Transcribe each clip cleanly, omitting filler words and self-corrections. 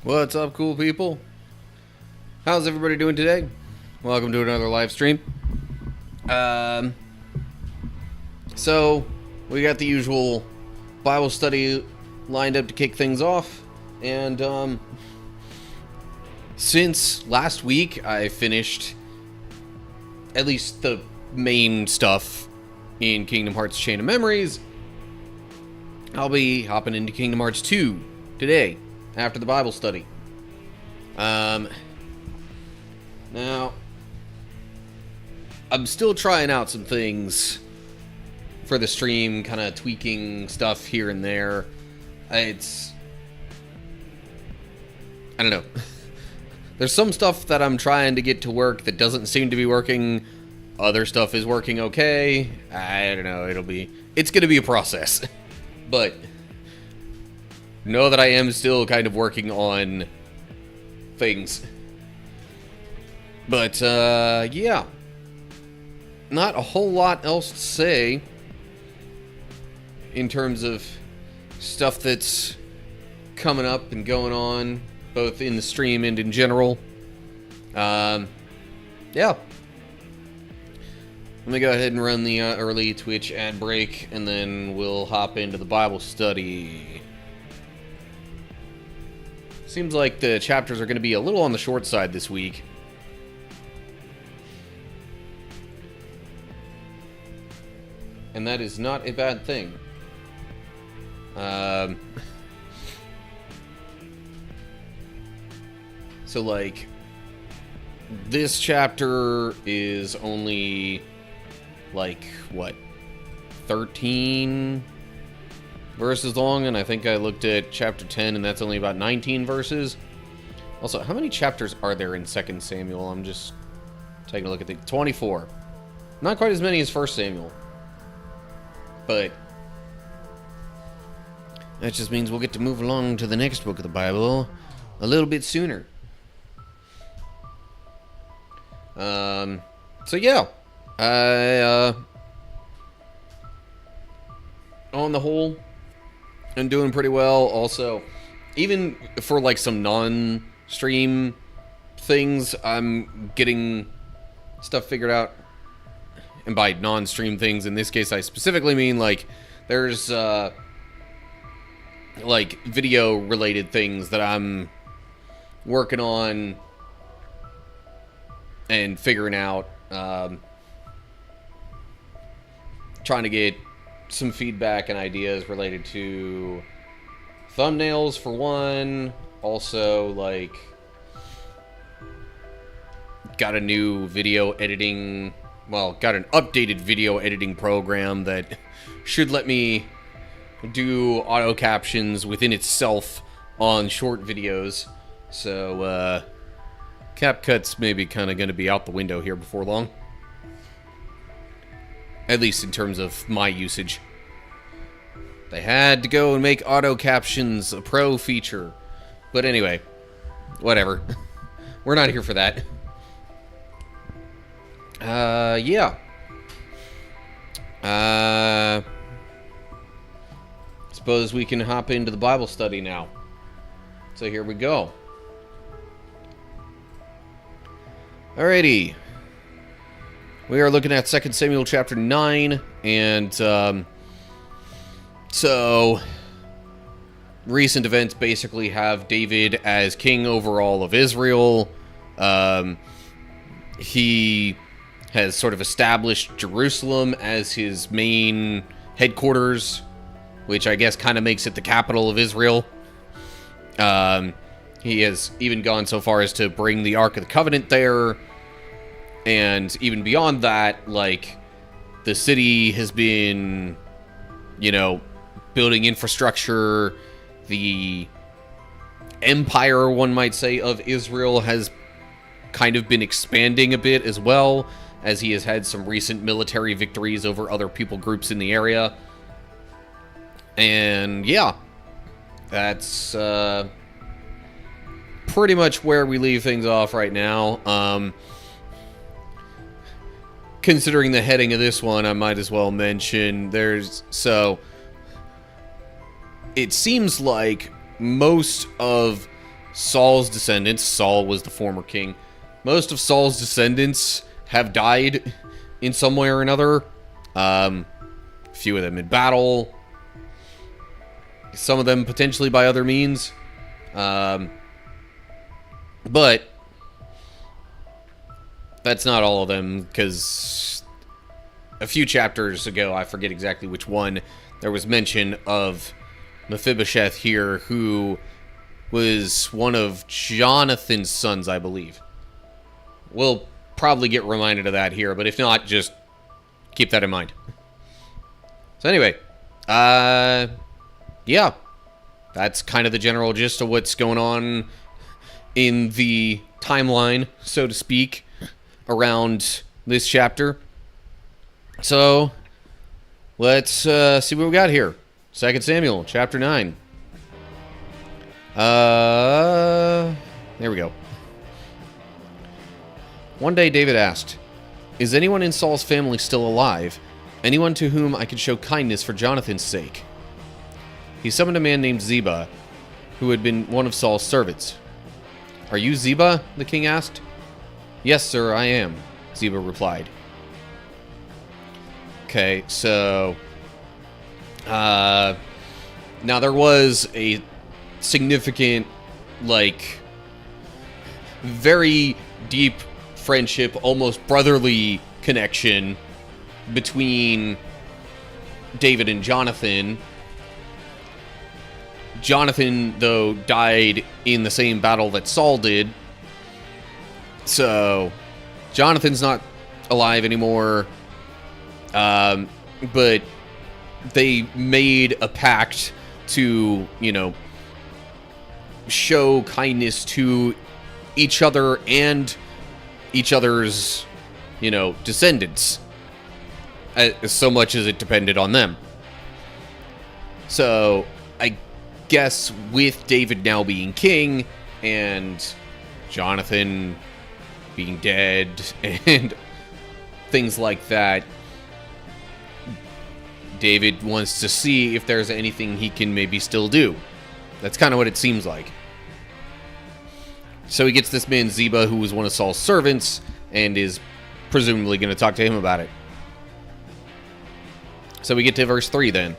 What's up, cool people? How's everybody doing today? Welcome to another live stream. So we got the usual Bible study lined up to kick things off, and since last week I finished at least the main stuff in Kingdom Hearts Chain of Memories, I'll be hopping into Kingdom Hearts 2 today after the Bible study. Now, I'm still trying out some things for the stream, kind of tweaking stuff here and there. I don't know. There's some stuff that I'm trying to get to work that doesn't seem to be working. Other stuff is working okay. I don't know. It's going to be a process. But know that I am still kind of working on things. But, yeah. Not a whole lot else to say in terms of stuff that's coming up and going on, both in the stream and in general. Yeah. Let me go ahead and run the early Twitch ad break, and then we'll hop into the Bible study. Seems like the chapters are going to be a little on the short side this week. And that is not a bad thing. So, like, this chapter is only, like, what, 13 verses long, and I think I looked at chapter 10, and that's only about 19 verses. Also, how many chapters are there in 2 Samuel? I'm just taking a look at the 24. Not quite as many as 1 Samuel. But that just means we'll get to move along to the next book of the Bible a little bit sooner. So yeah, on the whole, I'm doing pretty well. Also, even for like some non-stream things, I'm getting stuff figured out. And by non-stream things, in this case, I specifically mean, like, there's, like, video-related things that I'm working on and figuring out. Trying to get some feedback and ideas related to thumbnails, for one. Also, like, got a new video editing... Well, got an updated video editing program that should let me do auto captions within itself on short videos. So, CapCut's maybe kind of going to be out the window here before long. At least in terms of my usage. They had to go and make auto captions a pro feature. But anyway, whatever. We're not here for that. Yeah. Suppose we can hop into the Bible study now. So here we go. Alrighty. We are looking at 2 Samuel chapter 9, and, so, recent events basically have David as king over all of Israel. He has sort of established Jerusalem as his main headquarters, which I guess kind of makes it the capital of Israel. He has even gone so far as to bring the Ark of the Covenant there, and even beyond that, like, the city has been, you know, building infrastructure. The empire, one might say, of Israel has kind of been expanding a bit as well, as he has had some recent military victories over other people groups in the area. And yeah, that's pretty much where we leave things off right now. Considering the heading of this one, I might as well mention it seems like most of Saul's descendants, Saul was the former king, most of Saul's descendants have died in some way or another. A few of them in battle, some of them potentially by other means. But that's not all of them, because a few chapters ago, I forget exactly which one, there was mention of Mephibosheth here, who was one of Jonathan's sons, I believe. We'll probably get reminded of that here, but if not, just keep that in mind. So anyway, yeah, that's kind of the general gist of what's going on in the timeline, so to speak, around this chapter. So, let's see what we got here. 2 Samuel, chapter 9. There we go. One day David asked, "Is anyone in Saul's family still alive? Anyone to whom I could show kindness for Jonathan's sake?" He summoned a man named Ziba, who had been one of Saul's servants. "Are you Ziba?" the king asked. "Yes, sir, I am," Ziba replied. Okay, so now there was a significant, like, very deep friendship, almost brotherly connection between David and Jonathan. Jonathan, though, died in the same battle that Saul did. So, Jonathan's not alive anymore. But they made a pact to, you know, show kindness to each other and each other's, you know, descendants, so much as it depended on them. So, I guess with David now being king and Jonathan being dead and things like that, David wants to see if there's anything he can maybe still do. That's kind of what it seems like. So he gets this man Ziba, who was one of Saul's servants, and is presumably going to talk to him about it. So we get to verse 3 then.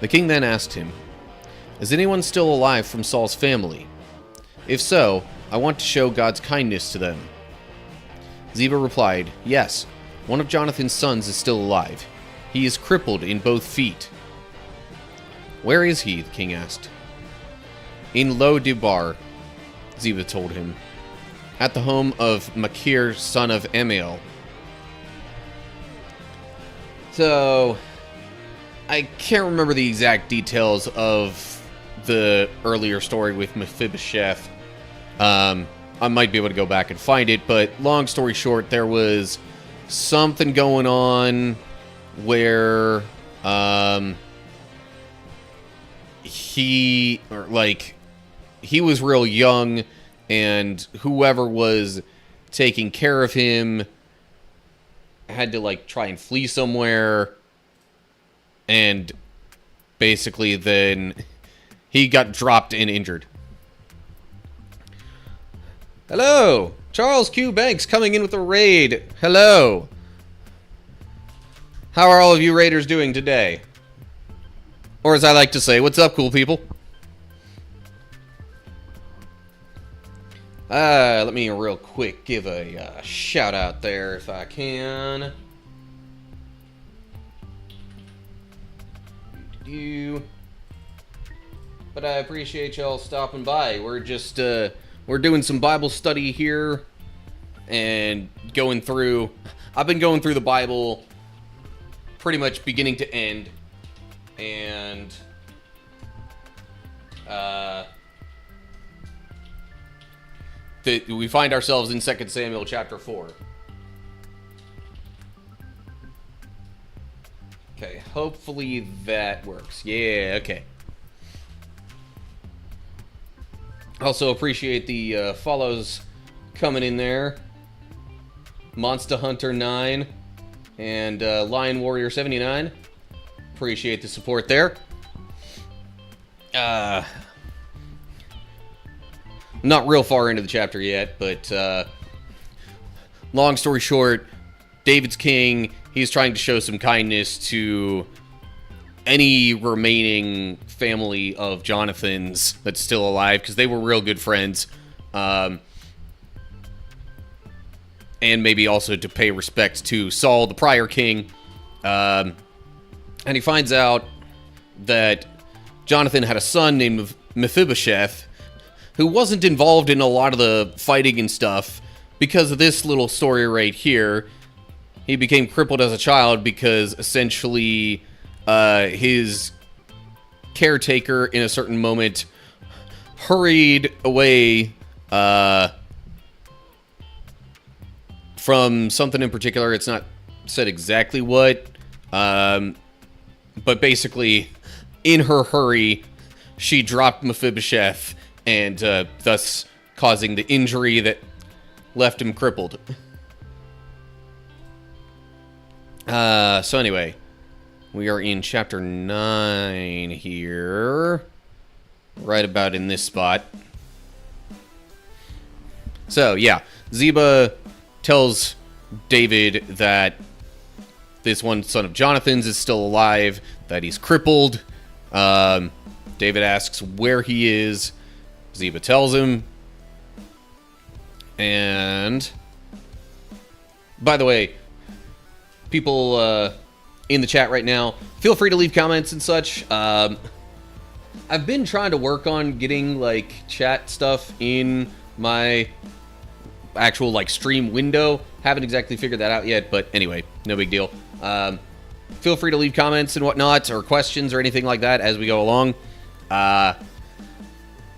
The king then asked him, "Is anyone still alive from Saul's family? If so, I want to show God's kindness to them." Ziba replied, "Yes, one of Jonathan's sons is still alive. He is crippled in both feet." "Where is he?" the king asked. "In Lo-debar," Ziba told him, "at the home of Machir, son of Amiel." So, I can't remember the exact details of the earlier story with Mephibosheth. I might be able to go back and find it, but long story short, there was something going on where he was real young, and whoever was taking care of him had to, like, try and flee somewhere, and basically then he got dropped and injured. Hello! Charles Q. Banks coming in with a raid. Hello! How are all of you raiders doing today? Or as I like to say, what's up, cool people? Let me real quick give a shout out there if I can. But I appreciate y'all stopping by. We're just, we're doing some Bible study here and going through, I've been going through the Bible pretty much beginning to end, and we find ourselves in 2 Samuel chapter 4. Okay, hopefully that works. Yeah, okay. Also appreciate the follows coming in there. Monster Hunter 9 and Lion Warrior 79. Appreciate the support there. not real far into the chapter yet, but long story short, David's king. He's trying to show some kindness to any remaining family of Jonathan's that's still alive, because they were real good friends. And maybe also to pay respect to Saul, the prior king. And he finds out that Jonathan had a son named Mephibosheth, who wasn't involved in a lot of the fighting and stuff. Because of this little story right here, he became crippled as a child because essentially his caretaker in a certain moment hurried away from something in particular. It's not said exactly what, but basically in her hurry she dropped Mephibosheth, and thus causing the injury that left him crippled. So anyway, we are in chapter 9 here, right about in this spot. So yeah, Ziba tells David that this one son of Jonathan's is still alive, that he's crippled. David asks where he is. Ziba tells him. And by the way, people in the chat right now, feel free to leave comments and such. I've been trying to work on getting like chat stuff in my actual like stream window. Haven't exactly figured that out yet, but anyway, no big deal. Feel free to leave comments and whatnot, or questions or anything like that as we go along. I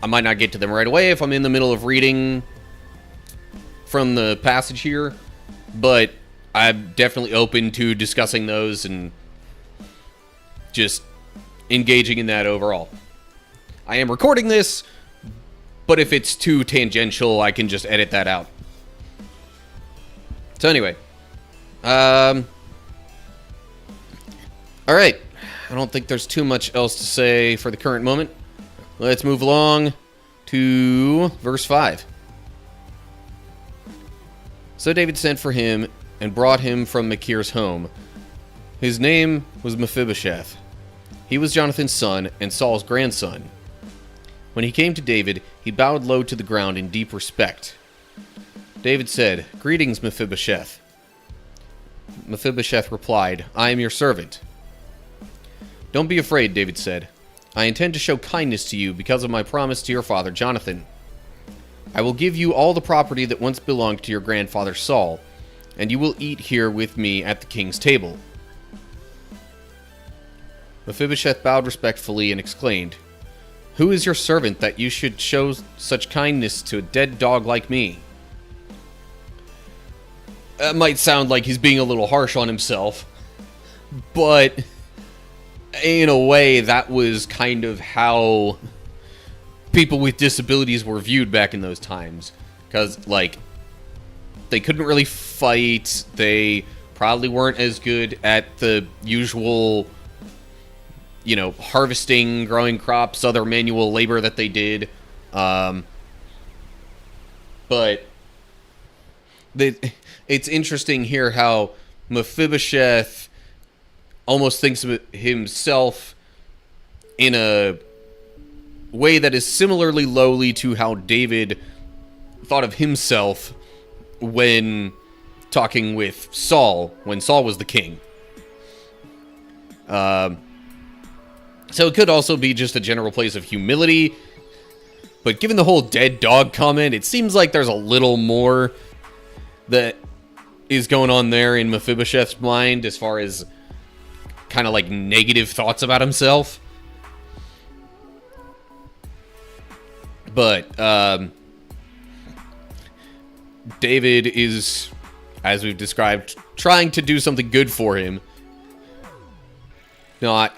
might not get to them right away if I'm in the middle of reading from the passage here, but I'm definitely open to discussing those and just engaging in that overall. I am recording this, but if it's too tangential, I can just edit that out. So anyway, alright, I don't think there's too much else to say for the current moment. Let's move along to verse 5. So David sent for him and brought him from Machir's home. His name was Mephibosheth. He was Jonathan's son and Saul's grandson. When he came to David, he bowed low to the ground in deep respect. David said, "Greetings, Mephibosheth." Mephibosheth replied, "I am your servant." "Don't be afraid," David said. "I intend to show kindness to you because of my promise to your father Jonathan. I will give you all the property that once belonged to your grandfather Saul, and you will eat here with me at the king's table." Mephibosheth bowed respectfully and exclaimed, "Who is your servant that you should show such kindness to a dead dog like me?" That might sound like he's being a little harsh on himself, but in a way, that was kind of how people with disabilities were viewed back in those times. Because, like, they couldn't really fight, they probably weren't as good at the usual, you know, harvesting, growing crops, other manual labor that they did. But it's interesting here how Mephibosheth almost thinks of himself in a way that is similarly lowly to how David thought of himself when talking with Saul, when Saul was the king. So it could also be just a general place of humility, but given the whole dead dog comment, it seems like there's a little more that is going on there in Mephibosheth's mind as far as kind of like negative thoughts about himself. But David is, as we've described, trying to do something good for him. Not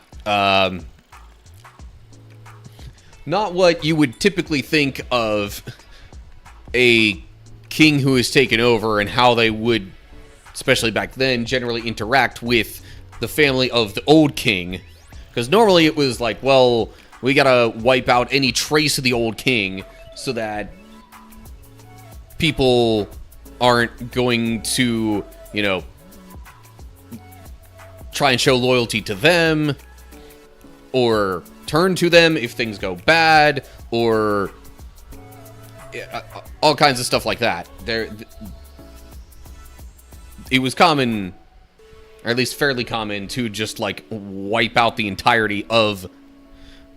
what you would typically think of a king who has taken over and how they would, especially back then, generally interact with the family of the old king. Because normally it was like, well, we gotta wipe out any trace of the old king so that people aren't going to, you know, try and show loyalty to them or turn to them if things go bad, or all kinds of stuff like that. It was common, or at least fairly common, to just like wipe out the entirety of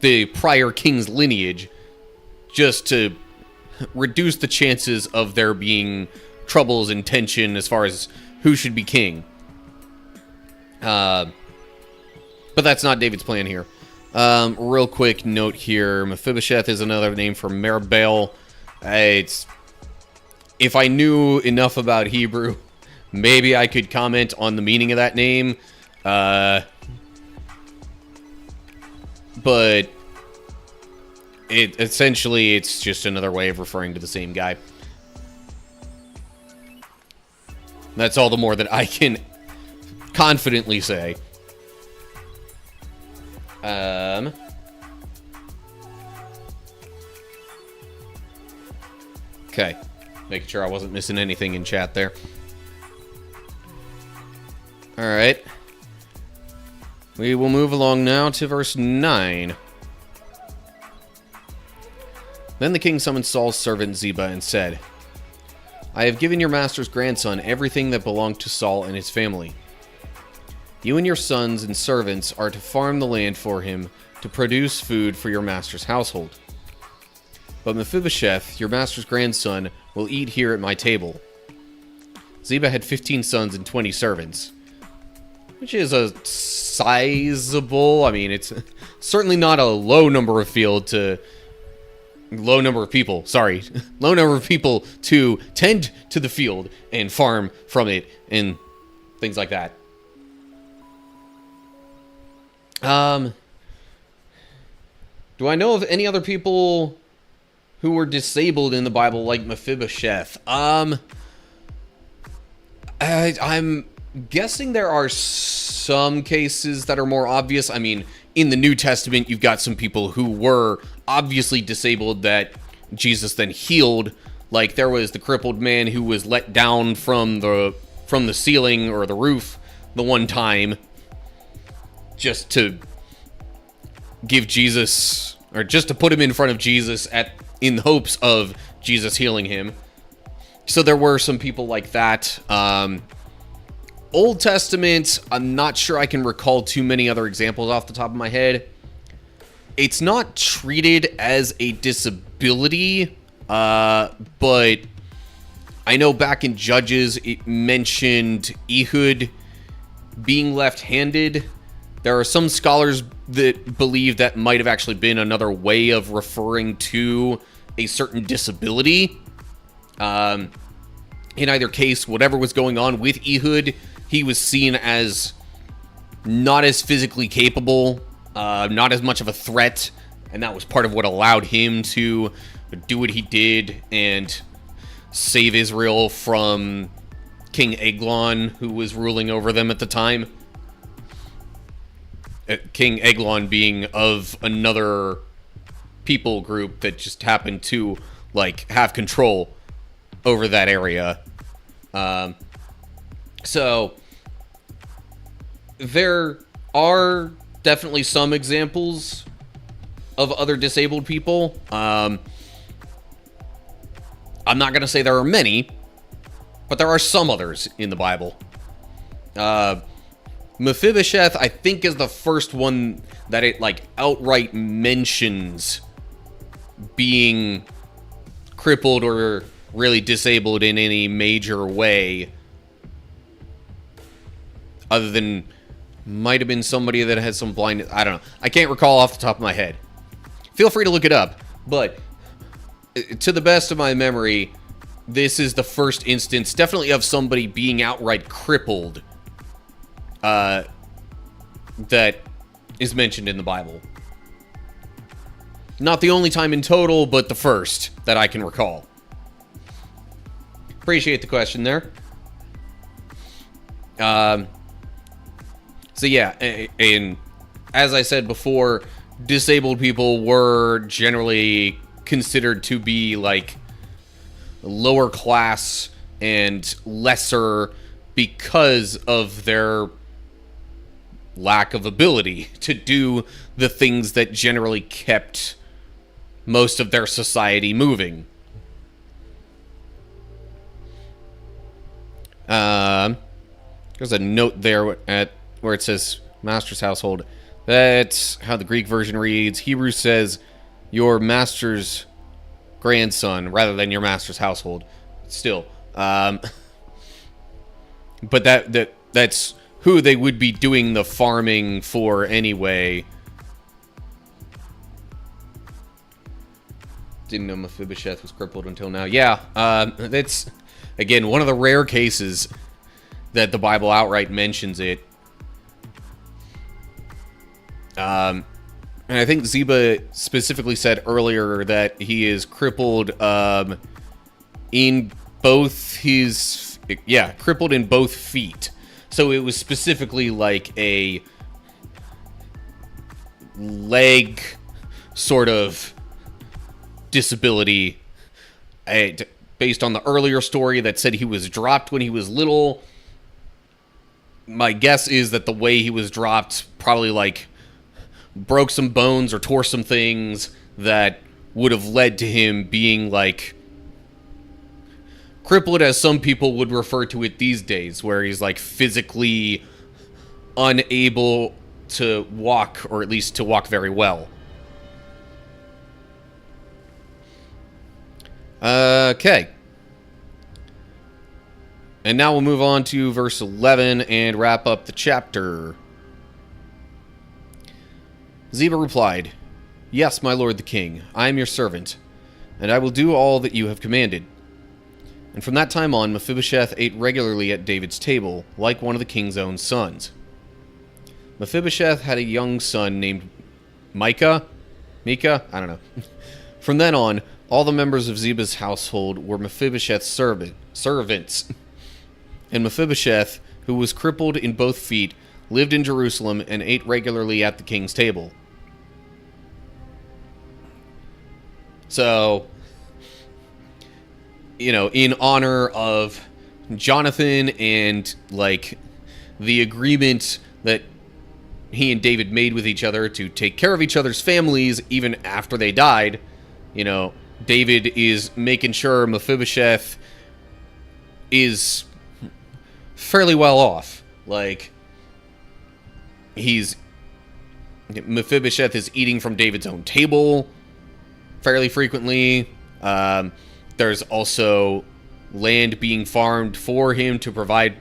the prior king's lineage just to reduce the chances of there being troubles and tension as far as who should be king. But that's not David's plan here. Real quick note here. Mephibosheth is another name for Meribel. If I knew enough about Hebrew, maybe I could comment on the meaning of that name. But essentially, it's just another way of referring to the same guy. That's all the more that I can confidently say. Okay. Making sure I wasn't missing anything in chat there. Alright. We will move along now to verse 9. Then the king summoned Saul's servant Ziba and said, I have given your master's grandson everything that belonged to Saul and his family. You and your sons and servants are to farm the land for him to produce food for your master's household. But Mephibosheth, your master's grandson, will eat here at my table. Ziba had 15 sons and 20 servants, which is a sizable, I mean, it's certainly not a low number of people to tend to the field and farm from it and things like that. Do I know of any other people who were disabled in the Bible like Mephibosheth? I'm guessing there are some cases that are more obvious. I mean, in the New Testament, you've got some people who were obviously disabled that Jesus then healed. Like, there was the crippled man who was let down from the ceiling or the roof the one time just to give Jesus, or just to put him in front of Jesus in hopes of Jesus healing him. So there were some people like that. Old Testament, I'm not sure I can recall too many other examples off the top of my head. It's not treated as a disability, but I know back in Judges it mentioned Ehud being left-handed. There are some scholars that believe that might have actually been another way of referring to a certain disability. In either case, whatever was going on with Ehud, he was seen as not as physically capable, not as much of a threat, and that was part of what allowed him to do what he did and save Israel from King Eglon, who was ruling over them at the time. King Eglon being of another people group that just happened to, like, have control over that area. So there are definitely some examples of other disabled people. I'm not going to say there are many, but there are some others in the Bible. Mephibosheth, I think, is the first one that it, like, outright mentions being crippled or really disabled in any major way. Other than, might have been somebody that had some blindness. I don't know. I can't recall off the top of my head. Feel free to look it up. But, to the best of my memory, this is the first instance, definitely of somebody being outright crippled, that is mentioned in the Bible. Not the only time in total, but the first that I can recall. Appreciate the question there. So yeah, and as I said before, disabled people were generally considered to be, like, lower class and lesser because of their lack of ability to do the things that generally kept most of their society moving. There's a note there at where it says master's household. That's how the Greek version reads. Hebrew says your master's grandson rather than your master's household. Still, but that's who they would be doing the farming for anyway. Didn't know Mephibosheth was crippled until now. Yeah, that's, again, one of the rare cases that the Bible outright mentions it. And I think Ziba specifically said earlier that he is crippled in both his... Yeah, crippled in both feet. So it was specifically like a leg sort of disability, based on the earlier story that said he was dropped when he was little. My guess is that the way he was dropped probably like broke some bones or tore some things that would have led to him being like crippled, as some people would refer to it these days, where he's like physically unable to walk, or at least to walk very well. Okay. And now we'll move on to verse 11 and wrap up the chapter. Ziba replied, "Yes, my lord the king, I am your servant, and I will do all that you have commanded." And from that time on, Mephibosheth ate regularly at David's table, like one of the king's own sons. Mephibosheth had a young son named Micah? I don't know. From then on, all the members of Ziba's household were Mephibosheth's servants. And Mephibosheth, who was crippled in both feet, lived in Jerusalem and ate regularly at the king's table. So, you know, in honor of Jonathan and, like, the agreement that he and David made with each other to take care of each other's families even after they died, you know, David is making sure Mephibosheth is fairly well off. Like, Mephibosheth is eating from David's own table fairly frequently. There's also land being farmed for him to provide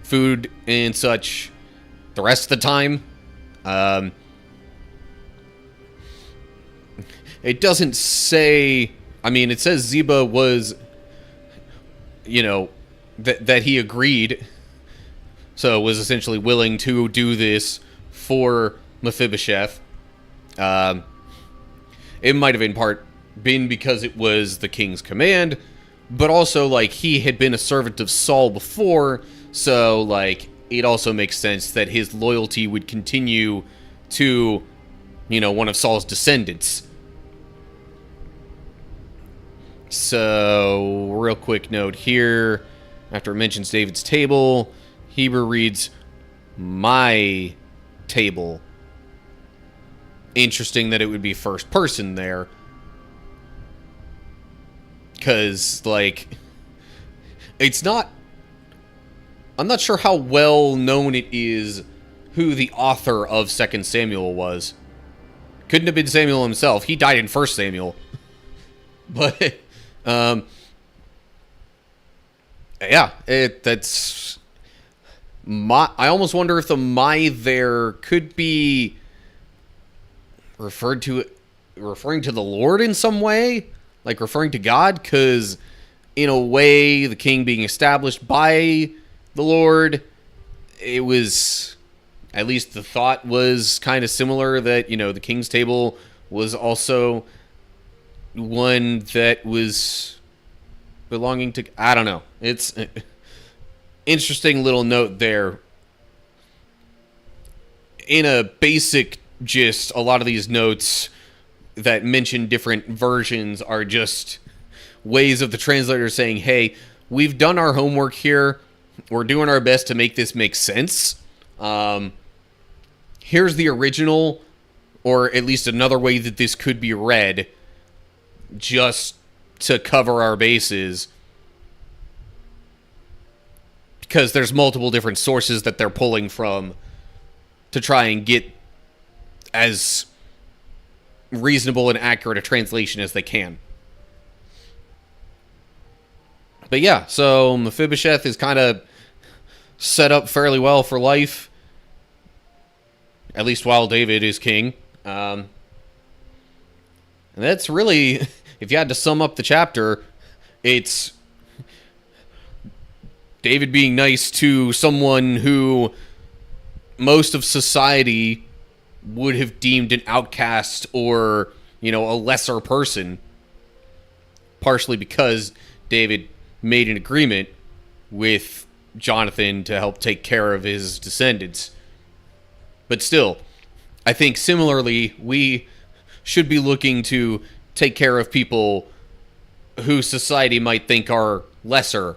food and such the rest of the time. It doesn't say... I mean, it says Ziba was, you know, that he agreed. So was essentially willing to do this for Mephibosheth. It might have been because it was the king's command, but also, like, he had been a servant of Saul before, so, like, it also makes sense that his loyalty would continue to, you know, one of Saul's descendants. So, real quick note here, after it mentions David's table, Hebrew reads, my table. Interesting that it would be first person there. Because, like, it's not... I'm not sure how well known it is who the author of 2 Samuel was. Couldn't have been Samuel himself. He died in 1 Samuel. But, yeah, that's... I almost wonder if the "my" there could be referring to the Lord in some way, like referring to God, because in a way, the king being established by the Lord, it was, at least the thought was kind of similar, that, you know, the king's table was also one that was belonging to, I don't know. It's interesting little note there. In a basic gist, a lot of these notes that mention different versions are just ways of the translator saying, hey, we've done our homework here. We're doing our best to make this make sense. Here's the original, or at least another way that this could be read, just to cover our bases. Because there's multiple different sources that they're pulling from to try and get as reasonable and accurate a translation as they can. But yeah, so Mephibosheth is kind of set up fairly well for life, at least while David is king. And that's really, if you had to sum up the chapter, it's David being nice to someone who most of society would have deemed an outcast or, a lesser person, partially because David made an agreement with Jonathan to help take care of his descendants. But still, I think similarly, we should be looking to take care of people who society might think are lesser.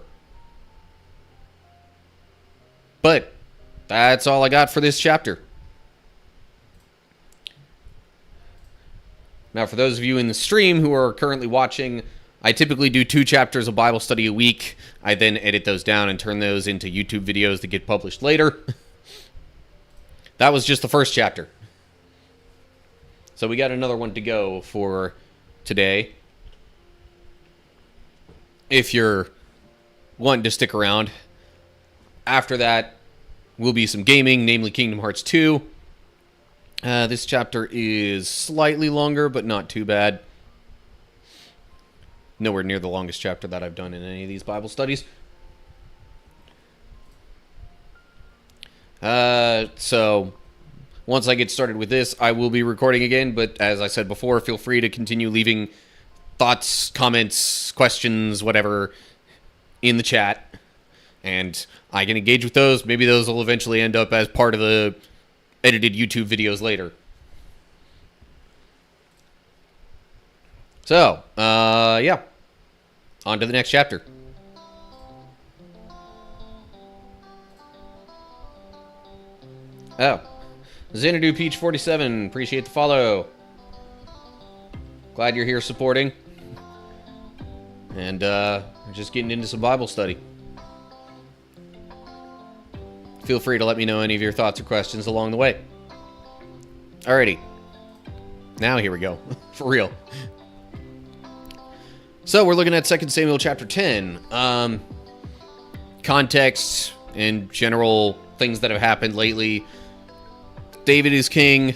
But that's all I got for this chapter. Now, for those of you in the stream who are currently watching, I typically do 2 chapters of Bible study a week. I then edit those down and turn those into YouTube videos that get published later. That was just the first chapter. So we got another one to go for today. If you're wanting to stick around. After that will be some gaming, namely Kingdom Hearts 2. This chapter is slightly longer, but not too bad. Nowhere near the longest chapter that I've done in any of these Bible studies. So, once I get started with this, I will be recording again, but as I said before, feel free to continue leaving thoughts, comments, questions, whatever, in the chat. And I can engage with those. Maybe those will eventually end up as part of the edited YouTube videos later. So, yeah. On to the next chapter. Oh. Xanadu Peach 47, appreciate the follow. Glad you're here supporting. And, we're just getting into some Bible study. Feel free to let me know any of your thoughts or questions along the way. Alrighty. Now here we go. For real. So we're looking at 2 Samuel chapter 10. Context and general things that have happened lately. David is king.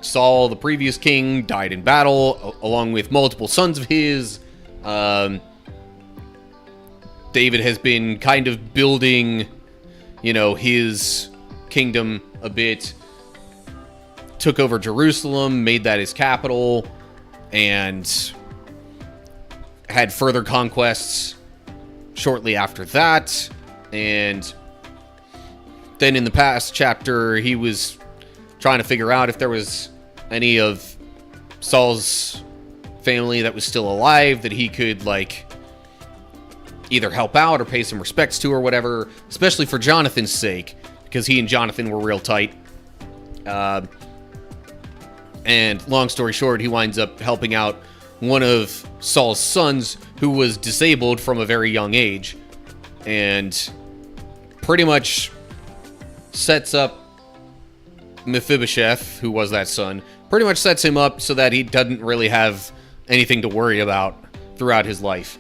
Saul, the previous king, died in battle, along with multiple sons of his. David has been kind of building, his kingdom a bit. Took over Jerusalem, made that his capital, and had further conquests shortly after that. And then in the past chapter, he was trying to figure out if there was any of Saul's family that was still alive that he could, either help out or pay some respects to or whatever, especially for Jonathan's sake, because he and Jonathan were real tight. And long story short, he winds up helping out one of Saul's sons who was disabled from a very young age, and pretty much sets up Mephibosheth, who was that son, pretty much sets him up so that he doesn't really have anything to worry about throughout his life.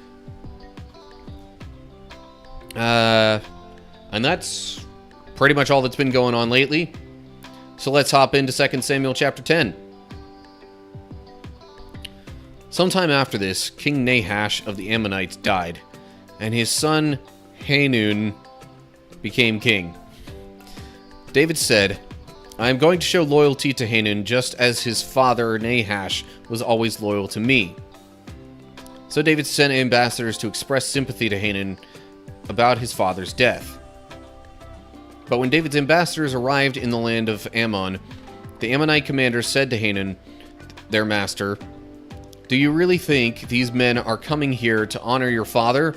And that's pretty much all that's been going on lately. So let's hop into 2 Samuel chapter 10. Sometime after this, King Nahash of the Ammonites died, and his son Hanun became king. David said, I am going to show loyalty to Hanun just as his father Nahash was always loyal to me. So David sent ambassadors to express sympathy to Hanun about his father's death. But when David's ambassadors arrived in the land of Ammon, the Ammonite commander said to Hanun, their master, Do you really think these men are coming here to honor your father?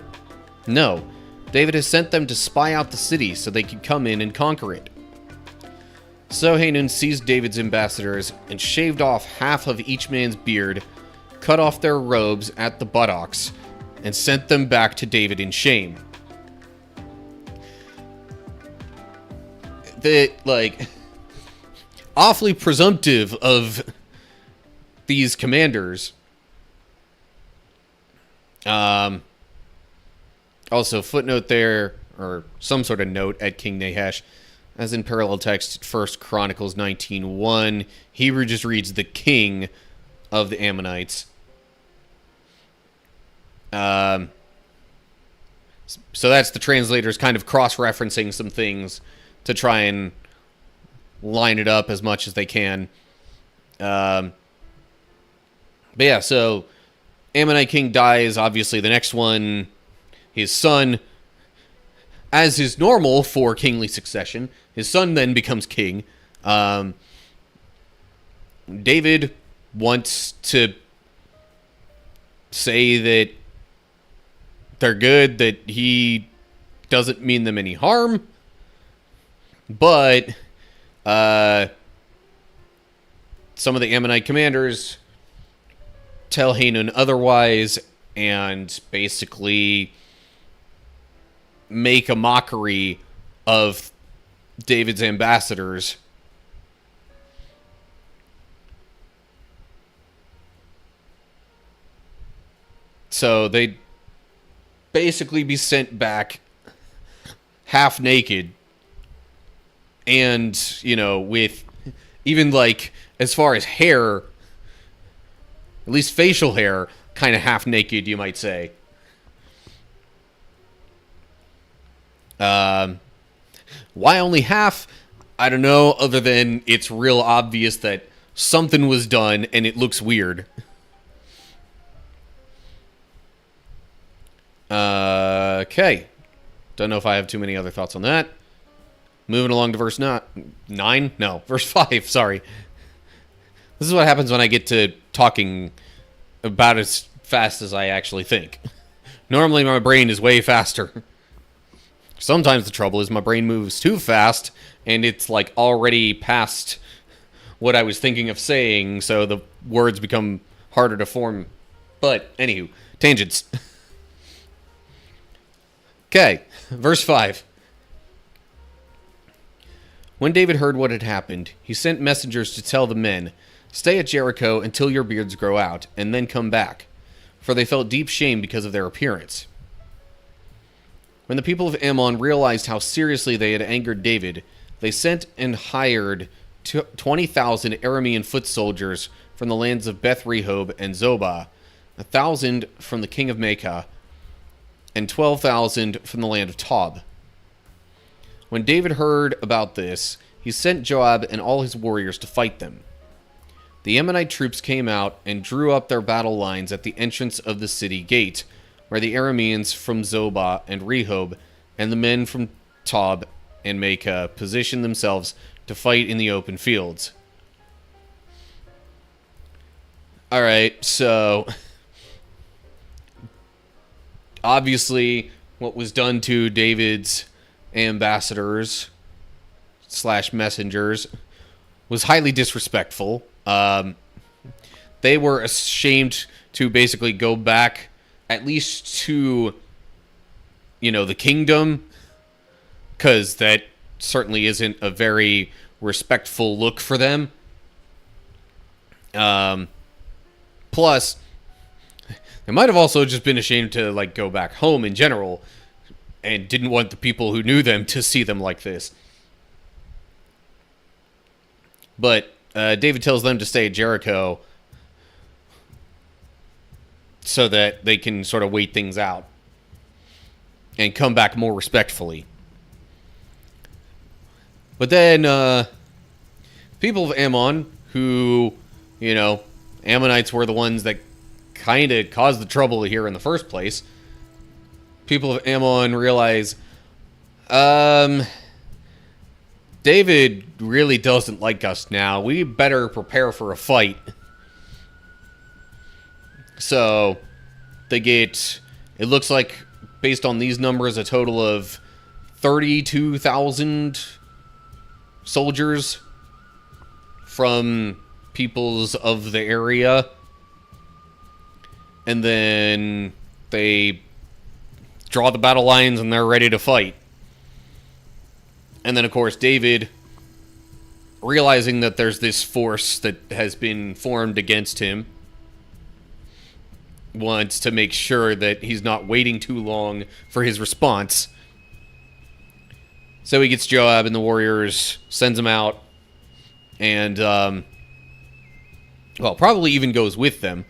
No. David has sent them to spy out the city so they can come in and conquer it. So Hanun seized David's ambassadors and shaved off half of each man's beard, cut off their robes at the buttocks, and sent them back to David in shame. Awfully presumptive of these commanders. Also, footnote there, or some sort of note at King Nahash, as in parallel text, 1 Chronicles 19:1, Hebrew just reads the king of the Ammonites. So that's the translators kind of cross-referencing some things to try and line it up as much as they can. But yeah, so Ammonite king dies. Obviously, the next one, his son, as is normal for kingly succession, his son then becomes king. David wants to say that they're good, that he doesn't mean them any harm, but some of the Ammonite commanders tell Hanun otherwise and basically make a mockery of David's ambassadors. So they'd basically be sent back half naked and, with even as far as hair, at least facial hair, kind of half naked, you might say. Why only half? I don't know, other than it's real obvious that something was done and it looks weird. Okay. Don't know if I have too many other thoughts on that. Moving along to verse 9. No, verse 5, sorry. This is what happens when I get to talking about as fast as I actually think. Normally my brain is way faster. Sometimes the trouble is my brain moves too fast, and it's already past what I was thinking of saying, so the words become harder to form. But, anywho, tangents. Okay, verse 5. When David heard what had happened, he sent messengers to tell the men, "Stay at Jericho until your beards grow out, and then come back," for they felt deep shame because of their appearance. When the people of Ammon realized how seriously they had angered David, they sent and hired 20,000 Aramean foot soldiers from the lands of Beth Rehob and Zobah, 1,000 from the king of Maacah, and 12,000 from the land of Tob. When David heard about this, he sent Joab and all his warriors to fight them. The Ammonite troops came out and drew up their battle lines at the entrance of the city gate, where the Arameans from Zobah and Rehob and the men from Tob and Maacah positioned themselves to fight in the open fields. Alright, so obviously what was done to David's ambassadors / messengers was highly disrespectful. They were ashamed to basically go back at least to, the kingdom, because that certainly isn't a very respectful look for them. Plus, they might have also just been ashamed to, go back home in general, and didn't want the people who knew them to see them like this. But David tells them to stay at Jericho so that they can sort of wait things out and come back more respectfully. But then people of Ammon, who, Ammonites were the ones that kind of caused the trouble here in the first place. People of Ammon realize, David really doesn't like us now. We better prepare for a fight. So they get, it looks like, based on these numbers, a total of 32,000 soldiers from peoples of the area. And then they draw the battle lines and they're ready to fight. And then, of course, David, realizing that there's this force that has been formed against him, wants to make sure that he's not waiting too long for his response. So he gets Joab and the warriors, sends them out, and, well, probably even goes with them.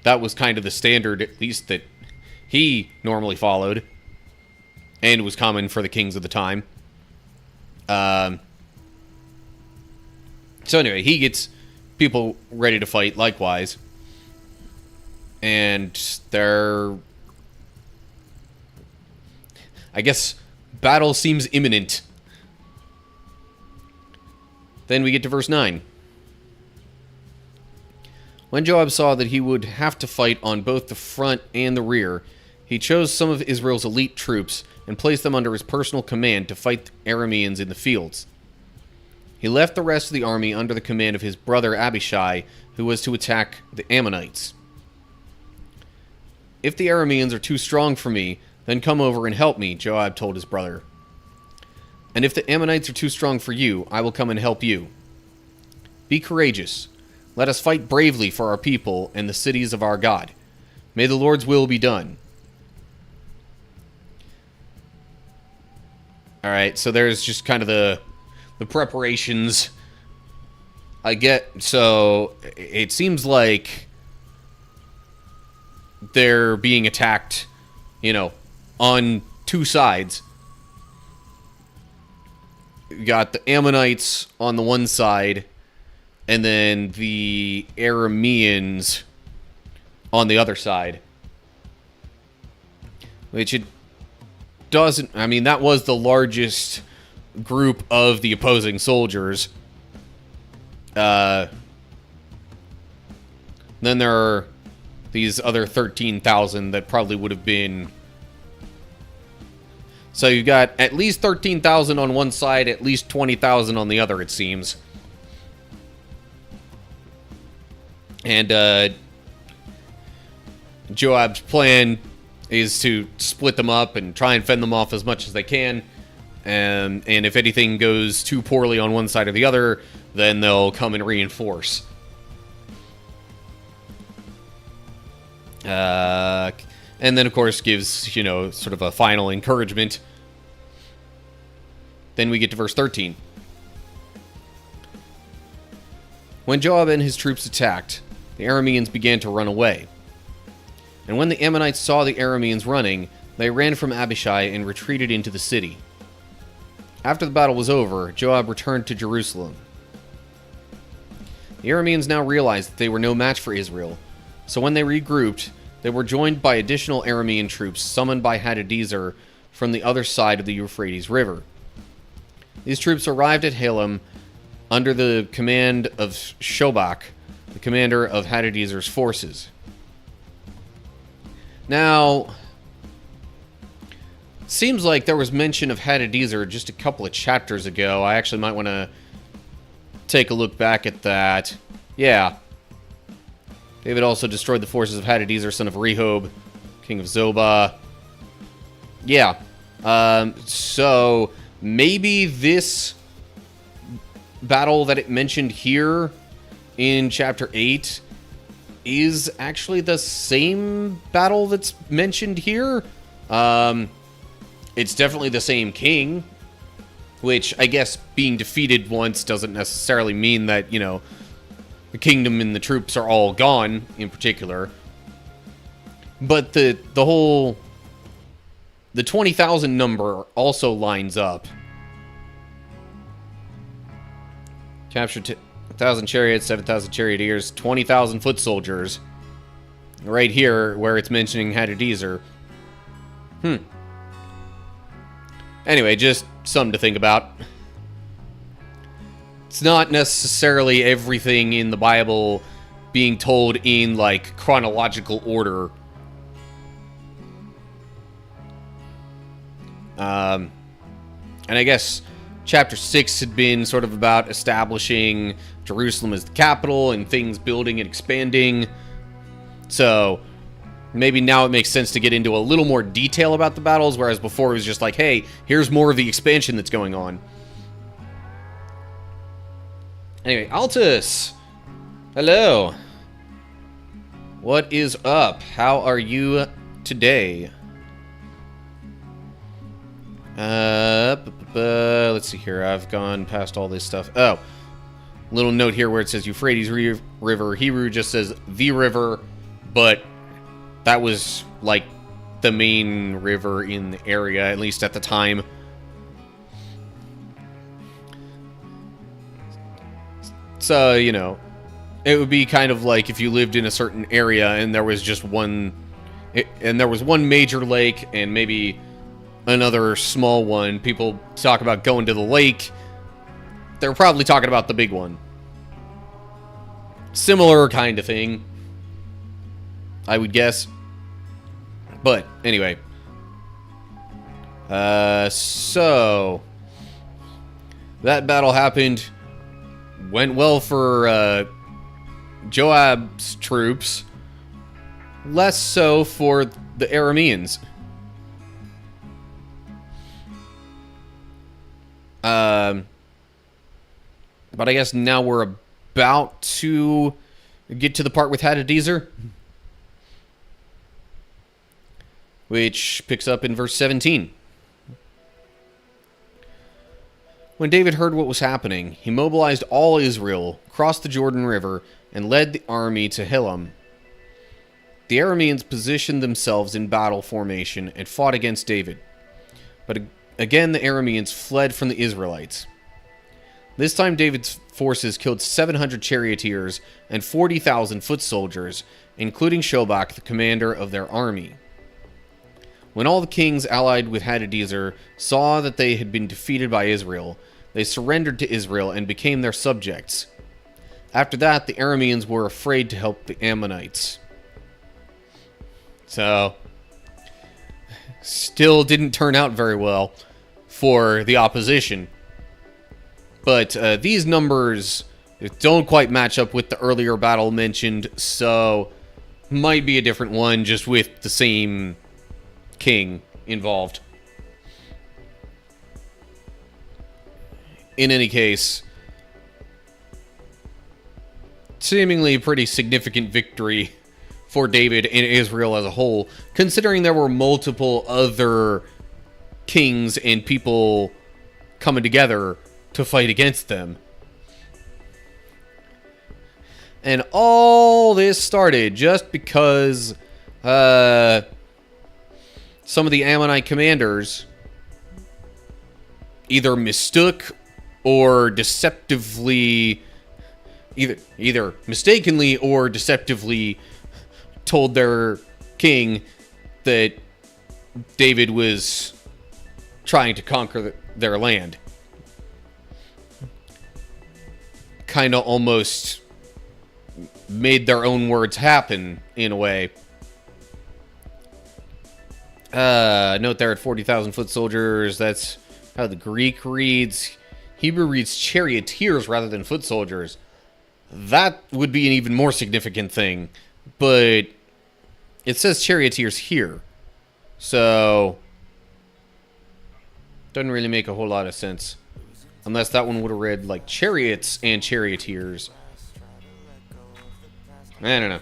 That was kind of the standard, at least, that he normally followed, and was common for the kings of the time. So anyway, he gets people ready to fight likewise. And they're, I guess, battle seems imminent. Then we get to verse 9. When Joab saw that he would have to fight on both the front and the rear, he chose some of Israel's elite troops and placed them under his personal command to fight the Arameans in the fields. He left the rest of the army under the command of his brother Abishai, who was to attack the Ammonites. If the Arameans are too strong for me, then come over and help me, Joab told his brother. And if the Ammonites are too strong for you, I will come and help you. Be courageous. Let us fight bravely for our people and the cities of our God. May the Lord's will be done. Alright, so there's just kind of the preparations. So it seems like they're being attacked, on two sides. You got the Ammonites on the one side, and then the Arameans on the other side. Which it doesn't, that was the largest group of the opposing soldiers. Then there are these other 13,000 that probably would have been... So you've got at least 13,000 on one side, at least 20,000 on the other, it seems. And Joab's plan is to split them up and try and fend them off as much as they can. And if anything goes too poorly on one side or the other, then they'll come and reinforce. And then, of course, gives, sort of a final encouragement. Then we get to verse 13. When Joab and his troops attacked, the Arameans began to run away. And when the Ammonites saw the Arameans running, they ran from Abishai and retreated into the city. After the battle was over, Joab returned to Jerusalem. The Arameans now realized that they were no match for Israel, so when they regrouped, they were joined by additional Aramean troops summoned by Hadadezer from the other side of the Euphrates River. These troops arrived at Halem under the command of Shobach, the commander of Hadadezer's forces. Now, seems like there was mention of Hadadezer just a couple of chapters ago. I actually might want to take a look back at that. Yeah. David also destroyed the forces of Hadadezer, son of Rehob, king of Zobah. Yeah. So maybe this battle that it mentioned here in chapter 8 is actually the same battle that's mentioned here. It's definitely the same king, which I guess being defeated once doesn't necessarily mean that, the kingdom and the troops are all gone in particular. But the 20,000 number also lines up. Captured 1,000 chariots, 7,000 charioteers, 20,000 foot soldiers. Right here, where it's mentioning Hadadezer. Anyway, just something to think about. It's not necessarily everything in the Bible being told in, like, chronological order. And I guess Chapter 6 had been sort of about establishing Jerusalem as the capital and things building and expanding. So maybe now it makes sense to get into a little more detail about the battles, whereas before it was just like, hey, here's more of the expansion that's going on. Anyway, Altus. Hello. What is up? How are you today? Let's see here. I've gone past all this stuff. Oh, little note here where it says Euphrates River. Hebrew just says the river, but that was like the main river in the area, at least at the time. So, you know, it would be kind of like if you lived in a certain area and there was just one major lake and maybe another small one. People talk about going to the lake. They're probably talking about the big one. Similar kind of thing, I would guess. But anyway, so that battle happened. Went well for Joab's troops. Less so for the Arameans. But I guess now we're about to get to the part with Hadadezer, which picks up in verse 17. When David heard what was happening, he mobilized all Israel, crossed the Jordan River, and led the army to Hilam. The Arameans positioned themselves in battle formation and fought against David. But again, the Arameans fled from the Israelites. This time, David's forces killed 700 charioteers and 40,000 foot soldiers, including Shobach, the commander of their army. When all the kings allied with Hadadezer saw that they had been defeated by Israel, they surrendered to Israel and became their subjects. After that, the Arameans were afraid to help the Ammonites. So, still didn't turn out very well for the opposition. But these numbers don't quite match up with the earlier battle mentioned, so might be a different one just with the same king involved. In any case, seemingly pretty significant victory for David and Israel as a whole, considering there were multiple other kings and people coming together to fight against them. And all this started just because some of the Ammonite commanders either mistook or deceptively, either mistakenly or deceptively told their king that David was trying to conquer their land. Kind of almost made their own words happen, in a way. Note there at 40,000 foot soldiers, that's how the Greek reads. Hebrew reads charioteers rather than foot soldiers. That would be an even more significant thing, but it says charioteers here, so doesn't really make a whole lot of sense. Unless that one would have read like chariots and charioteers. I don't know.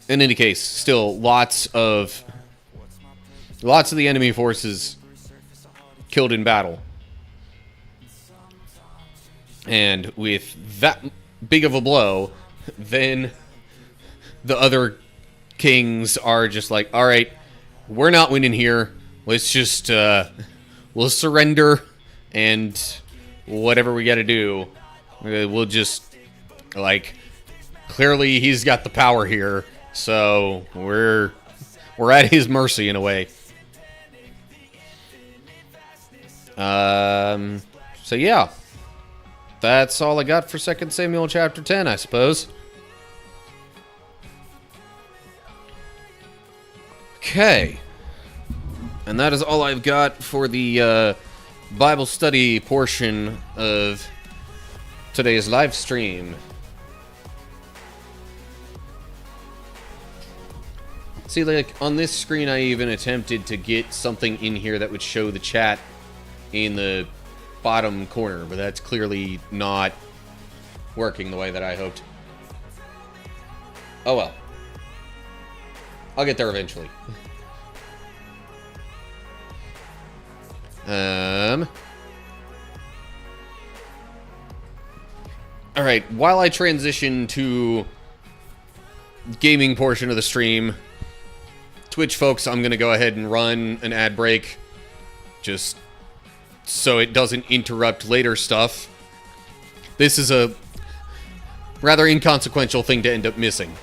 In any case, still lots of the enemy forces killed in battle. And with that big of a blow, then the other kings are just like, all right, we're not winning here. Let's just we'll surrender, and whatever we got to do, we'll just, like, clearly he's got the power here, so we're at his mercy in a way. So yeah, that's all I got for 2 Samuel chapter 10, I suppose. Okay. And that is all I've got for the Bible study portion of today's live stream. See, like, on this screen I even attempted to get something in here that would show the chat in the bottom corner, but that's clearly not working the way that I hoped. Oh well. I'll get there eventually. Alright, while I transition to gaming portion of the stream, Twitch folks, I'm gonna go ahead and run an ad break just so it doesn't interrupt later stuff. This is a rather inconsequential thing to end up missing.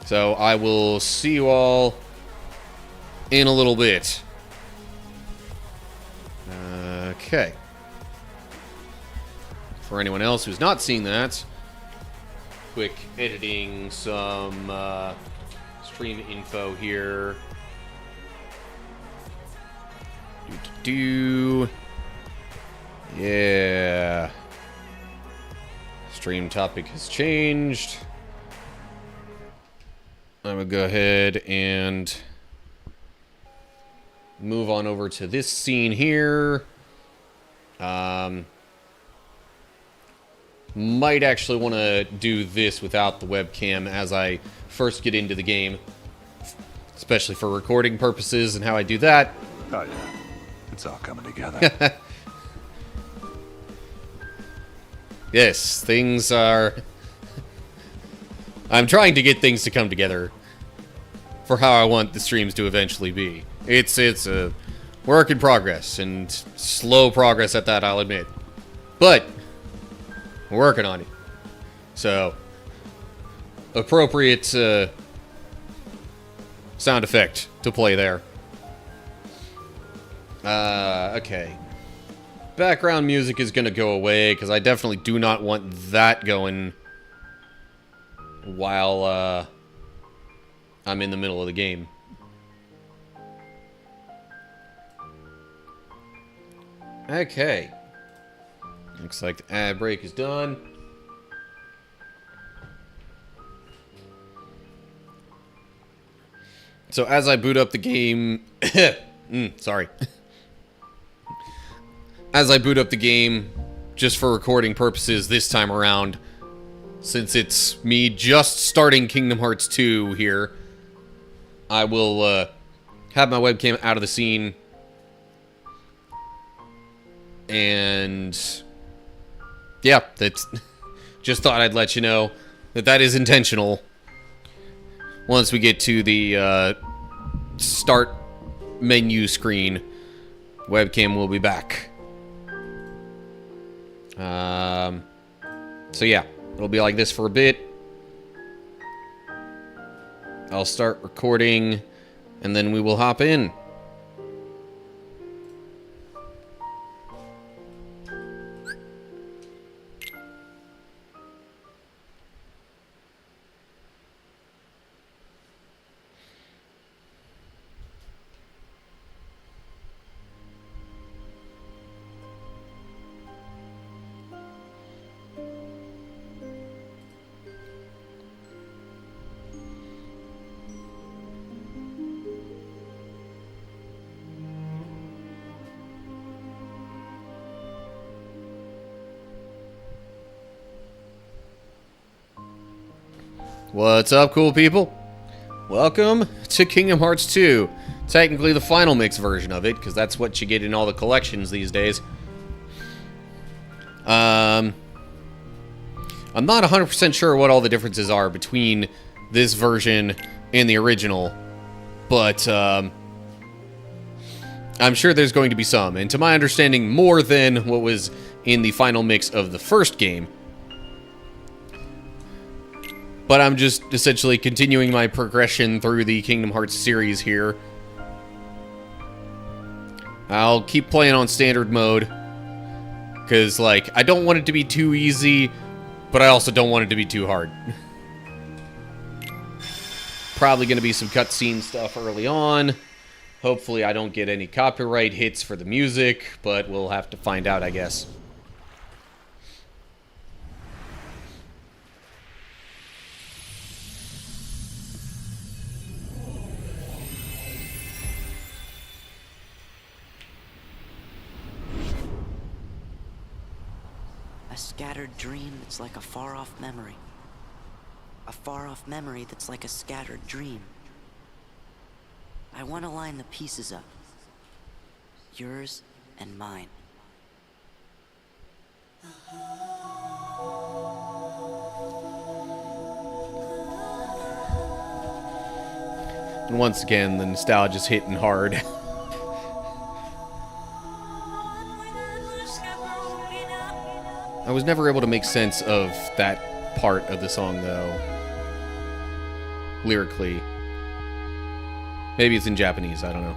So I will see you all in a little bit. Okay. For anyone else who's not seen that, quick editing some stream info here. Yeah. Stream topic has changed. I'm gonna go ahead and move on over to this scene here. Might actually want to do this without the webcam as I first get into the game, especially for recording purposes and how I do that. Oh yeah, it's all coming together. Yes, things are... I'm trying to get things to come together for how I want the streams to eventually be. It's a work in progress, and slow progress at that, I'll admit. But we're working on it. So, appropriate sound effect to play there. Okay. Background music is going to go away, because I definitely do not want that going while I'm in the middle of the game. Okay. Looks like the ad break is done. So as I boot up the game... sorry. As I boot up the game, just for recording purposes this time around, since it's me just starting Kingdom Hearts 2 here, I will have my webcam out of the scene. And yeah, that's just thought I'd let you know that that is intentional. Once we get to the start menu screen, webcam will be back. So yeah, it'll be like this for a bit. I'll start recording, and then we will hop in. What's up, cool people? Welcome to Kingdom Hearts 2. Technically the final mix version of it, because that's what you get in all the collections these days. I'm not 100% sure what all the differences are between this version and the original, but I'm sure there's going to be some, and to my understanding, more than what was in the final mix of the first game. But I'm just essentially continuing my progression through the Kingdom Hearts series here. I'll keep playing on standard mode, Because, like, I don't want it to be too easy, but I also don't want it to be too hard. Probably going to be some cutscene stuff early on. Hopefully I don't get any copyright hits for the music, but we'll have to find out, I guess. A scattered dream that's like a far-off memory. A far-off memory that's like a scattered dream. I want to line the pieces up. Yours and mine. And once again, the nostalgia's hitting hard. I was never able to make sense of that part of the song, though. Lyrically. Maybe it's in Japanese, I don't know.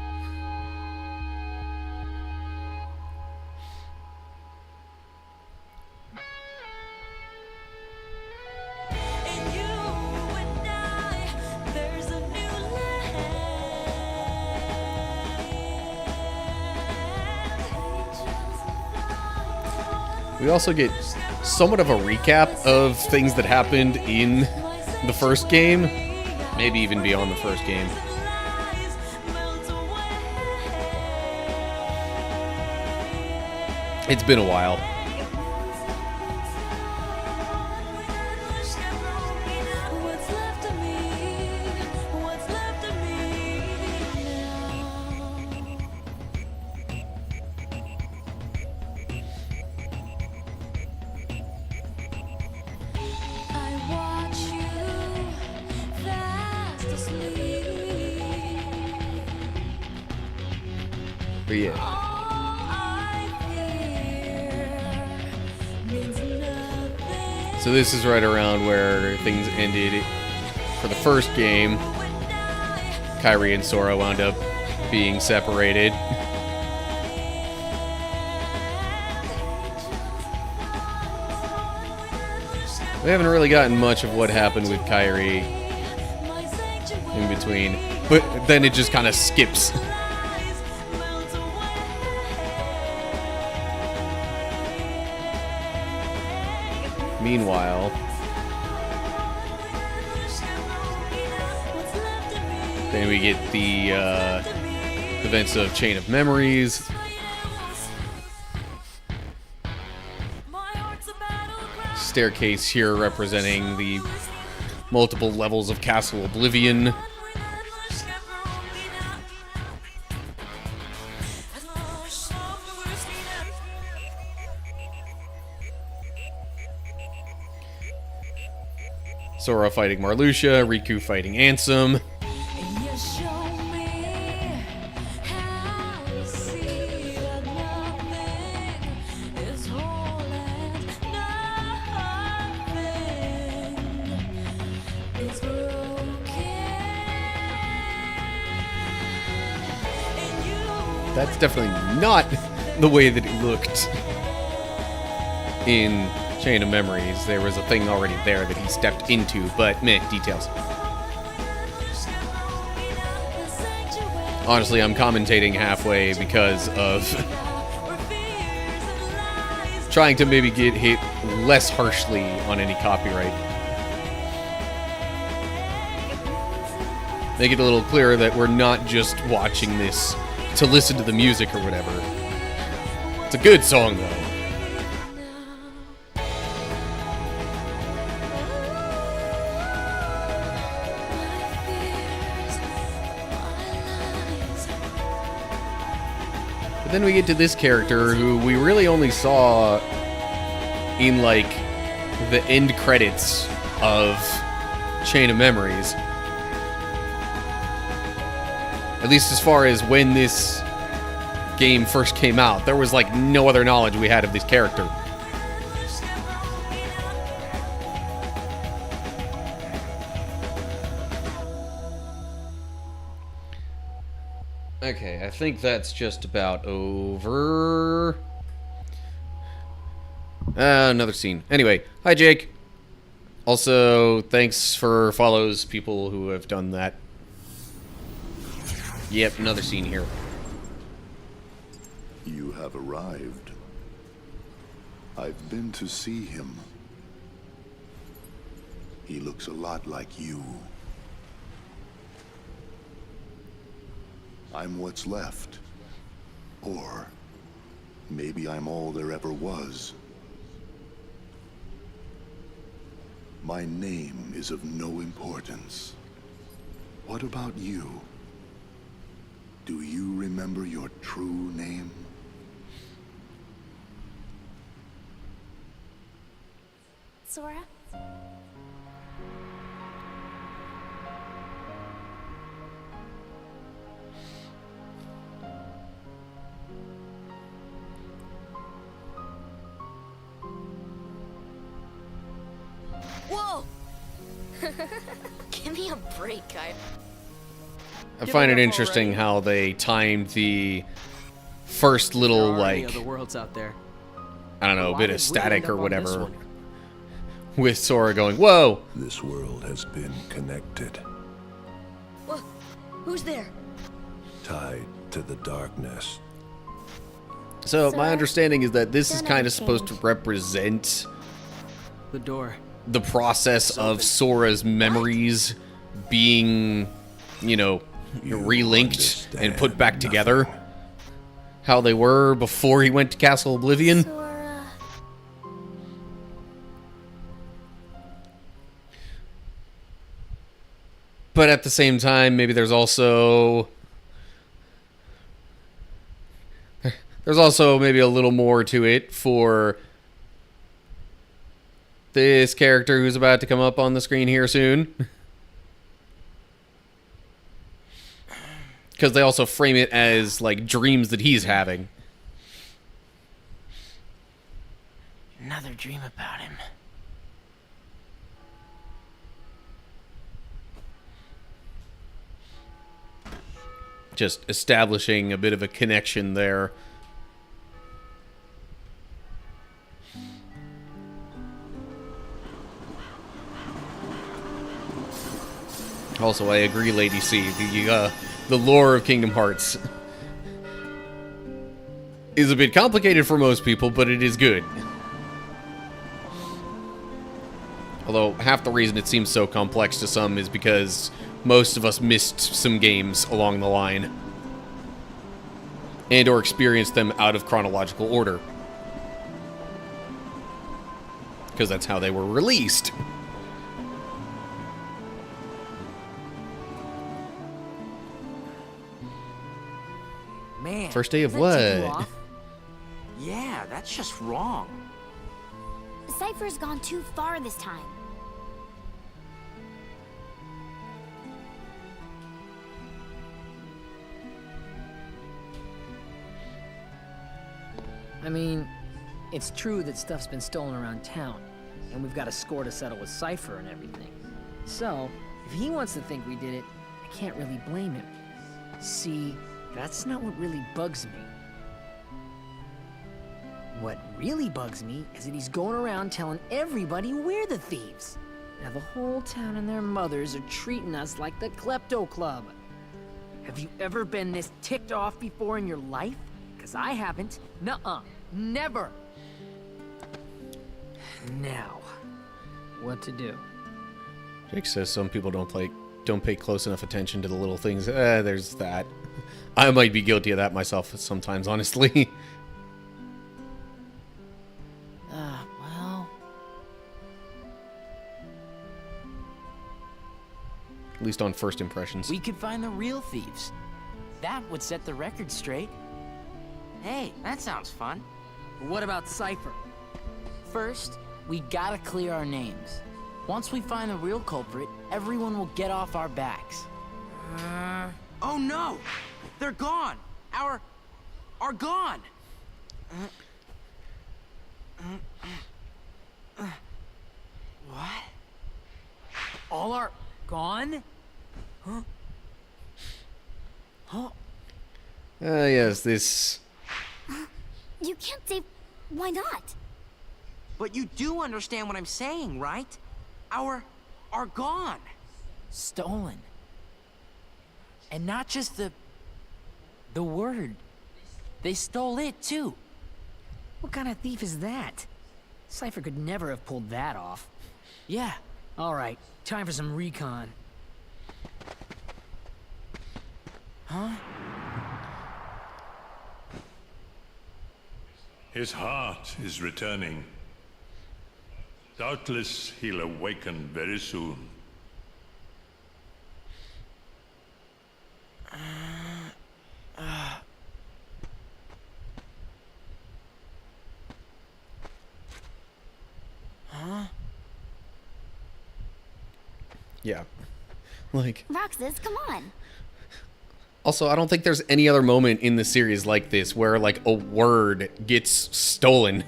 We also get somewhat of a recap of things that happened in the first game. Maybe even beyond the first game. It's been a while. But yeah. So this is right around where things ended for the first game. Kairi and Sora wound up being separated. We haven't really gotten much of what happened with Kairi in between, but then it just kind of skips. Meanwhile, then we get the events of Chain of Memories. Staircase here representing the multiple levels of Castle Oblivion. Sora fighting Marluxia, Riku fighting Ansem. That's definitely not the way that it looked in Chain of Memories. There was a thing already there that he stepped into, but meh, details. Honestly, I'm commentating halfway because of trying to maybe get hit less harshly on any copyright. Make it a little clearer that we're not just watching this to listen to the music or whatever. It's a good song, though. But then we get to this character who we really only saw in, like, the end credits of Chain of Memories. At least as far as when this game first came out, there was like no other knowledge we had of this character. Okay, I think that's just about over. Another scene. Anyway, hi Jake. Also, thanks for follows, people who have done that. Yep, another scene here. You have arrived. I've been to see him. He looks a lot like you. I'm what's left. Or maybe I'm all there ever was. My name is of no importance. What about you? Do you remember your true name? Sora? Whoa! Give me a break, I find it interesting how they timed the first little, like, other worlds out there. I don't know, a Why bit did of we static end or up on this whatever, one? with Sora going, whoa! This world has been connected, What? Who's there? tied to the darkness. So, my Sora, understanding is that this is don't kind ever of supposed to change. represent The door. the process of Sora's memories being, you know, You relinked and put understand back together. nothing. How they were before he went to Castle Oblivion. Sora. But at the same time, maybe there's also maybe a little more to it for this character who's about to come up on the screen here soon. Because they also frame it as, like, dreams that he's having. Another dream about him. Just establishing a bit of a connection there. Also, I agree, Lady C. The lore of Kingdom Hearts is a bit complicated for most people, but it is good. Although, half the reason it seems so complex to some is because most of us missed some games along the line. And or experienced them out of chronological order. Because that's how they were released. Man. First day of does that tick you what? off? Yeah, that's just wrong. Cypher's gone too far this time. I mean, it's true that stuff's been stolen around town, and we've got a score to settle with Cypher and everything. So, if he wants to think we did it, I can't really blame him. See, that's not what really bugs me. What really bugs me is that he's going around telling everybody we're the thieves. Now the whole town and their mothers are treating us like the Klepto Club. Have you ever been this ticked off before in your life? Because I haven't. Nuh-uh. Never. Now, what to do? Jake says some people don't pay close enough attention to the little things. There's that. I might be guilty of that myself sometimes, honestly. Well... At least on first impressions. We could find the real thieves. That would set the record straight. Hey, that sounds fun. What about Cypher? First, we gotta clear our names. Once we find the real culprit, everyone will get off our backs. Oh no! They're gone! Are gone! What? All are gone? Yes, this... You can't say... Why not? but you do understand what I'm saying, right? Are gone. Stolen. And not just the word. They stole it, too. What kind of thief is that? Cypher could never have pulled that off. Yeah. All right, time for some recon. Huh? His heart is returning. Doubtless he'll awaken very soon. Huh? Yeah. Like... Roxas, come on. Also, I don't think there's any other moment in the series like this where, like, a word gets stolen.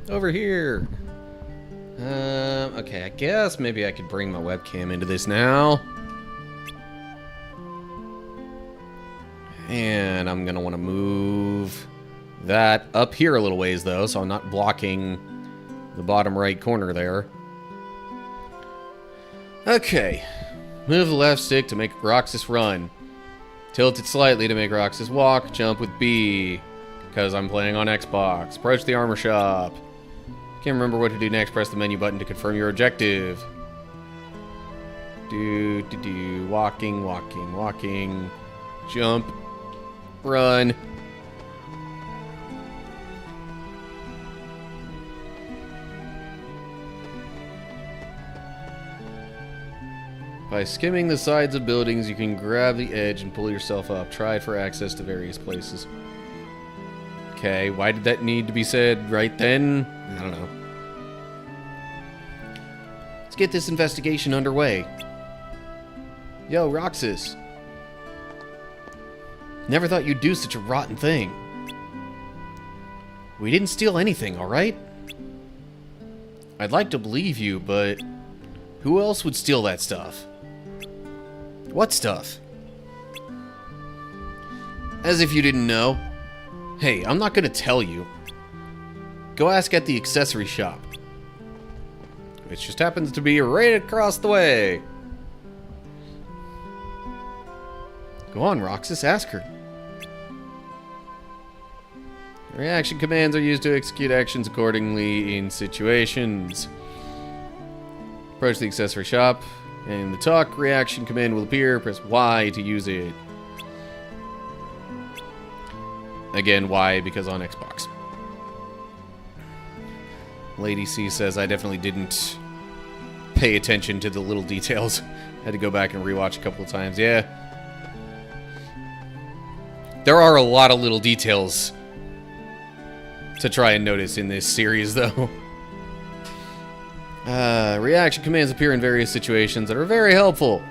Over here. Okay, I guess maybe I could bring my webcam into this now. And I'm gonna want to move that up here a little ways, though, so I'm not blocking the bottom right corner there. Okay. Move the left stick to make Roxas run. Tilt it slightly to make Roxas walk. Jump with B, because I'm playing on Xbox. Approach the armor shop. Can't remember what to do next. Press the menu button to confirm your objective. Walking, walking, walking. Jump. Run. By skimming the sides of buildings, you can grab the edge and pull yourself up. Try it for access to various places. Okay, why did that need to be said right then? I don't know. Let's get this investigation underway. Yo, Roxas. Never thought you'd do such a rotten thing. We didn't steal anything, alright? I'd like to believe you, but who else would steal that stuff? What stuff? As if you didn't know. Hey, I'm not gonna tell you. Go ask at the accessory shop. Which just happens to be right across the way. Go on, Roxas, ask her. Reaction commands are used to execute actions accordingly in situations. Approach the accessory shop, and the talk reaction command will appear. Press Y to use it. Again, Y because on Xbox. Lady C says I definitely didn't pay attention to the little details. Had to go back and rewatch a couple of times. Yeah. There are a lot of little details to try and notice in this series, though. Reaction commands appear in various situations that are very helpful.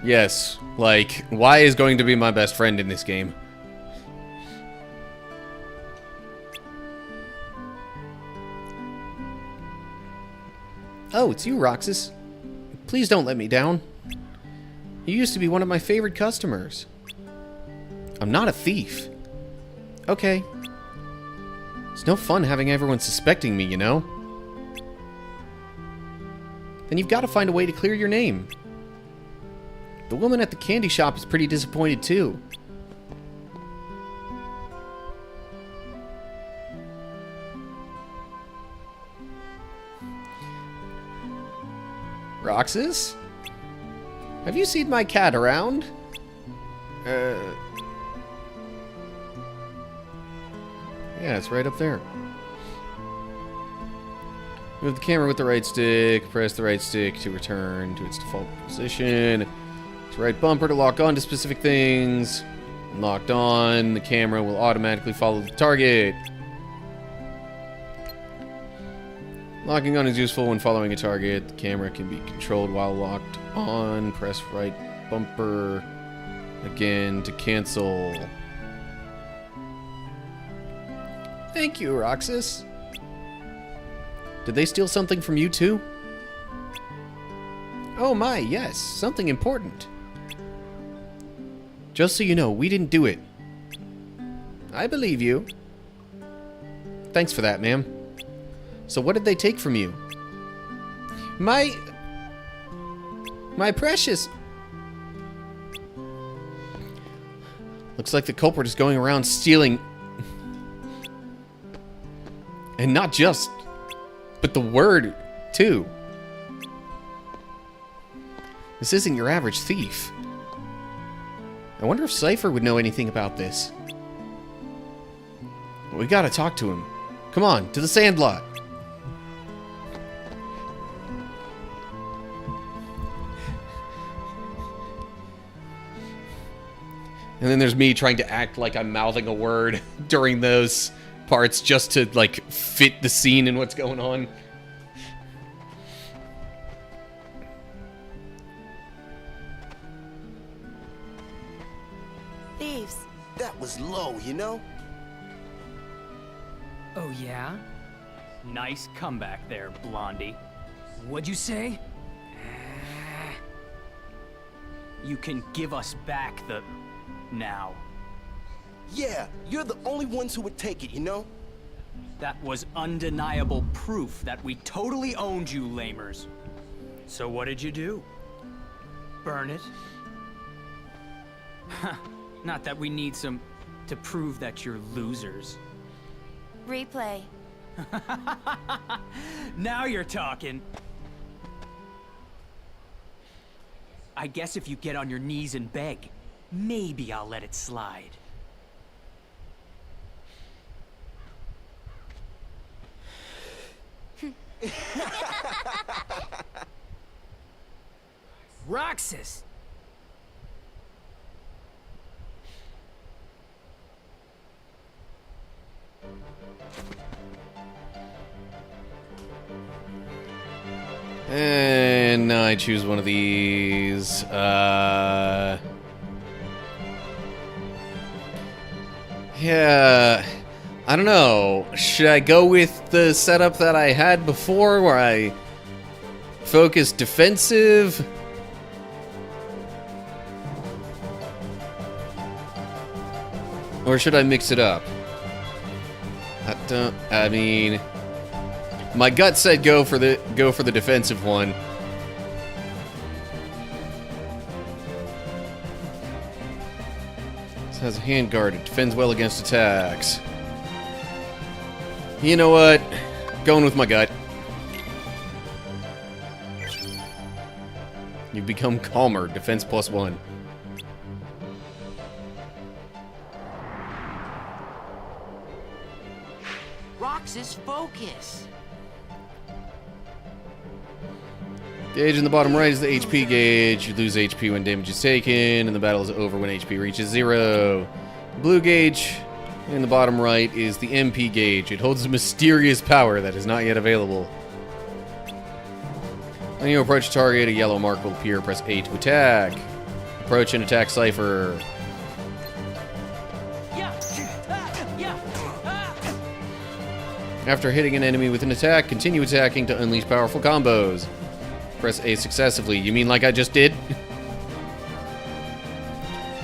Yes, like, Y is going to be my best friend in this game. Oh, it's you, Roxas. Please don't let me down. You used to be one of my favorite customers. I'm not a thief. Okay. It's no fun having everyone suspecting me, you know? Then you've got to find a way to clear your name. The woman at the candy shop is pretty disappointed, too. Roxas? Have you seen my cat around? Yeah, it's right up there. Move the camera with the right stick. Press the right stick to return to its default position. Its right bumper to lock on to specific things. When locked on, the camera will automatically follow the target. Locking on is useful when following a target. The camera can be controlled while locked on. Press right bumper again to cancel. Thank you, Roxas. Did they steal something from you too? Oh my, yes, something important. Just so you know, we didn't do it. I believe you. Thanks for that, ma'am. So what did they take from you? My precious... Looks like the culprit is going around stealing... And not just... but the word, too. This isn't your average thief. I wonder if Cypher would know anything about this. We gotta talk to him. Come on, to the sandlot. And then there's me trying to act like I'm mouthing a word during those parts just to, like, fit the scene and what's going on. Thieves. That was low, you know? Oh, yeah? Nice comeback there, Blondie. What'd you say? You can give us back the... now. Yeah, you're the only ones who would take it, you know? That was undeniable proof that we totally owned you, lamers. So what did you do? Burn it? Not that we need some... to prove that you're losers. Replay. Now you're talking. I guess if you get on your knees and beg, maybe I'll let it slide. Roxas! And I choose one of these. Yeah, I don't know. Should I go with the setup that I had before, where I focus defensive? Or should I mix it up? I mean, my gut said go for the defensive one. This has a hand guard. It defends well against attacks. You know what? Going with my gut. You've become calmer. Defense +1. Roxas, focus. Gauge in the bottom right is the HP gauge. You lose HP when damage is taken, and the battle is over when HP reaches 0. Blue gauge in the bottom right is the MP gauge. It holds a mysterious power that is not yet available. When you approach a target, a yellow mark will appear. Press A to attack. Approach and attack Cypher. After hitting an enemy with an attack, continue attacking to unleash powerful combos. Press A successively. You mean like I just did?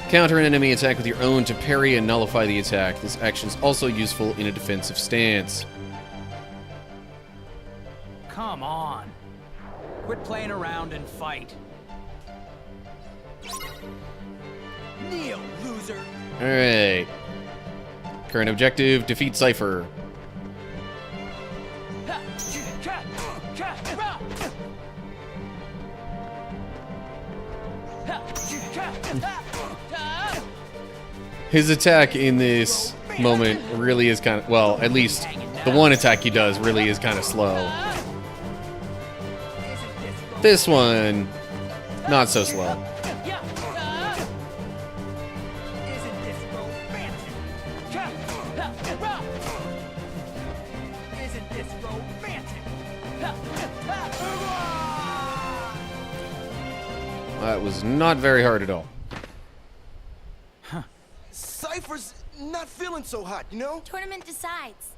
Counter an enemy attack with your own to parry and nullify the attack. This action is also useful in a defensive stance. Come on. Quit playing around and fight. Kneel, loser. Alright. Current objective, defeat Cypher. His attack in this moment really is kind of, well, at least the one attack he does really is kind of slow. This one, not so slow. That was not very hard at all. Cypher's not feeling so hot, you know? Tournament decides.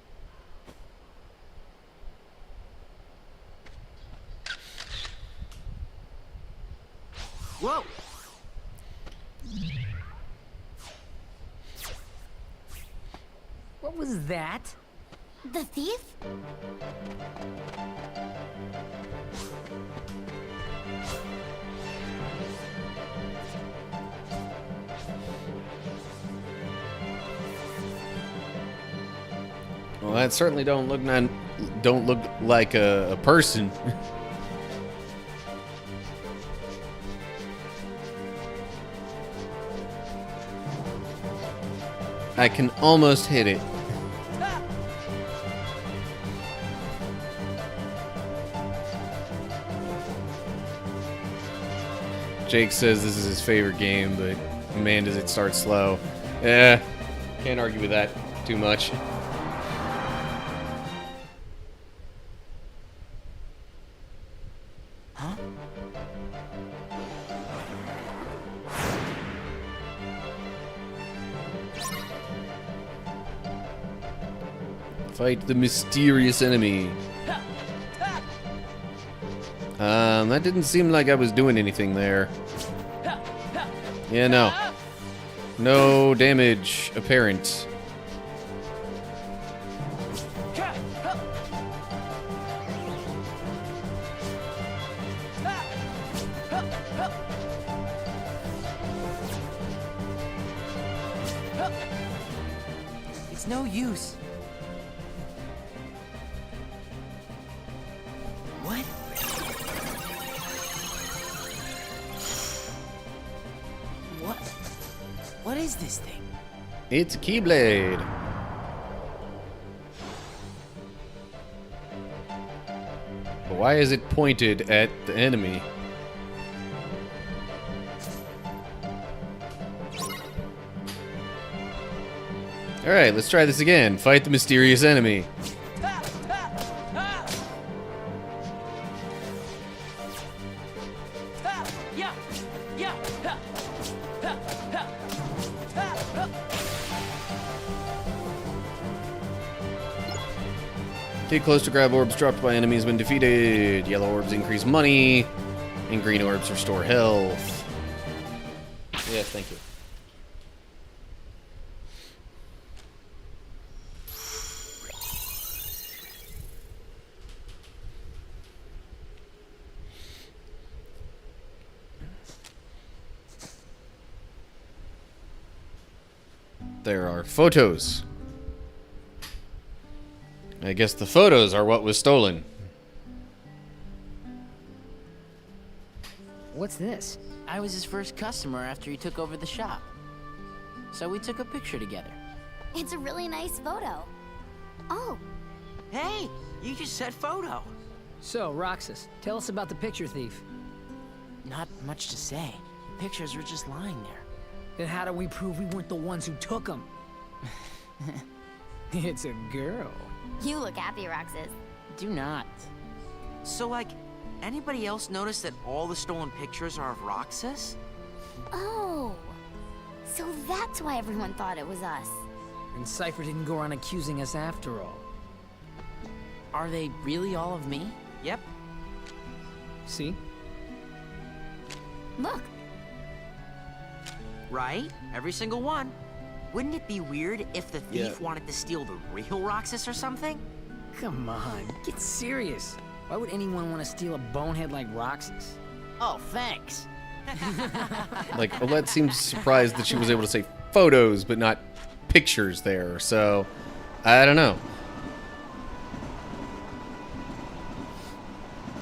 Whoa! What was that? The thief? Well, that certainly don't look like a person. I can almost hit it. Jake says this is his favorite game, but man, does it start slow. Yeah, can't argue with that too much. Huh? Fight the mysterious enemy. That didn't seem like I was doing anything there. Yeah, no. No damage apparent. It's no use. What? What is this thing? It's a Keyblade. But why is it pointed at the enemy? Alright, let's try this again. Fight the mysterious enemy. Get close to grab orbs dropped by enemies when defeated. Yellow orbs increase money, and green orbs restore health. Yes, thank you. There are photos. I guess the photos are what was stolen. What's this? I was his first customer after he took over the shop. So we took a picture together. It's a really nice photo. Oh, Hey, you just said photo. So, Roxas, tell us about the picture thief. Not much to say. The pictures were just lying there. Then how do we prove we weren't the ones who took them? It's a girl. you look happy, Roxas. Do not. So, like, anybody else notice that all the stolen pictures are of Roxas? Oh, so that's why everyone thought it was us. And Cypher didn't go around accusing us after all. Are they really all of me? Yep. See? Look, Right? Every single one. Wouldn't it be weird if the thief wanted to steal the real Roxas or something? Come on, get serious. Why would anyone want to steal a bonehead like Roxas? Oh, thanks. Like, Olette seems surprised that she was able to say photos, but not pictures there. So, I don't know.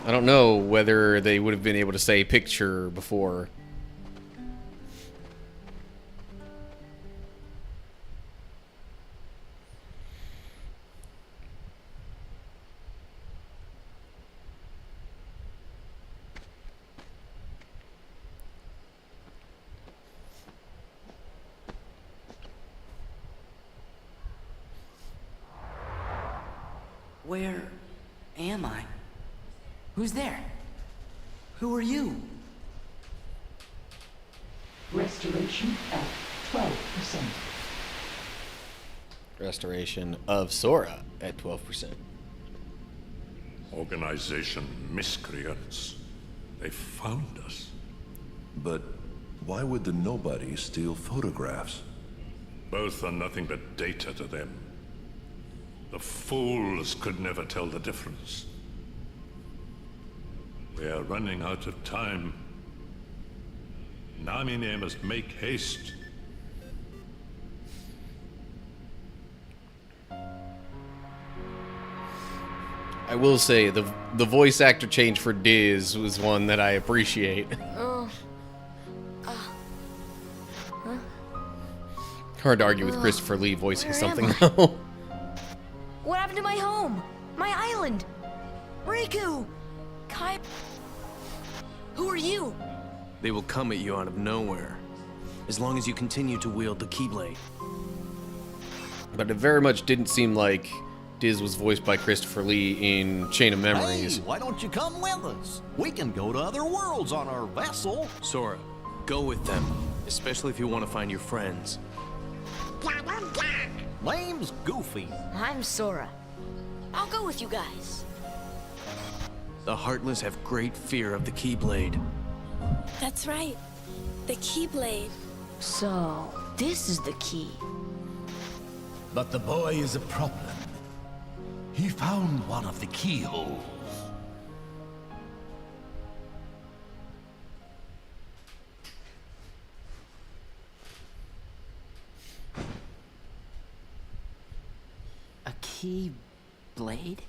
I don't know whether they would have been able to say picture before. Where am I? Who's there? Who are you? Restoration at 12%. Restoration of Sora at 12%. Organization miscreants. They found us. But why would the nobody steal photographs? Both are nothing but data to them. The fools could never tell the difference. We are running out of time. Namine must make haste. I will say the voice actor change for Diz was one that I appreciate. Hard to argue with Christopher Lee voicing something though. What happened to my home? My island? Riku! Kai... Who are you? They will come at you out of nowhere, as long as you continue to wield the Keyblade. But it very much didn't seem like Diz was voiced by Christopher Lee in Chain of Memories. Hey, why don't you come with us? We can go to other worlds on our vessel. Sora, go with them, especially if you want to find your friends. Name's Goofy. I'm Sora. I'll go with you guys. The Heartless have great fear of the Keyblade. That's right. The Keyblade. So, this is the key. But the boy is a problem. He found one of the keyholes. A key blade?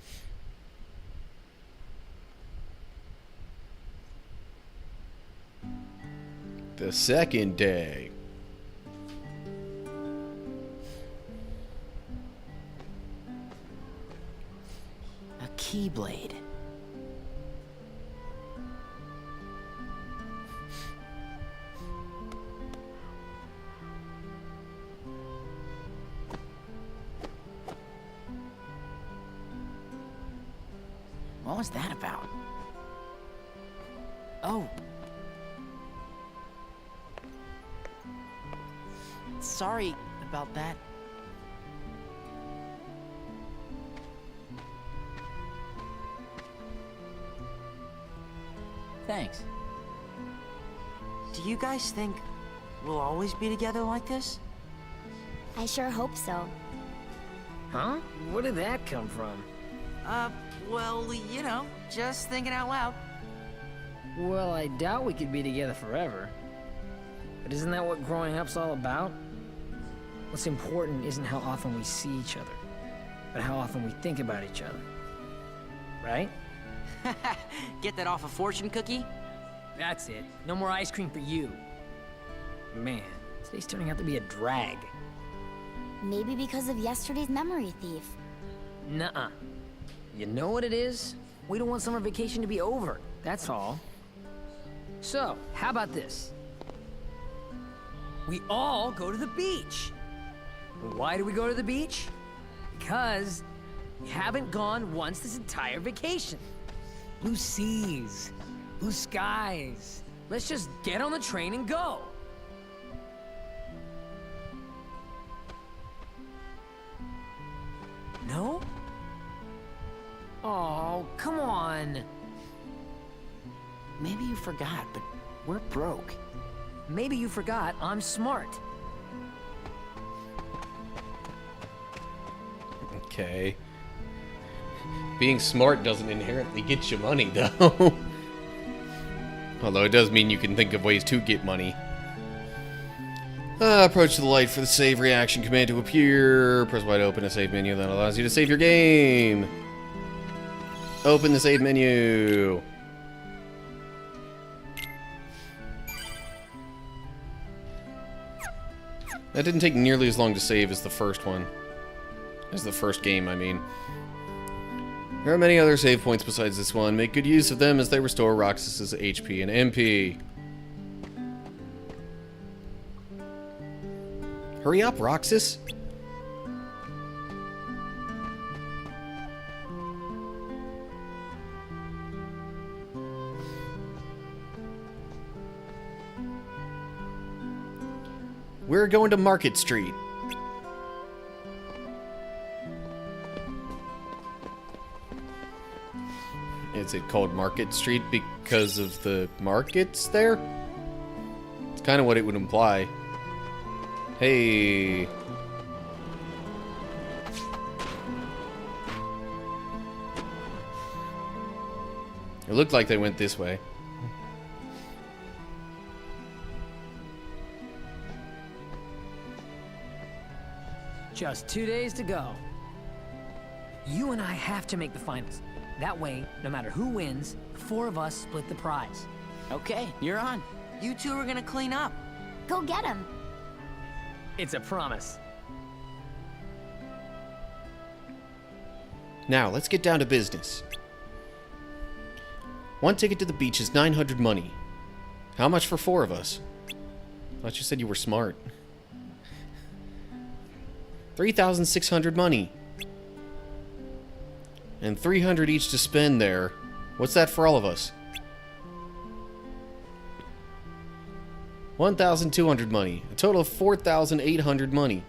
The second day. A keyblade. What was that about? Oh. Sorry about that. Thanks. Do you guys think we'll always be together like this? I sure hope so. Huh? Where did that come from? Well, you know, just thinking out loud. Well, I doubt we could be together forever. But isn't that what growing up's all about? What's important isn't how often we see each other, but how often we think about each other. Right? Get that off a fortune cookie? That's it. No more ice cream for you. Man, today's turning out to be a drag. Maybe because of yesterday's memory thief. Nuh-uh. You know what it is? We don't want summer vacation to be over. That's all. So, how about this? We all go to the beach. Why do we go to the beach? Because we haven't gone once this entire vacation. Blue seas, blue skies. Let's just get on the train and go. No? Oh, come on. Maybe you forgot, but we're broke. Maybe you forgot I'm smart. Okay. Being smart doesn't inherently get you money, though. Although it does mean you can think of ways to get money. Approach to the light for the save reaction command to appear. Press wide open a save menu that allows you to save your game. Open the save menu. That didn't take nearly as long to save as the first one. As the first game, I mean. There are many other save points besides this one. Make good use of them as they restore Roxas's HP and MP. Hurry up, Roxas! We're going to Market Street. Is it called Market Street because of the markets there? It's kind of what it would imply. Hey. It looked like they went this way. Just 2 days to go. You and I have to make the finals. That way, no matter who wins, the 4 of us split the prize. Okay, you're on. You two are gonna clean up. Go get him. It's a promise. Now, let's get down to business. 1 ticket to the beach is 900 money. How much for 4 of us? I thought you said you were smart. 3,600 money. And 300 each to spend there. What's that for all of us? 1,200 money. A total of 4,800 money.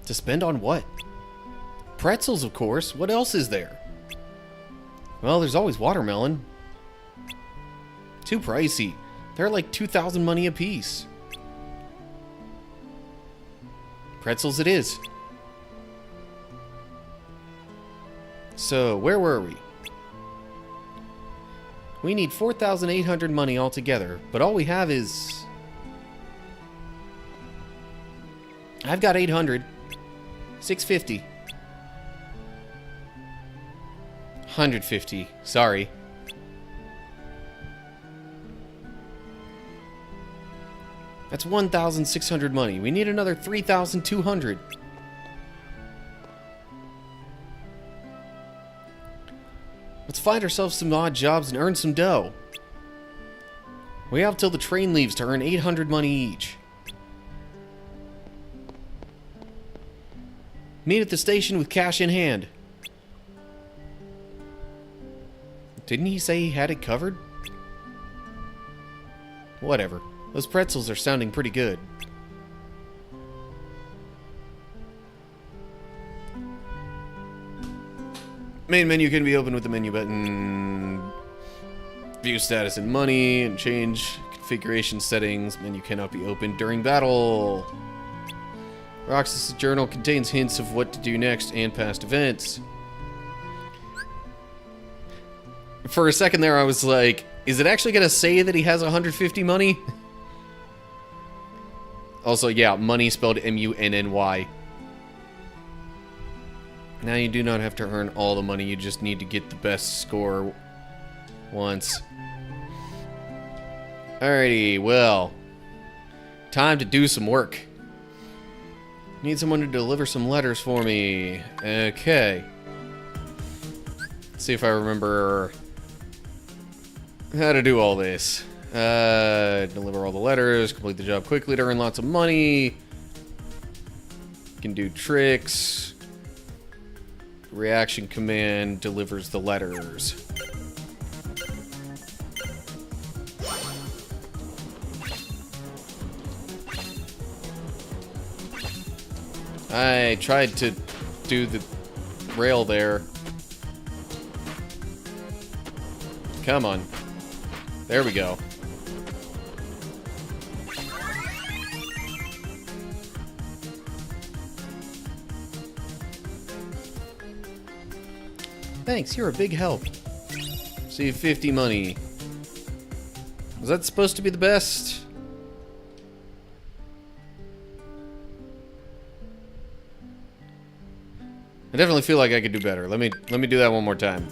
To spend on what? Pretzels, of course. What else is there? Well, there's always watermelon. Too pricey. They're like 2,000 money apiece. Pretzels it is. So, where were we? We need 4,800 money altogether, but all we have is... I've got 800. 650. 150. Sorry. That's 1,600 money. We need another 3,200. Let's find ourselves some odd jobs and earn some dough. We have till the train leaves to earn 800 money each. Meet at the station with cash in hand. Didn't he say he had it covered? Whatever. Those pretzels are sounding pretty good. Main menu can be opened with the menu button. View status and money and change configuration settings. Menu cannot be opened during battle. Roxas' journal contains hints of what to do next and past events. For a second there, I was like, is it actually going to say that he has 150 money? Also, yeah, money spelled M-U-N-N-Y. Now you do not have to earn all the money, you just need to get the best score once. Alrighty, well. Time to do some work. Need someone to deliver some letters for me. Okay. Let's see if I remember how to do all this. Deliver all the letters, complete the job quickly to earn lots of money. Can do tricks. Reaction command delivers the letters. I tried to do the rail there. Come on. There we go. Thanks, you're a big help. Save 50 money. Was that supposed to be the best? I definitely feel like I could do better. Let me do that one more time.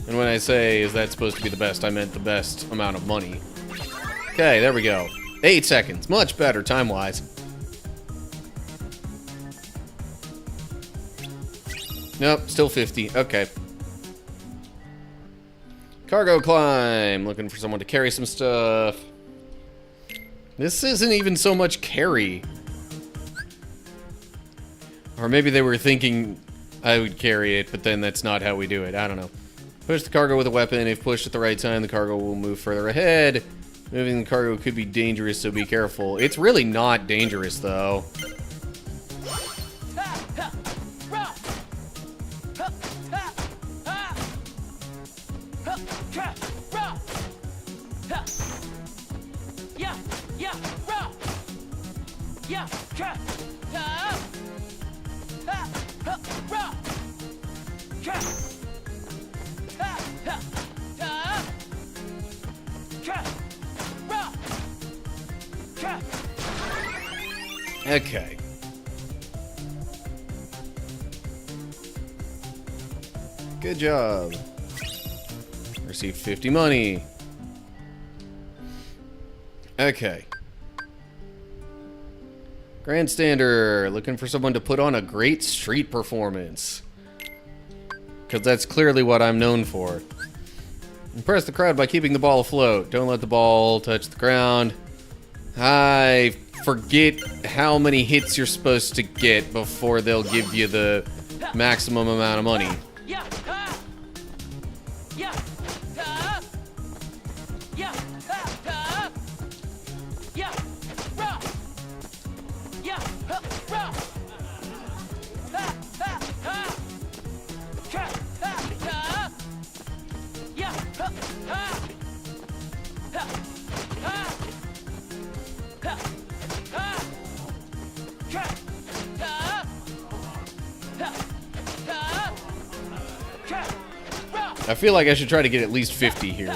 And when I say, is that supposed to be the best, I meant the best amount of money. Okay, there we go. 8 seconds. Much better, time-wise. Nope, still 50. Okay. Cargo climb. Looking for someone to carry some stuff. This isn't even so much carry. Or maybe they were thinking I would carry it, but then that's not how we do it. I don't know. Push the cargo with a weapon. If pushed at the right time, the cargo will move further ahead. Moving the cargo could be dangerous, so be careful. It's really not dangerous, though. Okay. Good job. Received 50 money. Okay. Grandstander, looking for someone to put on a great street performance. Because that's clearly what I'm known for. Impress the crowd by keeping the ball afloat. Don't let the ball touch the ground. I forget how many hits you're supposed to get before they'll give you the maximum amount of money. I feel like I should try to get at least 50 here.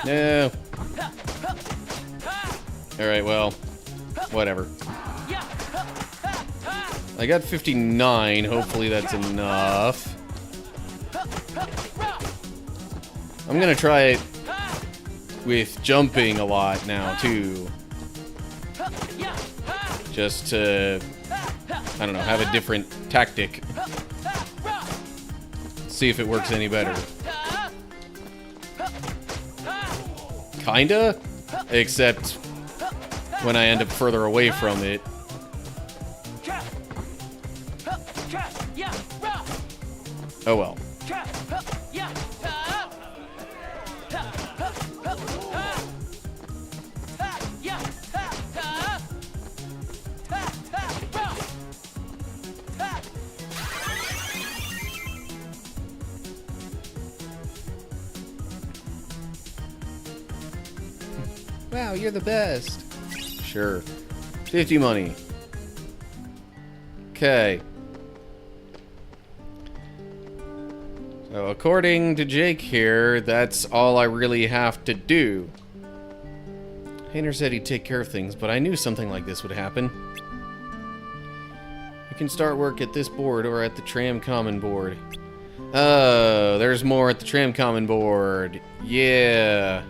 No. Alright, well, whatever. I got 59. Hopefully that's enough. I'm gonna try it with jumping a lot now, too. Just to, I don't know, have a different tactic. See if it works any better. Kinda, except when I end up further away from it. Oh well. Wow, you're the best. Sure. 50 money. Okay. So according to Jake here, that's all I really have to do. Hayner said he'd take care of things, but I knew something like this would happen. You can start work at this board or at the Tram Common board. Oh, there's more at the Tram Common board. Yeah.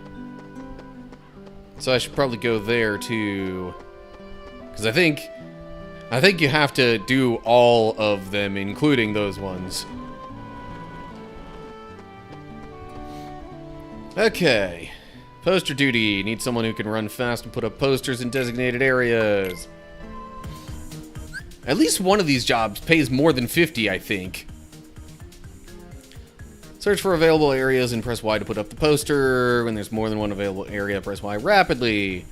So I should probably go there too. Because I think you have to do all of them, including those ones. Okay. Poster duty. Need someone who can run fast and put up posters in designated areas. At least one of these jobs pays more than 50, I think. Search for available areas and press Y to put up the poster. When there's more than one available area, press Y rapidly.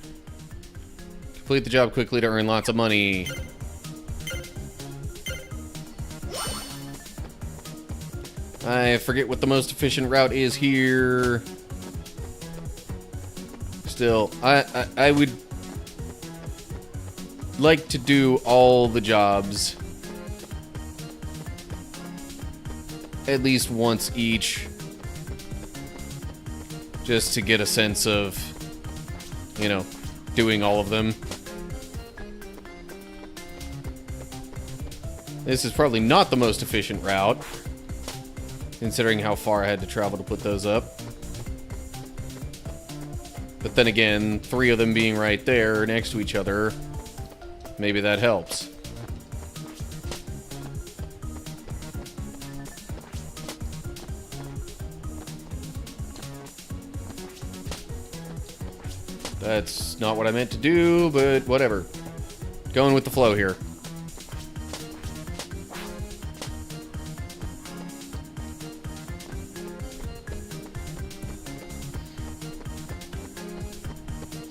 Complete the job quickly to earn lots of money. I forget what the most efficient route is here. Still, I would like to do all the jobs at least once each, just to get a sense of, you know, doing all of them. This is probably not the most efficient route, considering how far I had to travel to put those up. But then again, 3 of them being right there next to each other, maybe that helps. That's not what I meant to do, but whatever. Going with the flow here.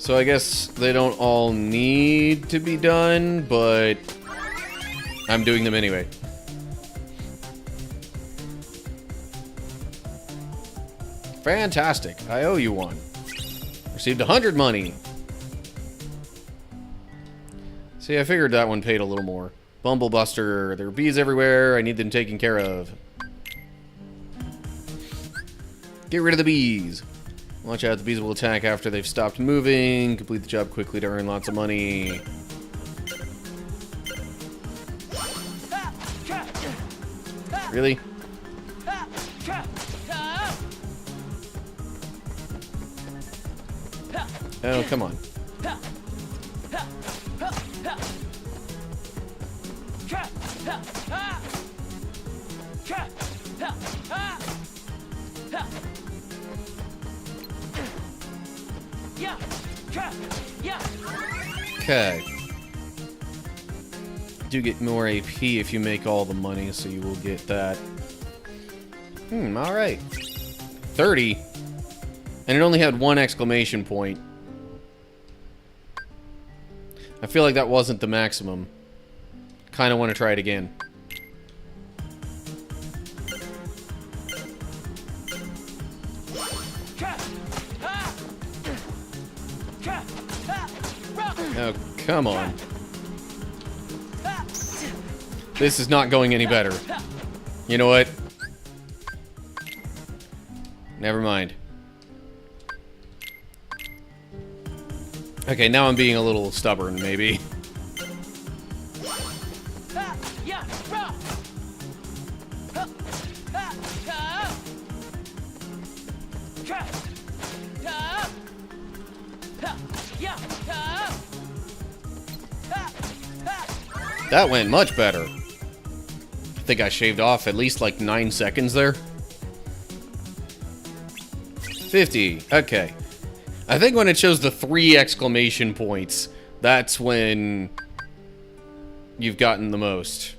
So I guess they don't all need to be done, but I'm doing them anyway. Fantastic. I owe you one. Received 100 money. See, I figured that one paid a little more. Bumblebuster. There are bees everywhere. I need them taken care of. Get rid of the bees. Watch out, the bees will attack after they've stopped moving. Complete the job quickly to earn lots of money. Really? Oh, come on. Okay. Do get more AP if you make all the money, so you will get that. Alright. 30. And it only had one exclamation point. I feel like that wasn't the maximum. Kind of want to try it again. Oh, come on. This is not going any better. You know what? Never mind. Okay, now I'm being a little stubborn, maybe. That went much better. I think I shaved off at least like 9 seconds there. 50. Okay. I think when it shows the 3 exclamation points, that's when you've gotten the most.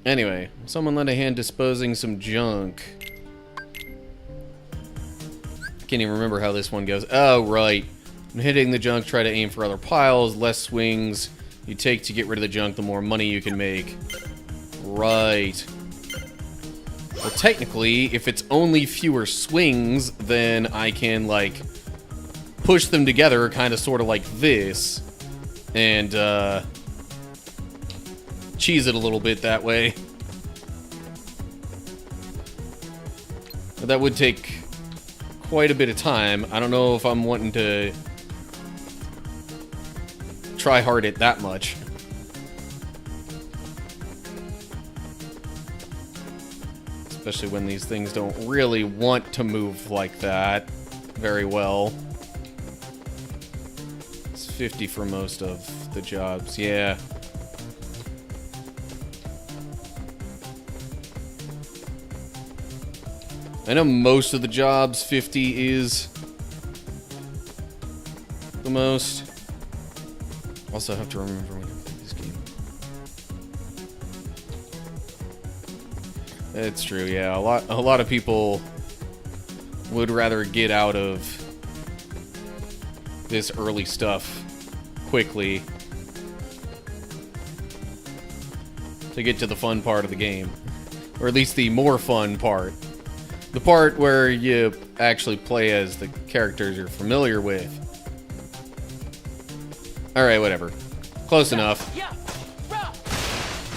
Anyway, someone lend a hand disposing some junk. Can't even remember how this one goes. Oh, right. When hitting the junk, try to aim for other piles. Less swings you take to get rid of the junk, the more money you can make. Right. Well, technically, if it's only fewer swings, then I can, like, push them together, kind of sort of like this, and, cheese it a little bit that way. But that would take quite a bit of time. I don't know if I'm wanting to try hard it that much. Especially when these things don't really want to move like that very well. It's 50 for most of the jobs, yeah. I know most of the jobs 50 is the most. Also have to remember when I play this game. It's true, yeah. A lot of people would rather get out of this early stuff quickly to get to the fun part of the game. Or at least the more fun part. The part where you actually play as the characters you're familiar with. Alright, whatever. Close enough.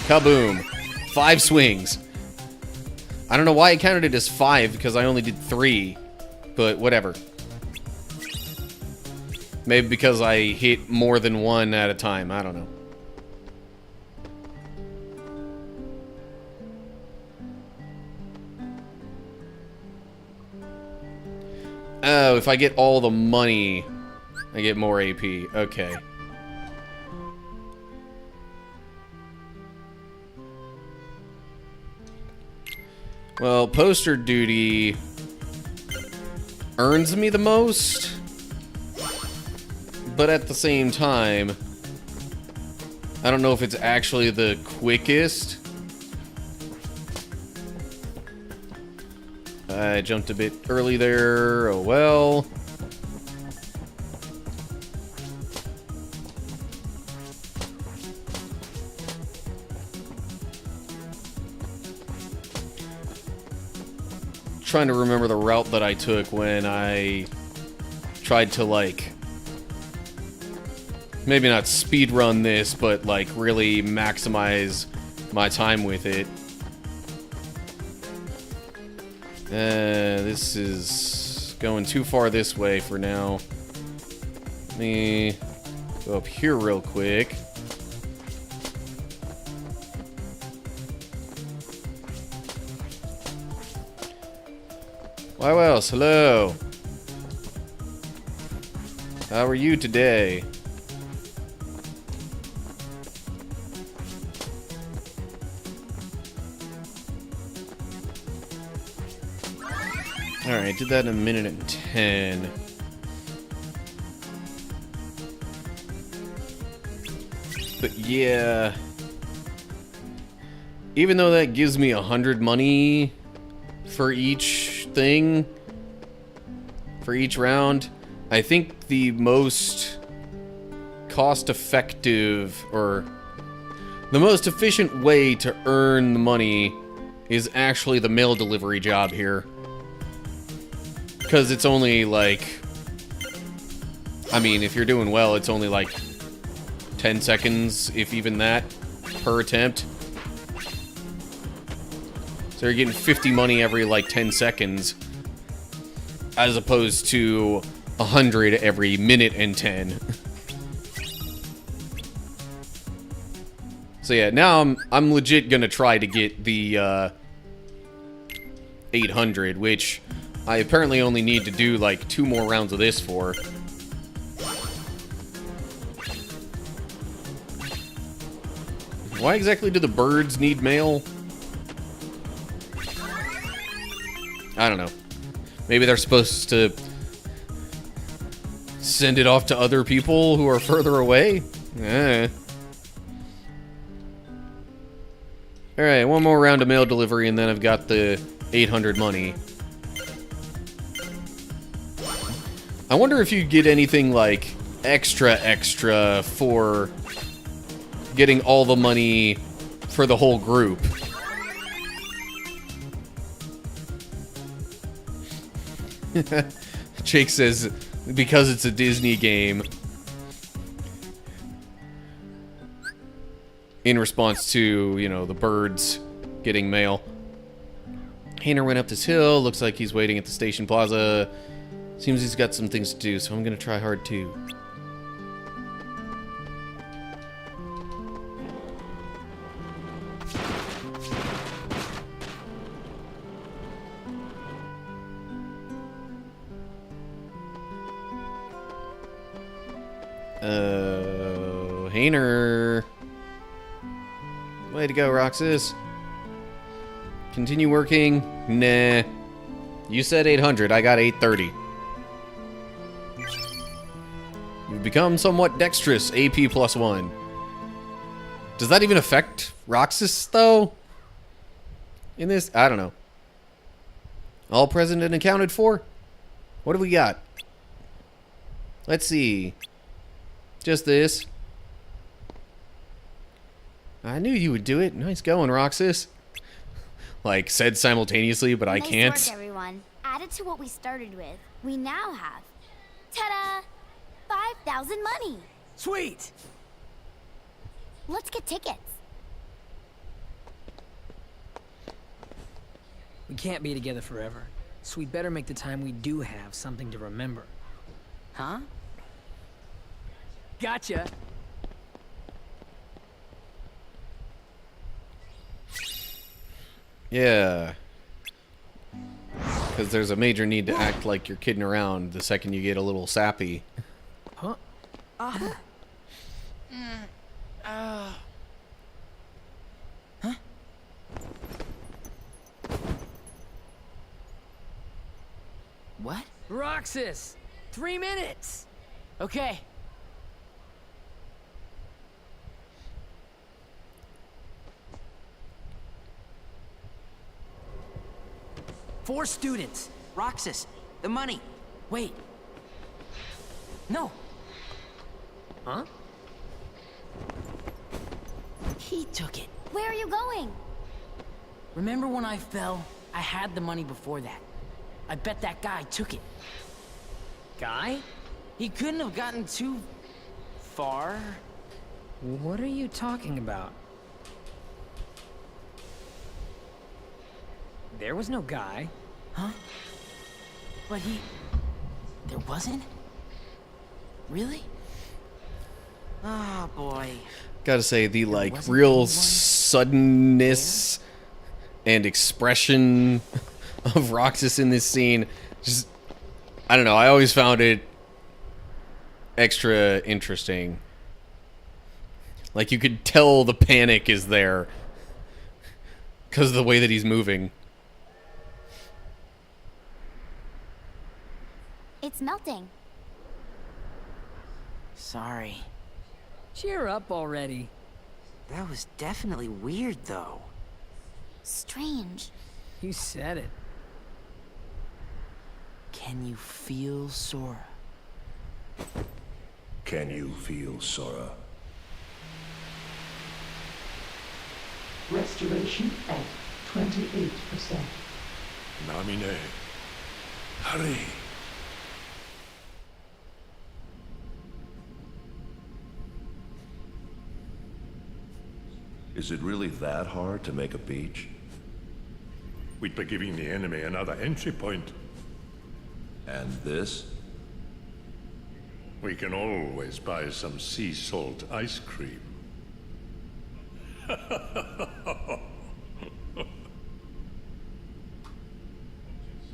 Kaboom. 5 swings. I don't know why I counted it as 5, because I only did 3. But whatever. Maybe because I hit more than one at a time. I don't know. Oh, if I get all the money, I get more AP. Okay. Well, poster duty earns me the most, but at the same time, I don't know if it's actually the quickest. I jumped a bit early there. Oh well. trying to remember the route that I took when I tried to, like, maybe not speed run this, but, like, really maximize my time with it. This is going too far this way for now. Let me go up here real quick. Why, Wells, hello. How are you today? Alright, did that in 1:10. But yeah, even though that gives me 100 money for each thing, for each round, I think the most cost-effective, or the most efficient way to earn the money is actually the mail delivery job here. Because it's only like, I mean, if you're doing well, it's only like 10 seconds, if even that, per attempt. So you're getting 50 money every like 10 seconds, as opposed to 100 every minute and 10. So yeah, now I'm legit gonna try to get the 800, which I apparently only need to do like 2 more rounds of this for. Why exactly do the birds need mail? I don't know. Maybe they're supposed to send it off to other people who are further away? Alright, 1 more round of mail delivery and then I've got the 800 money. I wonder if you get anything like extra for getting all the money for the whole group. Jake says, because it's a Disney game. In response to, you know, the birds getting mail. Hayner went up this hill. Looks like he's waiting at the station plaza. Seems he's got some things to do, so I'm gonna try hard too. Hayner. Way to go, Roxas. Continue working. Nah. You said 800, I got 830. You've become somewhat dexterous, AP +1. Does that even affect Roxas, though? In this? I don't know. All present and accounted for? What have we got? Let's see. Just this. I knew you would do it. Nice going, Roxas. Like, said simultaneously, but I can't. Nice work, everyone. Added to what we started with, we now have, ta-da, 5,000 money. Sweet! Let's get tickets. We can't be together forever, so we better make the time we do have something to remember. Huh? Gotcha! Yeah. Because there's a major need to act like you're kidding around the second you get a little sappy. Huh? Huh? What? Roxas! 3 minutes! Okay. Four students. Roxas, the money. Wait. No. Huh? He took it. Where are you going? Remember when I fell? I had the money before that. I bet that guy took it. Guy? He couldn't have gotten too far. What are you talking about? There was no guy. Huh? But there wasn't? Really? Ah, boy. Gotta say, the, like, real suddenness and expression of Roxas in this scene, just, I don't know, I always found it extra interesting. Like, you could tell the panic is there because of the way that he's moving. It's melting. Sorry. Cheer up already. That was definitely weird, though. Strange. You said it. Can you feel Sora? Can you feel Sora? Restoration at 28%. Namine. Hurry. Is it really that hard to make a beach? We'd be giving the enemy another entry point. And this? We can always buy some sea salt ice cream.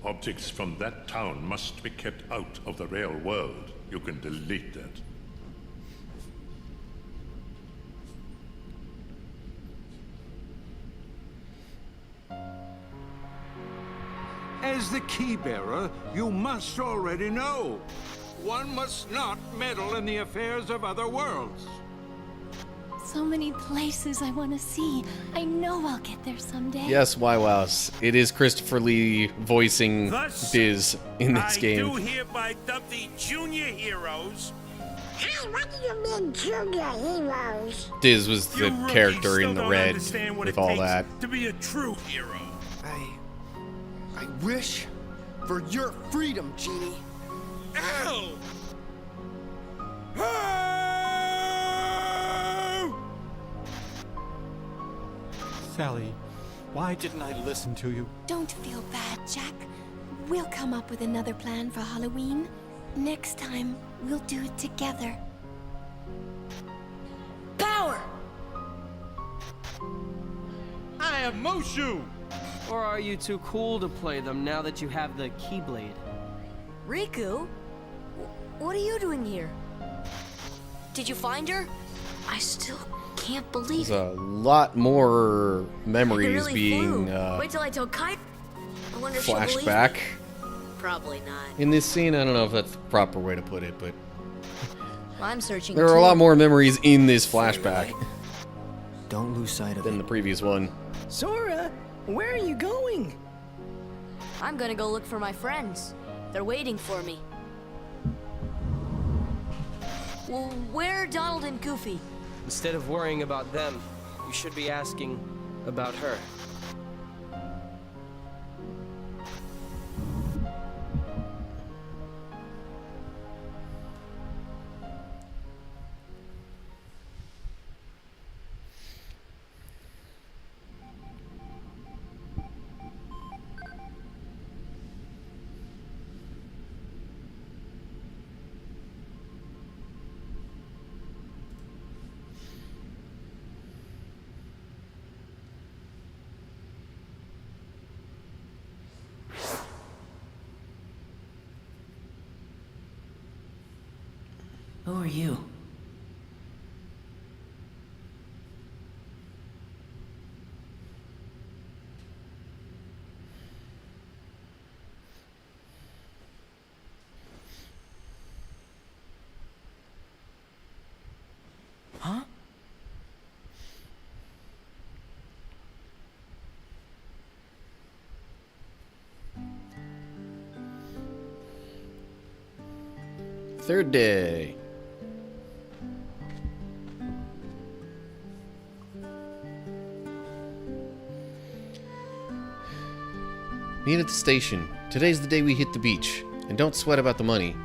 Objects from that town must be kept out of the real world. You can delete that. As the key-bearer, you must already know. One must not meddle in the affairs of other worlds. So many places I want to see. I know I'll get there someday. Yes, Wows. It is Christopher Lee voicing Diz in this game. I do hereby dub the junior heroes. Hey, what do you mean, junior heroes? Diz was the character in the red What with it all takes that. to be a true hero. I wish for your freedom, Genie. Ow! Sally, why didn't I listen to you? Don't feel bad, Jack. We'll come up with another plan for Halloween. Next time, we'll do it together. Power! I have Mushu! Or are you too cool to play them now that you have the Keyblade? Riku? What are you doing here? Did you find her? I still can't believe There's a lot more memories really being Wait till I tell Kai. I wonder if she'll flashed believe back me. Probably not. in this scene. I don't know if that's the proper way to put it, but I'm searching. there are a lot more memories in this flashback Don't lose sight of than the previous one. Sora, where are you going? I'm gonna go look for my friends. They're waiting for me. Well, where are Donald and Goofy? Instead of worrying about them, you should be asking about her. Who are you? Huh? Third day. Meet at the station. Today's the day we hit the beach. And don't sweat about the money.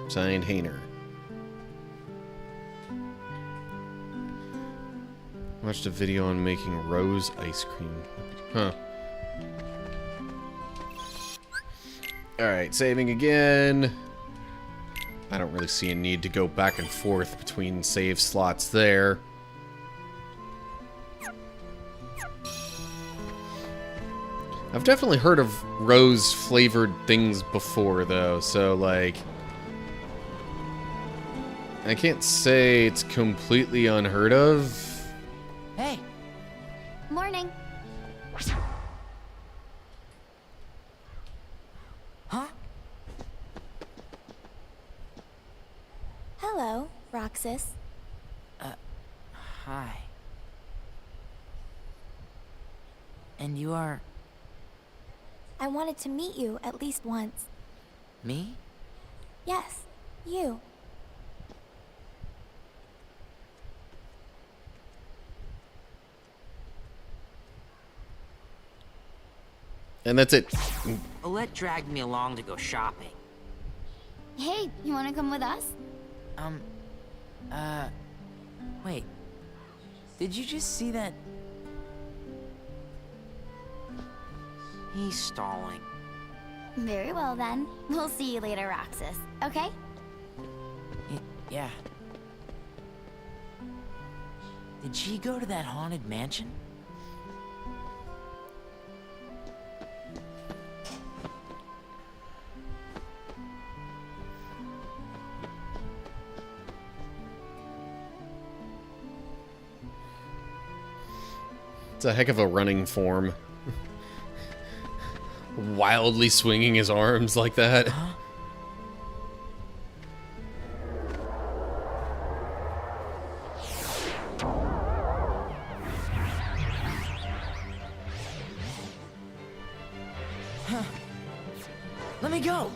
Signed, Hayner. Watched a video on making rose ice cream. Huh. Alright, saving again. I don't really see a need to go back and forth between save slots there. I've definitely heard of rose-flavored things before, though, so, like... I can't say it's completely unheard of. Hey. Morning. Huh? Hello, Roxas. Hi. And you are... I wanted to meet you at least once. me? Yes, you. And that's it. Olette dragged me along to go shopping. Hey, you wanna come with us? Wait. Did you just see that? He's stalling. Very well then. We'll see you later, Roxas. Okay? Yeah. Did she go to that haunted mansion? It's a heck of a running form. Wildly swinging his arms like that. Huh? Let me go!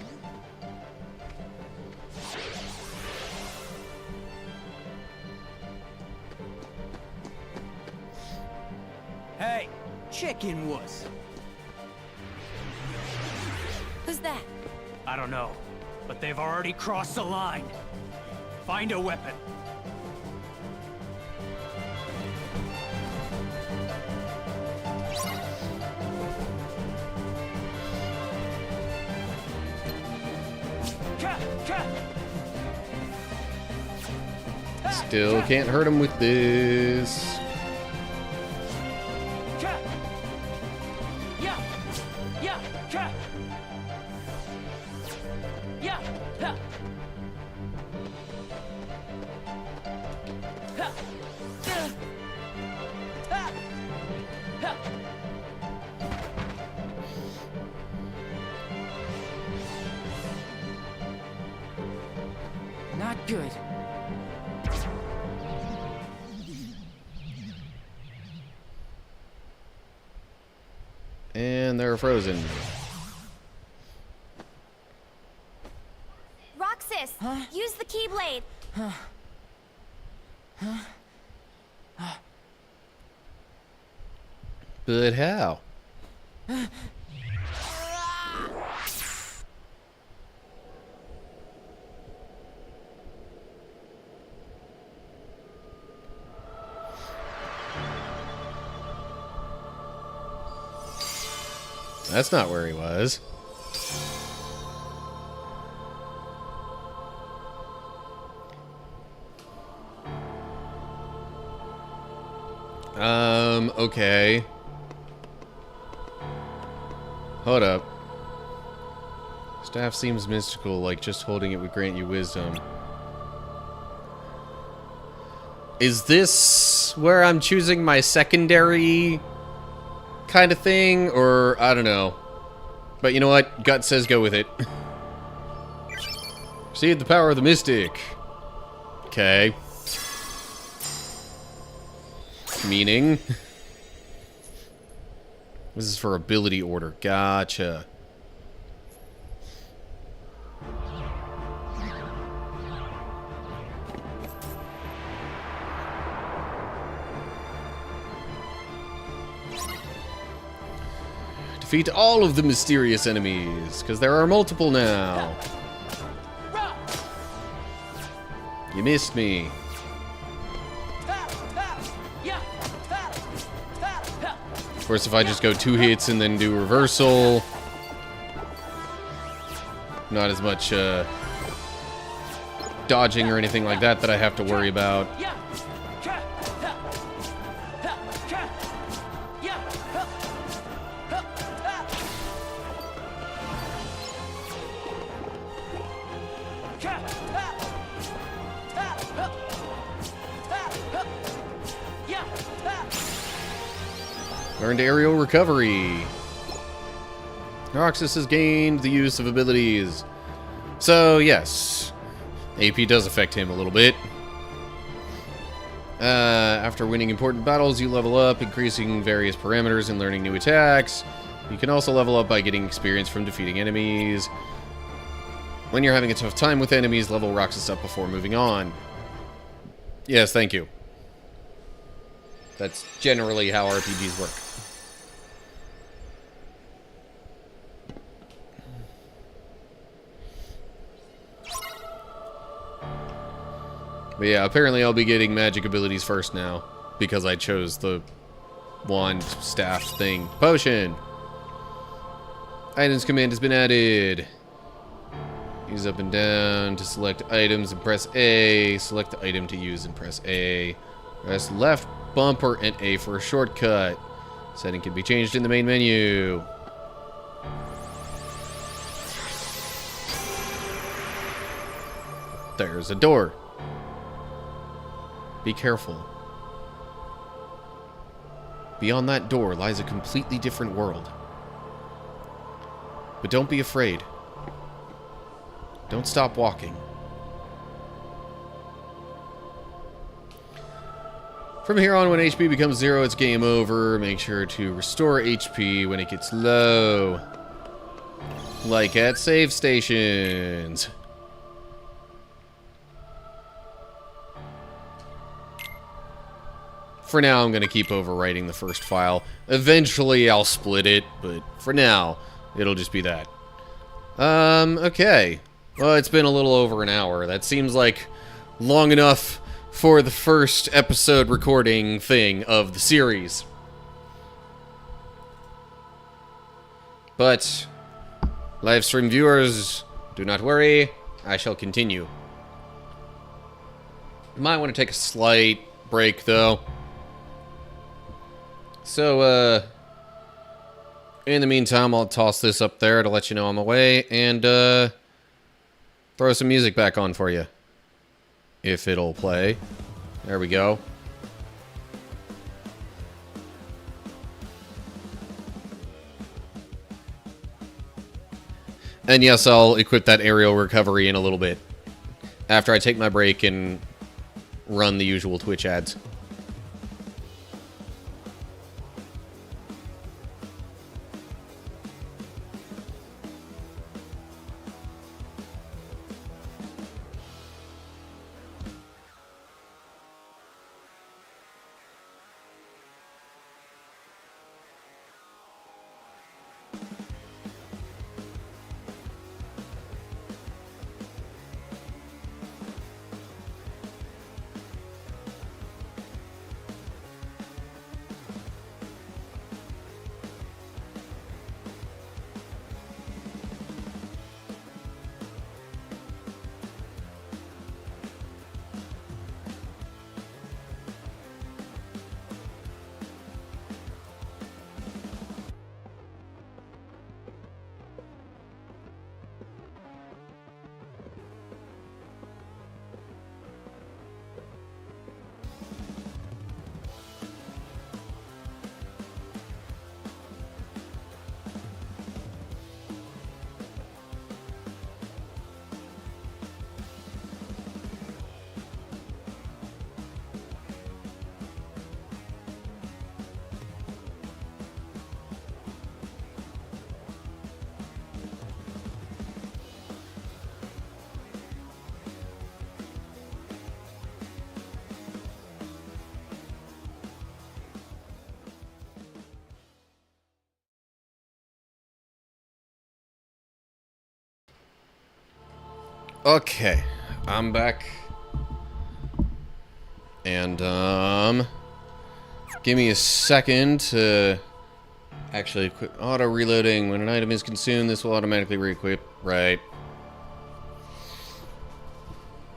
Hey, chicken wuss. Who's that? I don't know, but they've already crossed the line. Find a weapon. Still can't hurt him with this. Not good. And they're frozen. Roxas! Use the Keyblade! But how? That's not where he was. Okay. Hold up. Staff seems mystical, like just holding it would grant you wisdom. Is this where I'm choosing my secondary kind of thing? Or, I don't know. But you know what? Gut says go with it. See the power of the mystic. Okay. Meaning? This is for ability order. Gotcha. Defeat all of the mysterious enemies, because there are multiple now. You missed me. Of course, if I just go 2 hits and then do reversal, not as much dodging or anything like that I have to worry about. Learned aerial recovery. Roxas has gained the use of abilities. So, yes. AP does affect him a little bit. After winning important battles, you level up, increasing various parameters and learning new attacks. You can also level up by getting experience from defeating enemies. When you're having a tough time with enemies, level Roxas up before moving on. Yes, thank you. That's generally how RPGs work. But yeah, apparently I'll be getting magic abilities first now, because I chose the wand staff thing. Potion! Items command has been added. Use up and down to select items and press A. Select the item to use and press A. Press left bumper and A for a shortcut. Setting can be changed in the main menu. There's a door. Be careful. Beyond that door lies a completely different world. But don't be afraid. Don't stop walking. From here on, when HP becomes 0, it's game over. Make sure to restore HP when it gets low. Like at save stations. For now, I'm going to keep overwriting the first file. Eventually, I'll split it, but for now, it'll just be that. Okay. Well, it's been a little over an hour. That seems like long enough for the first episode recording thing of the series. But, live stream viewers, do not worry. I shall continue. Might want to take a slight break, though. So, in the meantime, I'll toss this up there to let you know I'm away, and, throw some music back on for you. If it'll play. There we go. And yes, I'll equip that aerial recovery in a little bit. After I take my break and run the usual Twitch ads. Okay, I'm back. And, give me a second to actually equip. Auto reloading. When an item is consumed, this will automatically re-equip. Right.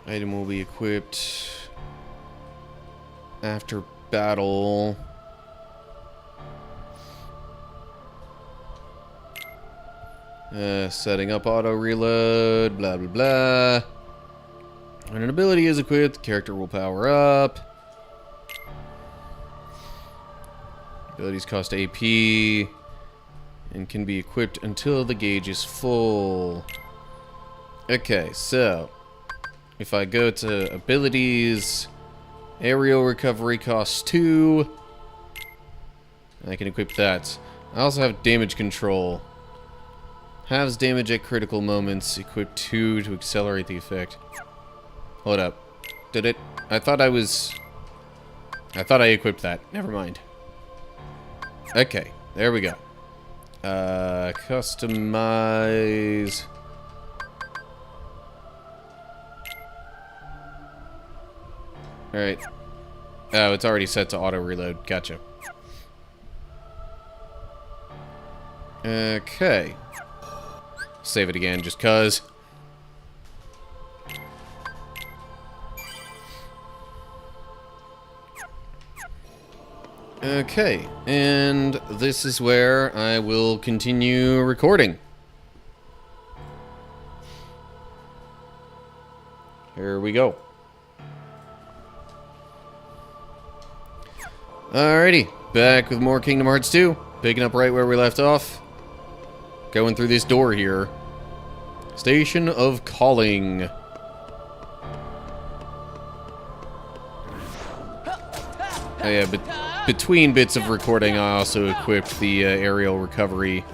Item will be equipped after battle. Setting up auto reload, blah blah blah. When an ability is equipped, the character will power up. Abilities cost AP and can be equipped until the gauge is full. Okay, so if I go to abilities, aerial recovery costs 2. I can equip that. I also have damage control. Halves damage at critical moments. Equip 2 to accelerate the effect. Hold up. Did it? I thought I equipped that. Never mind. Okay. There we go. Customize. Alright. Oh, it's already set to auto reload. Gotcha. Okay. Save it again just cuz. Okay, and this is where I will continue recording. Here we go. Alrighty, back with more Kingdom Hearts 2. Picking up right where we left off. Going through this door here. Station of Calling. Oh yeah, but between bits of recording, I also equipped the aerial recovery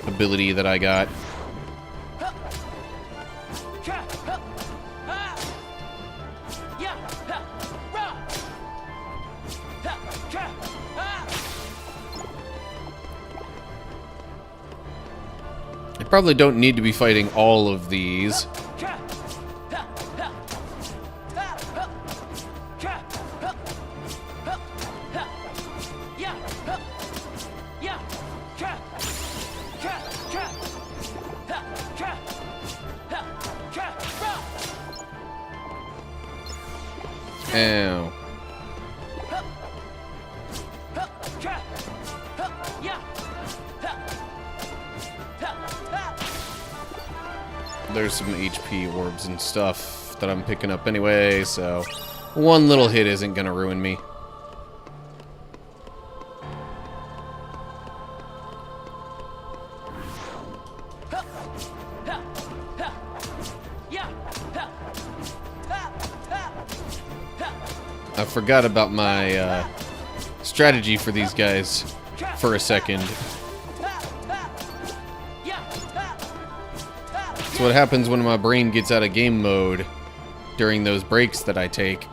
ability that I got. I probably don't need to be fighting all of these. Ow. There's some HP orbs and stuff that I'm picking up anyway, so one little hit isn't gonna ruin me. I forgot about my strategy for these guys for a second. That's what happens when my brain gets out of game mode during those breaks that I take.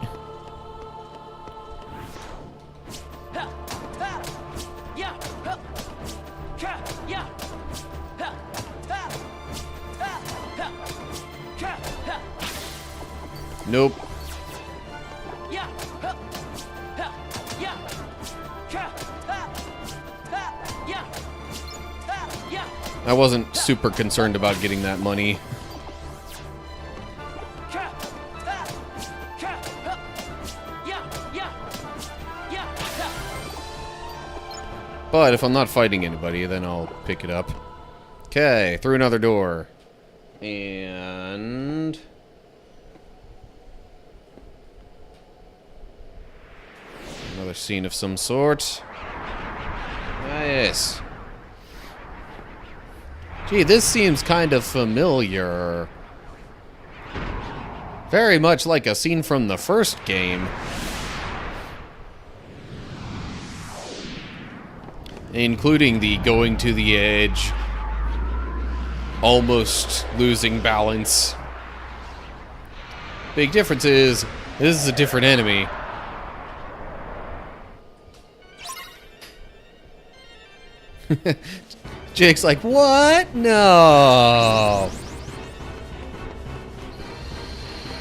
Nope. I wasn't super concerned about getting that money. But if I'm not fighting anybody, then I'll pick it up. Okay, through another door. And another scene of some sort. Ah, yes. Gee, this seems kind of familiar. Very much like a scene from the first game. Including the going to the edge, almost losing balance. Big difference is, this is a different enemy. Jake's like, what? No.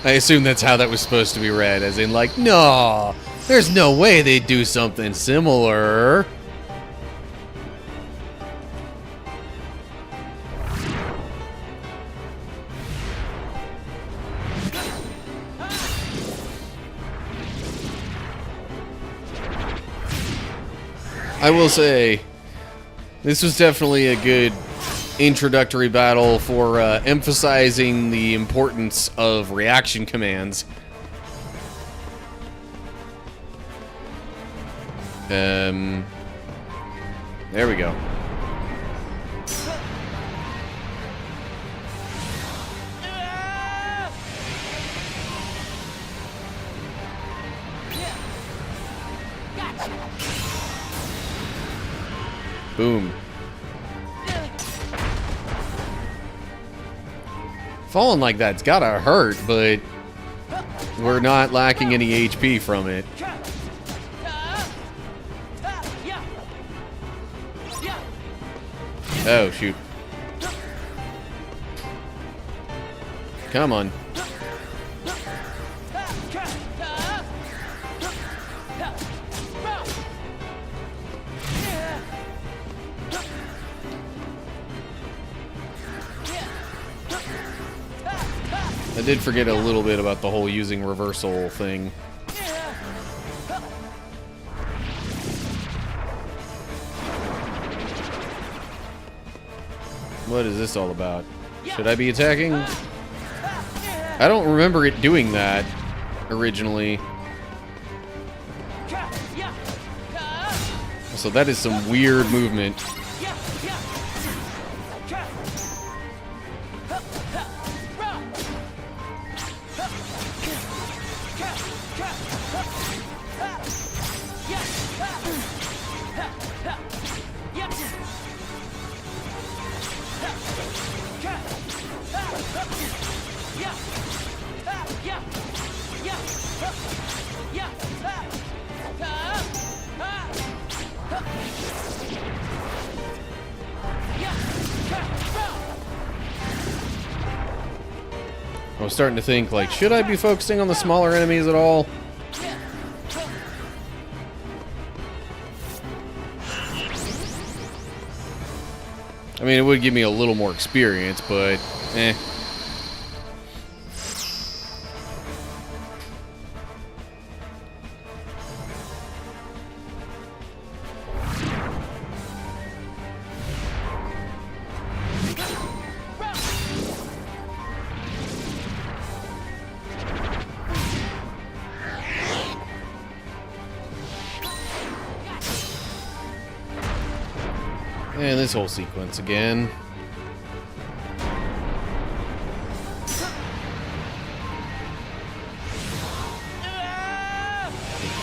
I assume that's how that was supposed to be read, as in like, no, there's no way they'd do something similar. I will say, this was definitely a good introductory battle for emphasizing the importance of reaction commands. There we go. Boom. Falling like that's gotta hurt, but we're not lacking any HP from it. Oh, shoot. Come on. I did forget a little bit about the whole using reversal thing. What is this all about? Should I be attacking? I don't remember it doing that originally. So that is some weird movement. I was starting to think, like, should I be focusing on the smaller enemies at all? I mean, it would give me a little more experience, but eh. And this whole sequence again.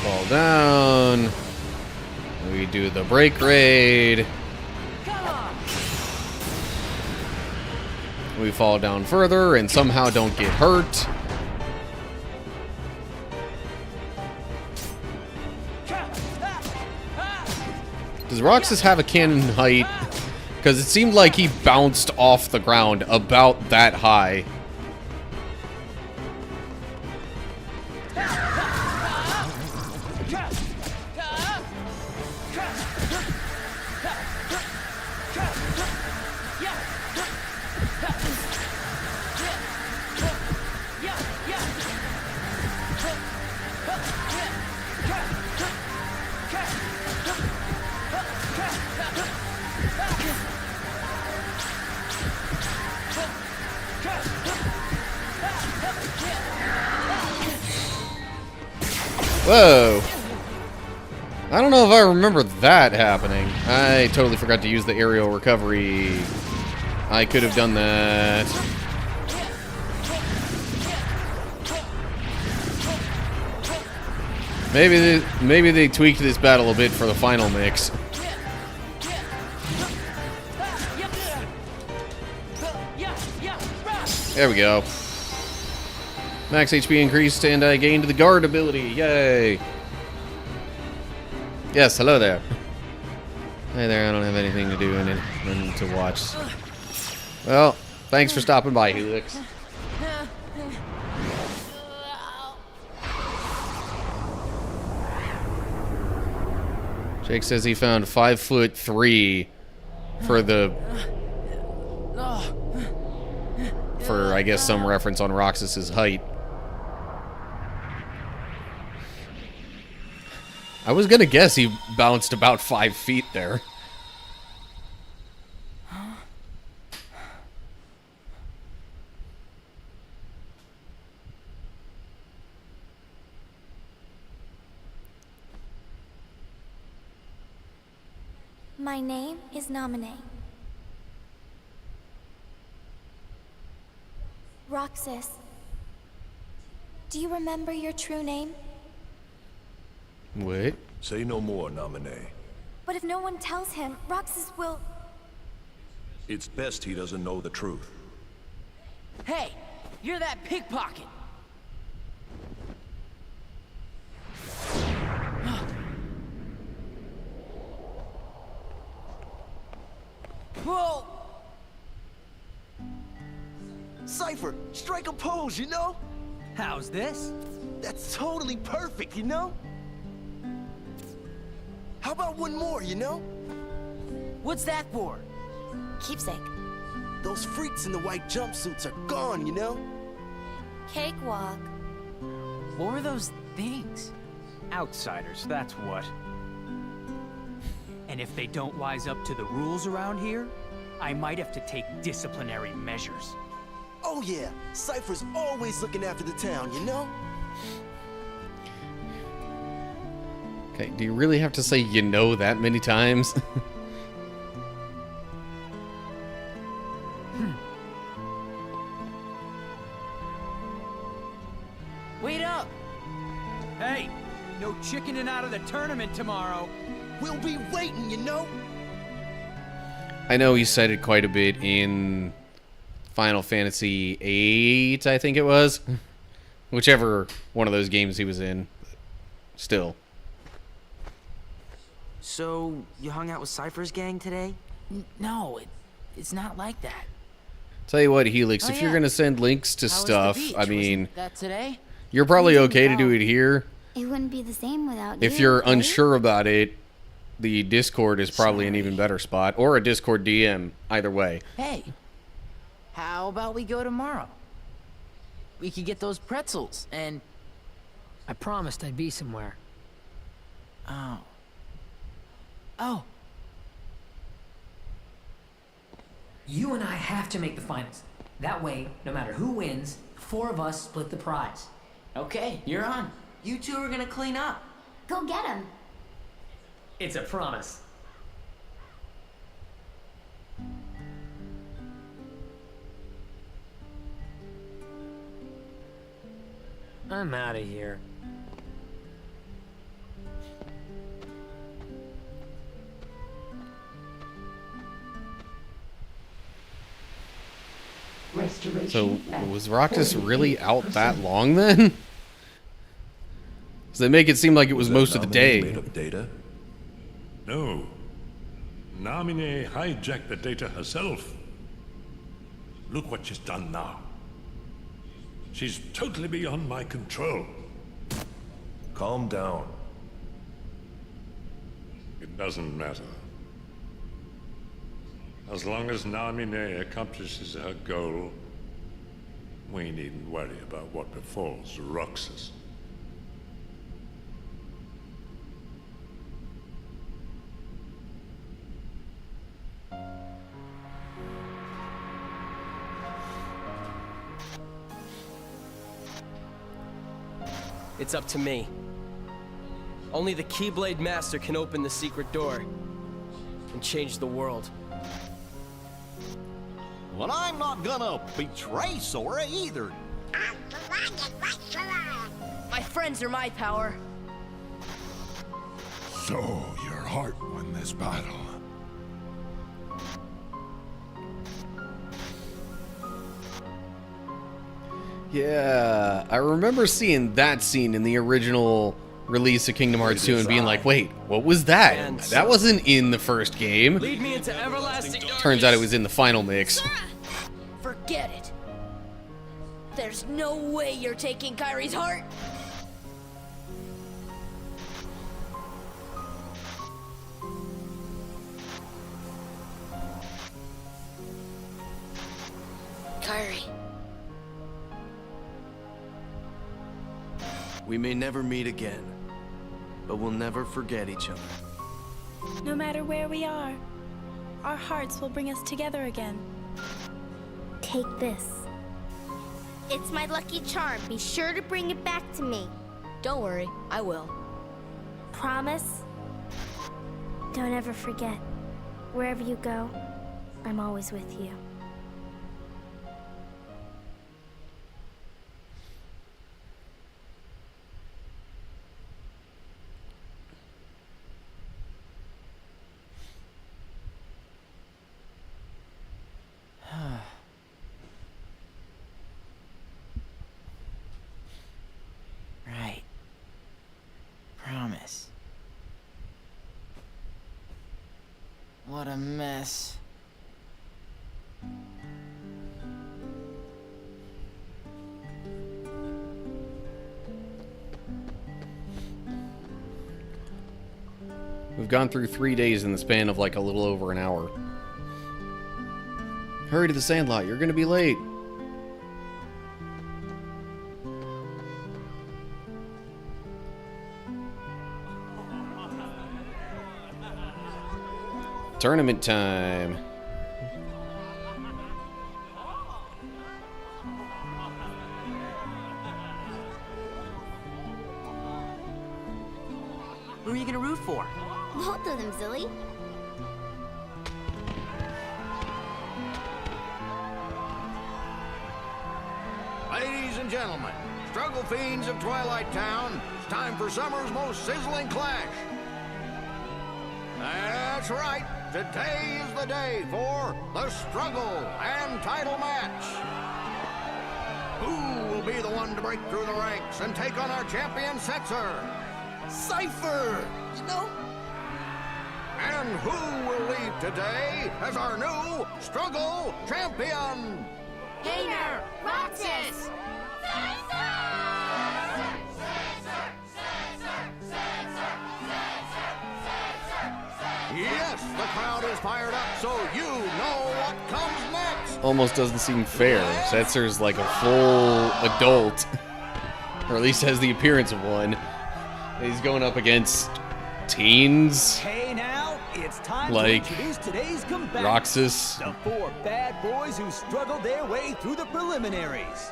Fall down. We do the break raid. We fall down further and somehow don't get hurt. Does Roxas have a cannon height? Because it seemed like he bounced off the ground about that high. Whoa. I don't know if I remember that happening. I totally forgot to use the aerial recovery. I could have done that. Maybe they tweaked this battle a bit for the final mix. There we go. Max HP increased, and I gained the guard ability. Yay! Yes, hello there. Hey there, I don't have anything to do and to watch. Well, thanks for stopping by, Helix. Jake says he found 5'3" for I guess some reference on Roxas's height. I was gonna guess he bounced about 5 feet there. My name is Naminé. Roxas. Do you remember your true name? Wait. Say no more, Naminé. But if no one tells him, Roxas will... It's best he doesn't know the truth. Hey, you're that pickpocket. Whoa! Cypher, strike a pose, you know? How's this? That's totally perfect, you know? How about one more, you know? What's that for? Keepsake. Those freaks in the white jumpsuits are gone, you know? Cakewalk. What were those things? Outsiders, that's what. And if they don't wise up to the rules around here, I might have to take disciplinary measures. Oh yeah, Cypher's always looking after the town, you know? Okay, do you really have to say you know that many times? Wait up! Hey, no chickening out of the tournament tomorrow. We'll be waiting, you know? I know he said it quite a bit in Final Fantasy VIII, I think it was. Whichever one of those games he was in. Still. So, you hung out with Cypher's gang today? No, it's not like that. Tell you what, Helix, Oh, if yeah. you're gonna send links to How was the stuff, beach? I mean, Wasn't that today? you're probably okay to do it here. It wouldn't be the same without If you, you're right? unsure about it, the Discord is probably an even better spot, or a Discord DM, either way. Hey, how about we go tomorrow? We could get those pretzels and... I promised I'd be somewhere. Oh. Oh. You and I have to make the finals. That way, no matter who wins, 4 of us split the prize. Okay, you're on. You two are gonna clean up. Go get him. It's a promise. I'm out of here. So, was Roxas really out that long then? Because they make it seem like it was most of the day. Made of data? No. Naminé hijacked the data herself. Look what she's done now. She's totally beyond my control. Calm down. It doesn't matter. As long as Naminé accomplishes her goal, we needn't worry about what befalls Roxas. It's up to me. Only the Keyblade Master can open the secret door and change the world. Well, I'm not gonna betray Sora either. My friends are my power. So, your heart won this battle. Yeah, I remember seeing that scene in the original release of Kingdom Hearts 2 and being like, wait, what was that? And That wasn't in the first game. Lead me into everlasting darkness. Turns out it was in the final mix. Forget it. There's no way you're taking Kyrie's heart. Kyrie. We may never meet again, but we'll never forget each other. No matter where we are, our hearts will bring us together again. Take this. It's my lucky charm. Be sure to bring it back to me. Don't worry, I will. Promise? Don't ever forget. Wherever you go, I'm always with you. Right. Promise. What a mess. We've gone through 3 days in the span of like a little over an hour. Hurry to the Sandlot, you're gonna be late. Tournament time. Who are you gonna root for? Both of them, silly. Ladies and gentlemen, struggle fiends of Twilight Town, it's time for summer's most sizzling clash. That's right, today is the day for the struggle and title match. Who will be the one to break through the ranks and take on our champion Setzer? Cypher! You know? And who will lead today as our new struggle champion? Hayner! Roxas! Yes, the crowd is fired up, so you know what comes next. Almost doesn't seem fair. Setzer's like a full adult. Or at least has the appearance of one. He's going up against teens. Hey now, it's time like to introduce today's combatants. Roxas. The 4 bad boys who struggled their way through the preliminaries.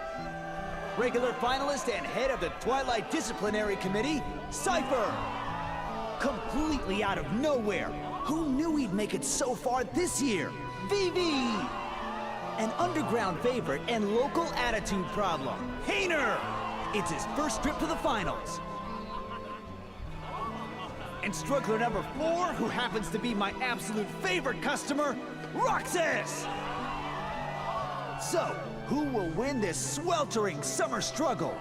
Regular finalist and head of the Twilight Disciplinary Committee, Cypher. Completely out of nowhere. Who knew he'd make it so far this year? Vivi! An underground favorite and local attitude problem, Hayner! It's his first trip to the finals. And struggler number 4, who happens to be my absolute favorite customer, Roxas! So, who will win this sweltering summer struggle?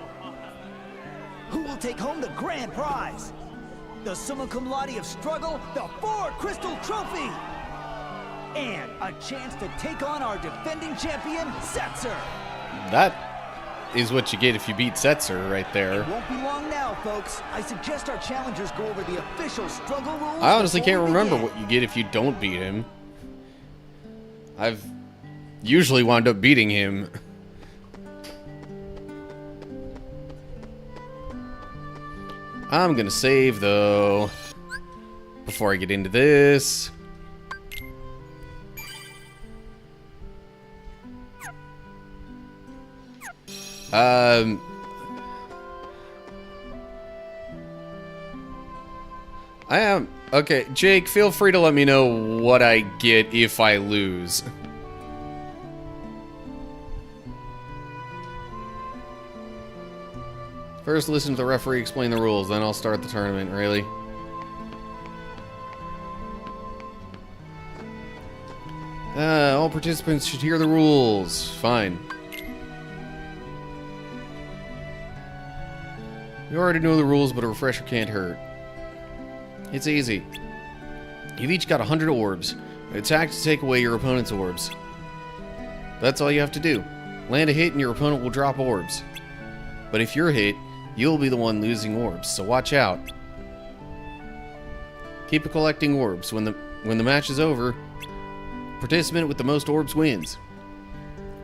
Who will take home the grand prize? The summa cum laude of struggle, the 4 Crystal Trophy! And a chance to take on our defending champion, Setzer! That is what you get if you beat Setzer right there. It won't be long now, folks. I suggest our challengers go over the official struggle rules. I honestly can't before we remember begin. what you get if you don't beat him. I've usually wound up beating him. I'm gonna save, though, before I get into this. I am... Okay, Jake, feel free to let me know what I get if I lose. First, listen to the referee explain the rules, then I'll start the tournament, really. All participants should hear the rules. Fine. You already know the rules, but a refresher can't hurt. It's easy. You've each got 100 orbs. Attack to take away your opponent's orbs. That's all you have to do. Land a hit and your opponent will drop orbs. But if you're hit, you'll be the one losing orbs, so watch out. Keep collecting orbs. When the match is over, participant with the most orbs wins.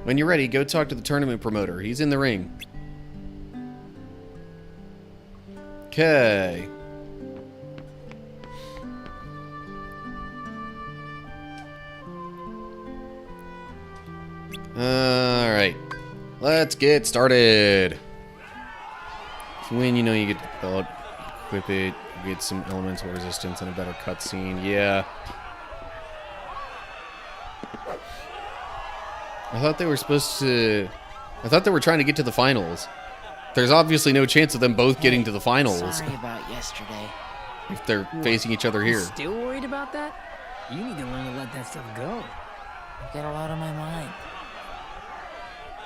When you're ready, go talk to the tournament promoter. He's in the ring. Okay. Alright. Let's get started. If you win, you know you get the belt. Equip it. You get some elemental resistance and a better cutscene. Yeah. I thought they were supposed to... I thought they were trying to get to the finals. There's obviously no chance of them both getting to the finals. Sorry about yesterday. If they're facing each other here. You still worried about that? You need to learn to let that stuff go. I get a lot on my mind.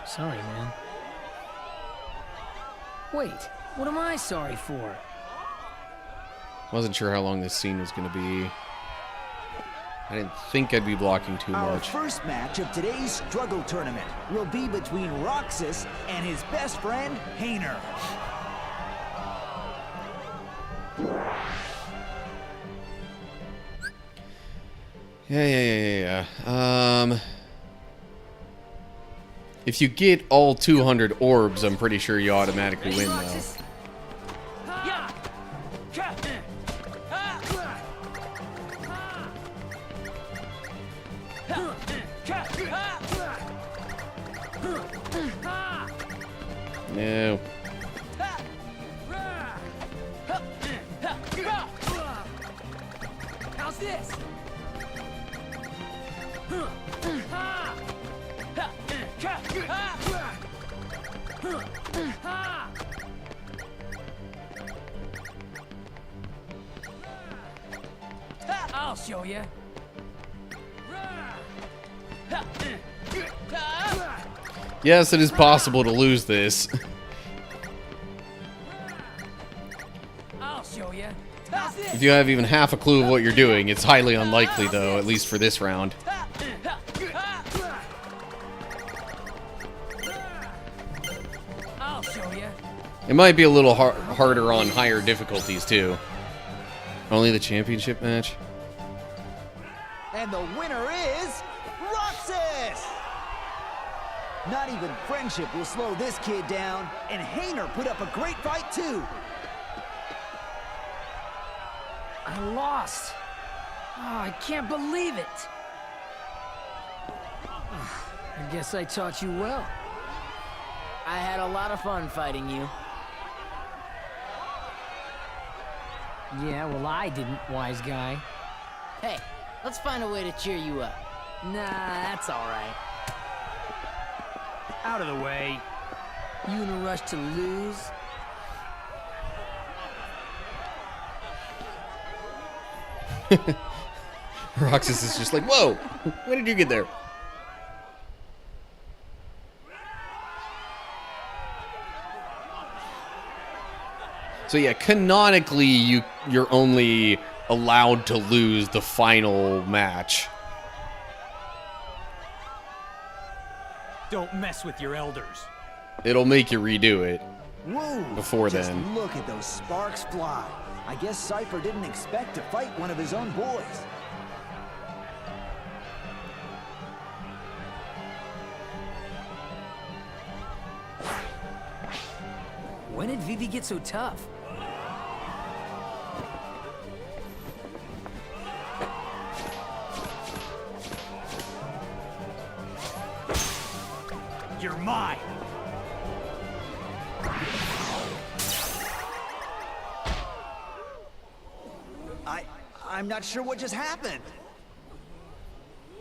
Sorry, man. Wait, what am I sorry for? Wasn't sure how long this scene was going to be. I didn't think I'd be blocking too Our much. first match of today's struggle tournament will be between Roxas and his best friend, Hayner. Yeah. If you get all 200 orbs, I'm pretty sure you automatically win, though. No. How's this? I'll show you. Yes, it is possible to lose this. I'll show you. If you have even half a clue of what you're doing, it's highly unlikely, though, at least for this round. I'll show you. It might be a little harder on higher difficulties, too. Only the championship match? And the winner is Roxas! Not even friendship will slow this kid down, and Hayner put up a great fight too. I lost. Oh, I can't believe it. I guess I taught you well. I had a lot of fun fighting you. Yeah, well, I didn't, wise guy. Hey, let's find a way to cheer you up. Nah, that's all right. Out of the way. You in a rush to lose? Roxas is just like, whoa! When did you get there? So yeah, canonically, you're only allowed to lose the final match. Don't mess with your elders. It'll make you redo it. Whoa! Before Just then. look at those sparks fly. I guess Cypher didn't expect to fight one of his own boys. When did Vivi get so tough? You're mine. I'm not sure what just happened.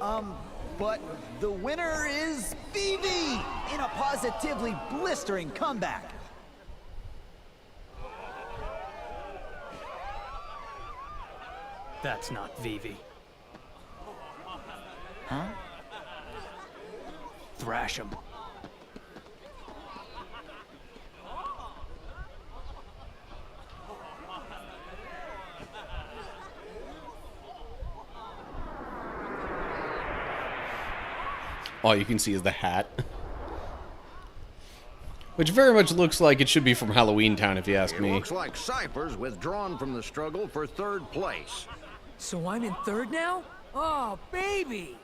But the winner is Vivi in a positively blistering comeback. That's not Vivi. Huh? Thrash him. all you can see is the hat. Which very much looks like it should be from Halloween Town, if you ask me. It looks like Cypher's withdrawn from the struggle for 3rd place. So I'm in 3rd now? Oh, baby!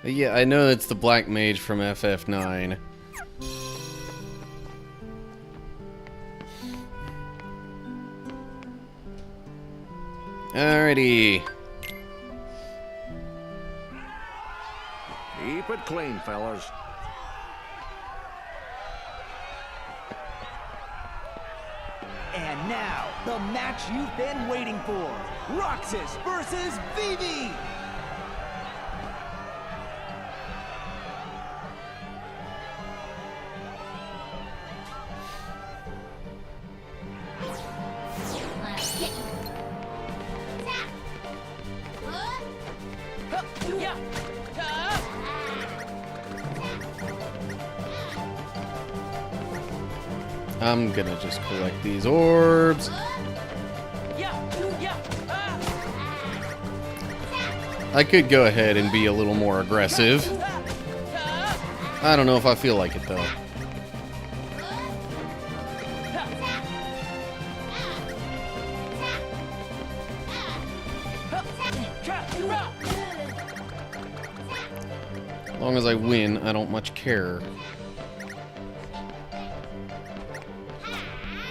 Yeah, I know it's the Black Mage from FF9. Alrighty. Keep it clean, fellas. And now, the match you've been waiting for. Roxas versus Vivi! I'm gonna just collect these orbs. I could go ahead and be a little more aggressive. I don't know if I feel like it though. As long as I win, I don't much care.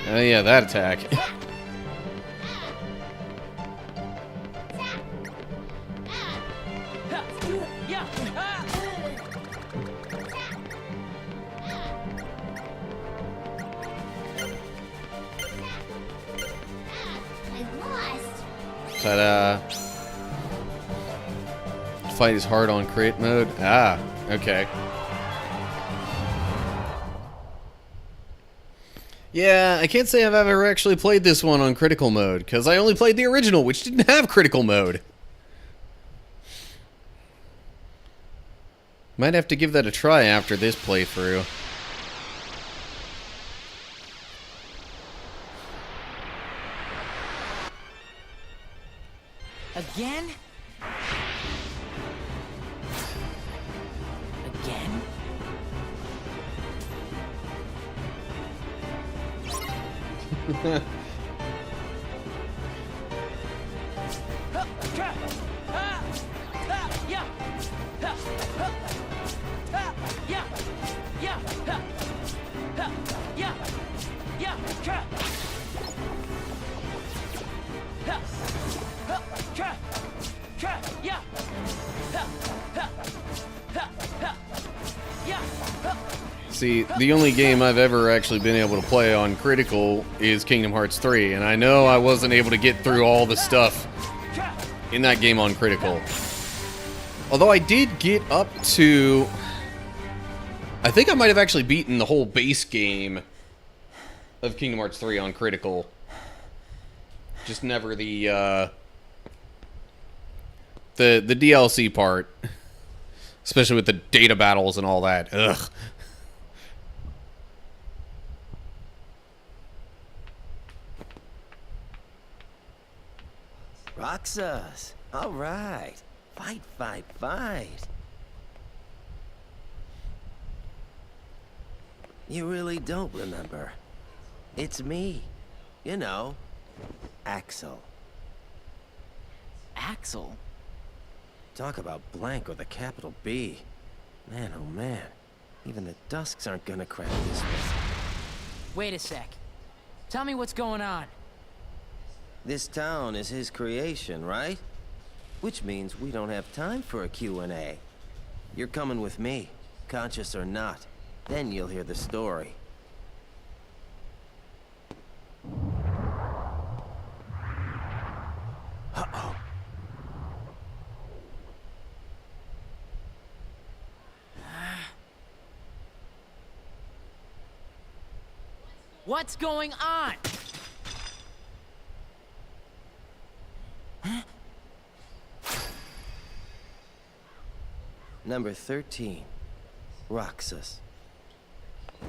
Oh yeah, that attack. Ta-da. Fight is hard on crit mode. Ah, okay. Yeah, I can't say I've ever actually played this one on critical mode, because I only played the original, which didn't have critical mode. Might have to give that a try after this playthrough. Again? Again? See, the only game I've ever actually been able to play on critical is Kingdom Hearts 3, and I know I wasn't able to get through all the stuff in that game on critical. Although I did get up to... I think I might have actually beaten the whole base game of Kingdom Hearts 3 on critical. Just never the DLC part. Especially with the data battles and all that. Ugh. Roxas, all right. Fight, fight, fight. You really don't remember. It's me. You know, Axel. Axel? Talk about blank with a capital B. Man, oh man. Even the Dusks aren't gonna crack this one. Wait a sec. Tell me what's going on. This town is his creation, right? Which means we don't have time for a Q&A. You're coming with me, conscious or not. Then you'll hear the story. Uh-oh. What's going on? Number 13. Roxas.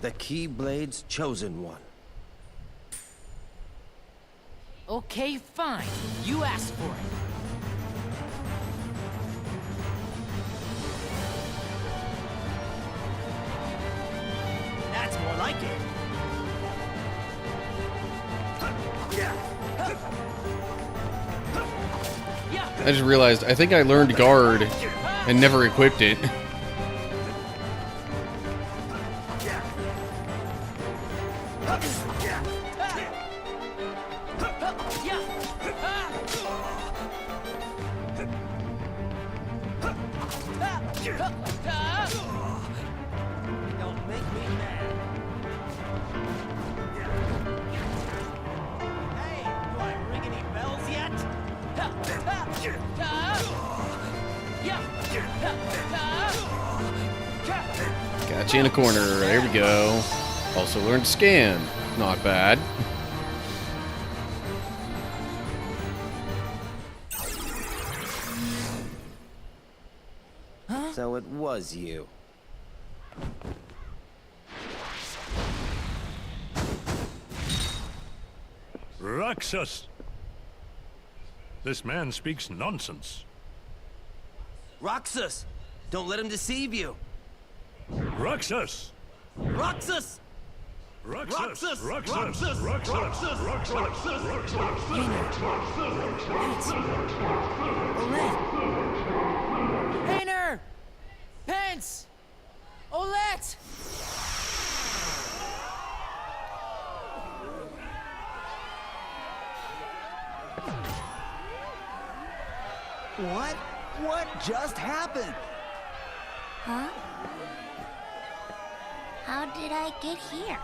The Keyblade's chosen one. Okay, fine. You asked for it. That's more like it. I just realized, I think I learned guard and never equipped it. Don't make me mad. Hey, do I ring any bells yet? Got you in a corner. There we go. Also learned to scan. Not bad. So it was you. Roxas! This man speaks nonsense. Roxas! Don't let him deceive you! Roxas! Roxas! Roxas! Roxas! Roxas! Painter! Pence! Olette! What? What just happened? Huh? How did I get here?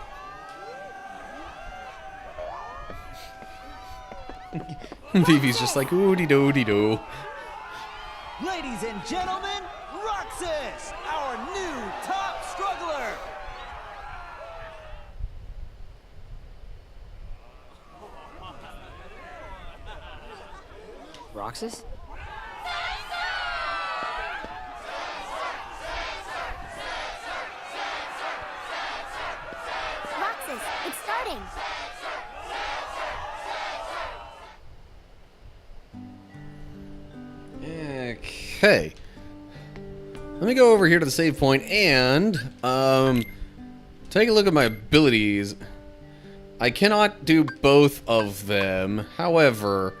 Vivi's just like, ooh-dee-doo-dee-doo. Ladies and gentlemen, Roxas, our new top struggler. Roxas? Roxas, it's starting. Okay. Let me go over here to the save point and take a look at my abilities. I cannot do both of them. However,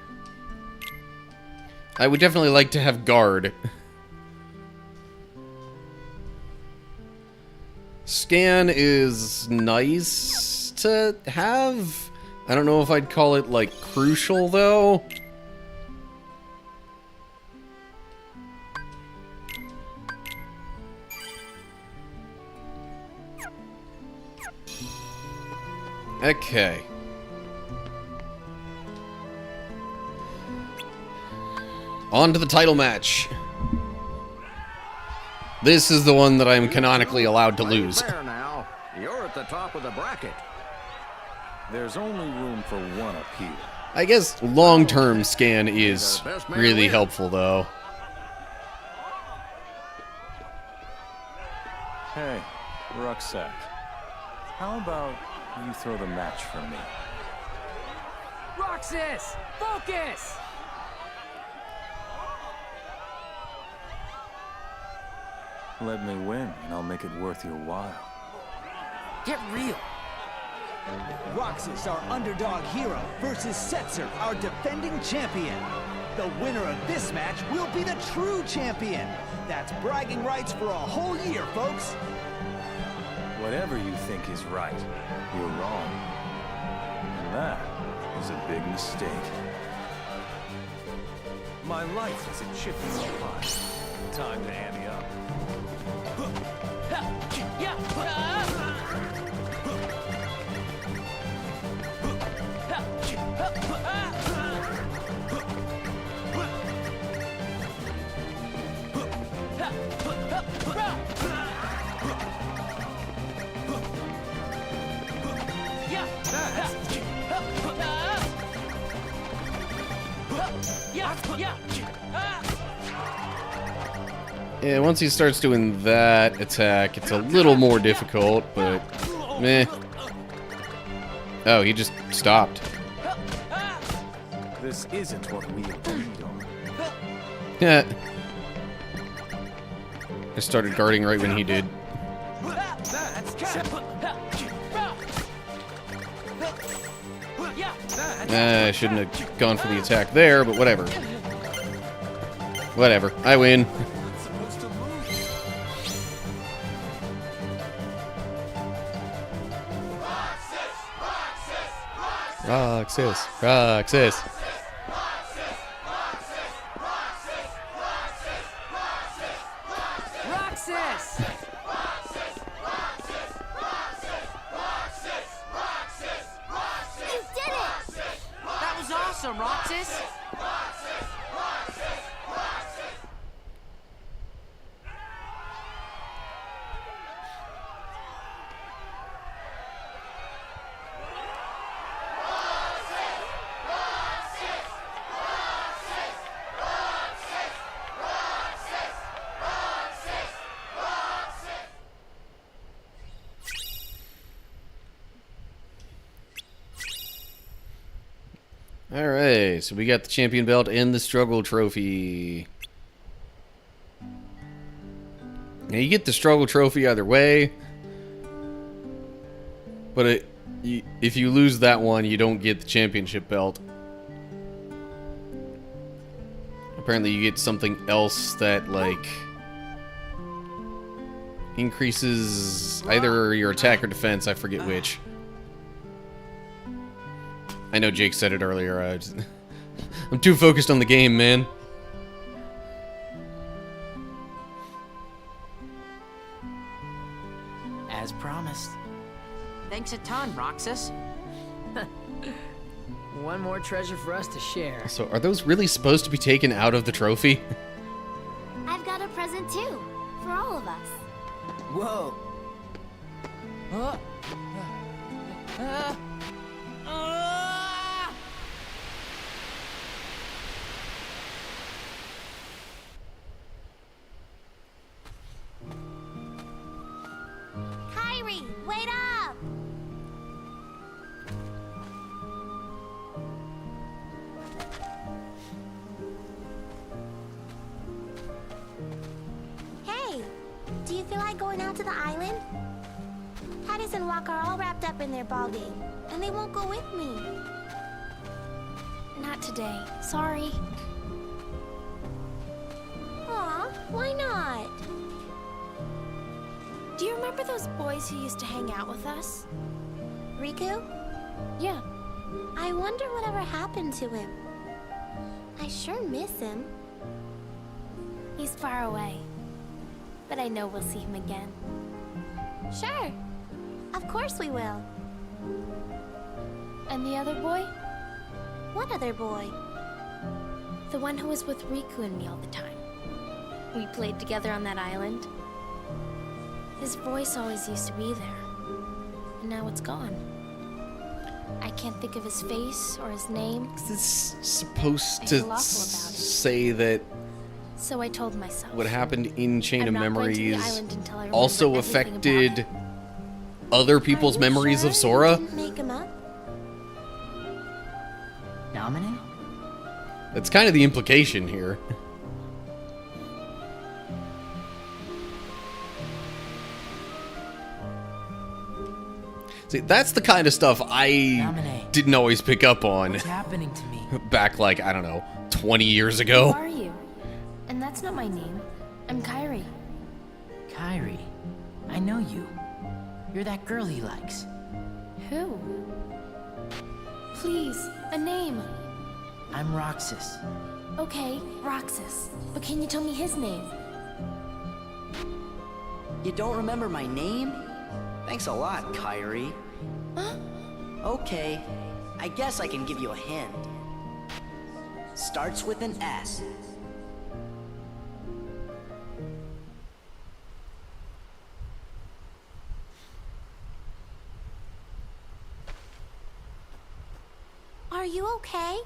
I would definitely like to have guard. Scan is nice to have. I don't know if I'd call it, like, crucial, though. Okay. On to the title match. This is the one that I'm canonically allowed to lose. There now. You're at the top of the bracket. There's only room for one up here. I guess long-term scan is really helpful, though. Hey, Rucksack. How about you throw the match for me? Roxas! Focus! Let me win, and I'll make it worth your while. Get real. Roxas, our underdog hero, versus Setzer, our defending champion. The winner of this match will be the true champion. That's bragging rights for a whole year, folks. Whatever you think is right, you're wrong. And that is a big mistake. My life is a chip in the pie. Time to ante up. Yeah, once he starts doing that attack, it's a little more difficult, but meh. Oh, he just stopped. This isn't what we agreed on. Yeah. I started guarding right when he did. I shouldn't have gone for the attack there, but whatever. Whatever. I win. Roxas. Roxas. Roxas! You did it! That was awesome, Roxas! Alright, so we got the champion belt and the struggle trophy. Now you get the struggle trophy either way, but if you lose that one, you don't get the championship belt. Apparently you get something else that, like, increases either your attack or defense, I forget which. I know Jake said it earlier. I'm too focused on the game, man. As promised. Thanks a ton, Roxas. One more treasure for us to share. So, are those really supposed to be taken out of the trophy? I've got a present too, for all of us. Whoa. Kyrie, wait up! Hey, do you feel like going out to the island? Titus and Walk are all wrapped up in their ball game, and they won't go with me. Not today. Sorry. Aw, why not? Do you remember those boys who used to hang out with us? Riku? Yeah. I wonder whatever happened to him. I sure miss him. He's far away. But I know we'll see him again. Sure. Of course we will. And the other boy? What other boy? The one who was with Riku and me all the time. We played together on that island. His voice always used to be there. And now it's gone. I can't think of his face or his name. Is this supposed I to feel awful about it. say that So I told myself. what happened in Chain I'm of not going to the Memories island until I remember also everything about affected it. other people's memories of Sora? Didn't make him up? Nominate? That's kind of the implication here. See, that's the kind of stuff I Nominate. didn't always pick up on What's happening to me? back, like, I don't know, 20 years Who ago. are you? And that's not my name. I'm Kyrie. Kyrie. I know you. You're that girl he likes. Who? Please, a name. I'm Roxas. Okay, Roxas. But can you tell me his name? You don't remember my name? Thanks a lot, Kyrie. Huh? Okay, I guess I can give you a hint. Starts with an S. Are you okay?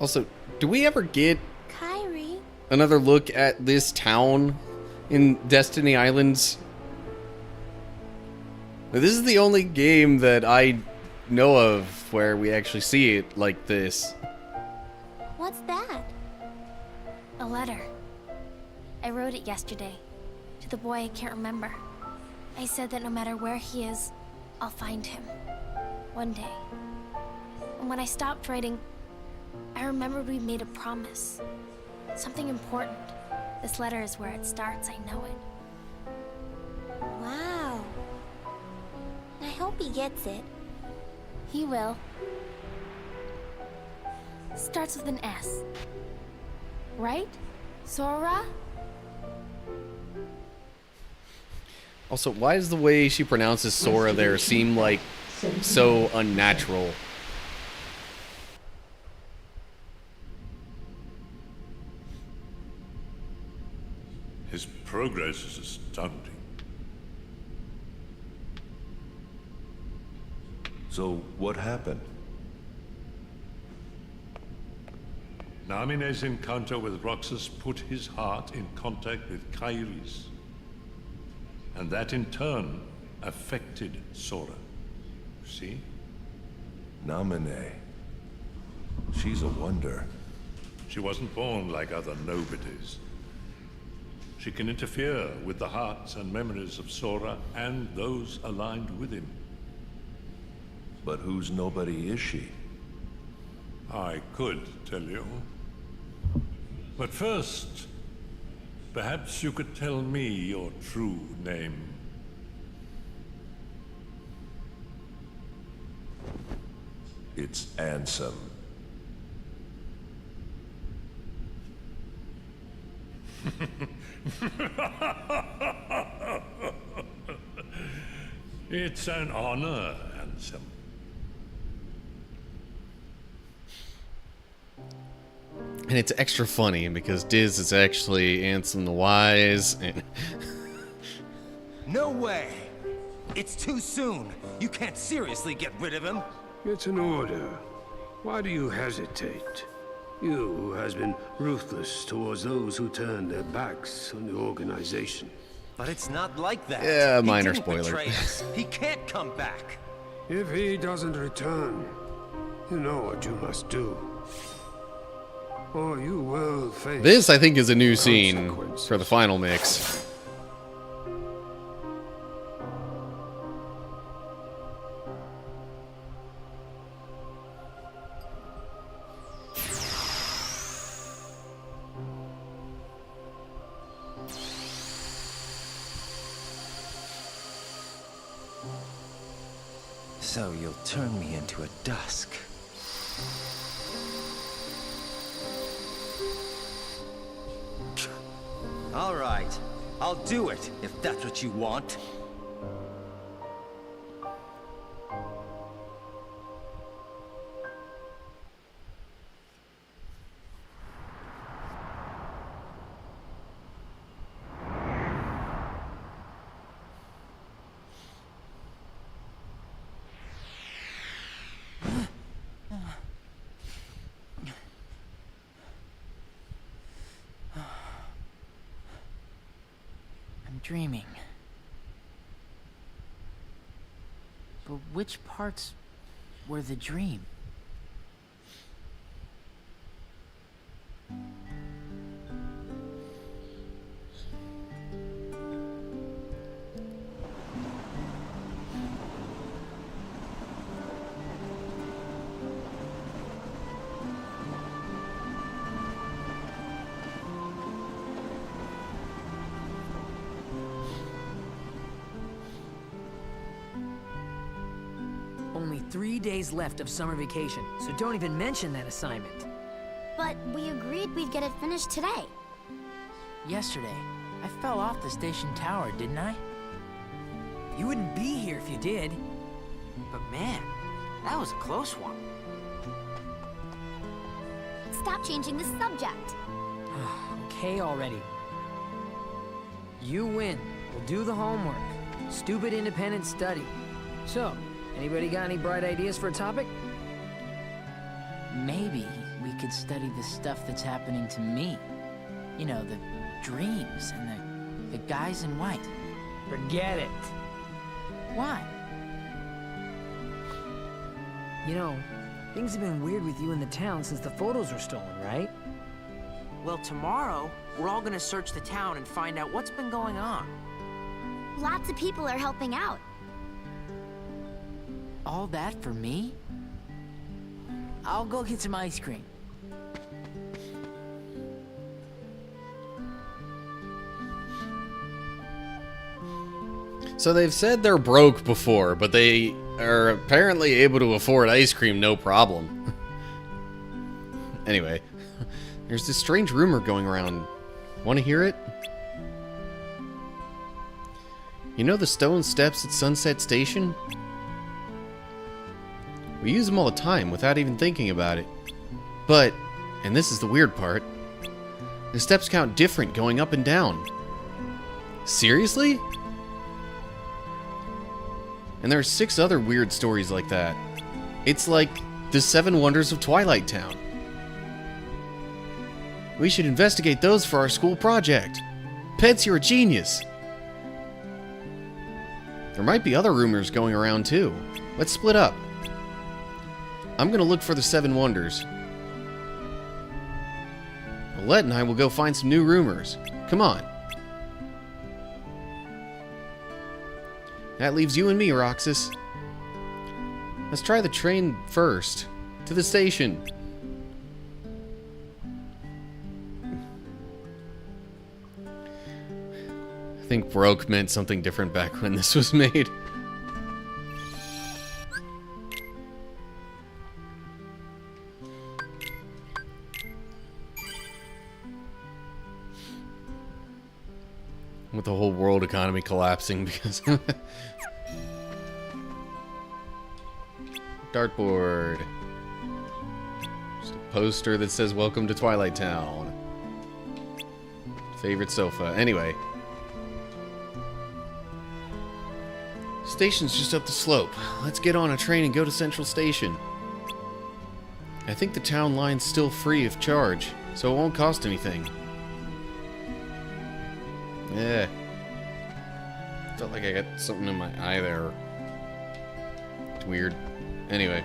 Also, do we ever get Kyrie. another look at this town in Destiny Islands? Now, this is the only game that I know of where we actually see it like this. What's that? A letter. I wrote it yesterday. To the boy I can't remember. I said that no matter where he is, I'll find him. One day. And when I stopped writing, I remembered we made a promise. Something important. This letter is where it starts, I know it. Wow. I hope he gets it. He will. Starts with an S. Right? Sora? Also, why does the way she pronounces Sora there seem like so unnatural? His progress is astounding. So, what happened? Namine's encounter with Roxas put his heart in contact with Kyrie's. And that in turn affected Sora. See? Namine. She's a wonder. She wasn't born like other nobodies. She can interfere with the hearts and memories of Sora and those aligned with him. But whose nobody is she? I could tell you. But first, perhaps you could tell me your true name. It's Ansem. It's an honor, Ansem. And it's extra funny because Diz is actually Ansem the Wise. And No way! It's too soon. You can't seriously get rid of him. It's an order. Why do you hesitate? You who has been ruthless towards those who turn their backs on the organization. But it's not like that. Yeah, minor He didn't spoiler. betray us. He can't come back. If he doesn't return, you know what you must do. Or you will face this, I think, is a new scene for the final mix. So you'll turn me into a dusk. All right, I'll do it if that's what you want. Dreaming. But which parts were the dream? Only 3 days left of summer vacation, so don't even mention that assignment. But we agreed we'd get it finished today. Yesterday, I fell off the station tower, didn't I? You wouldn't be here if you did. But man, that was a close one. Stop changing the subject. Okay already. You win. We'll do the homework. Stupid independent study. So, anybody got any bright ideas for a topic? Maybe we could study the stuff that's happening to me. You know, the dreams and the guys in white. Forget it. Why? You know, things have been weird with you in the town since the photos were stolen, right? Well, tomorrow, we're all gonna search the town and find out what's been going on. Lots of people are helping out. All that for me? I'll go get some ice cream. So they've said they're broke before, but they are apparently able to afford ice cream no problem. Anyway, there's this strange rumor going around. Want to hear it? You know the stone steps at Sunset Station? We use them all the time without even thinking about it. But, and this is the weird part, the steps count different going up and down. Seriously? And there are 6 other weird stories like that. It's like the 7 wonders of Twilight Town. We should investigate those for our school project. Pets, you're a genius. There might be other rumors going around too. Let's split up. I'm gonna look for the 7 wonders. Colette and I will go find some new rumors. Come on. That leaves you and me, Roxas. Let's try the train first. To the station. I think broke meant something different back when this was made. With the whole world economy collapsing because of it. Dartboard. Just a poster that says welcome to Twilight Town. Favorite sofa. Anyway. Station's just up the slope. Let's get on a train and go to Central Station. I think the town line's still free of charge, so it won't cost anything. Yeah. Felt like I got something in my eye there. It's weird. Anyway.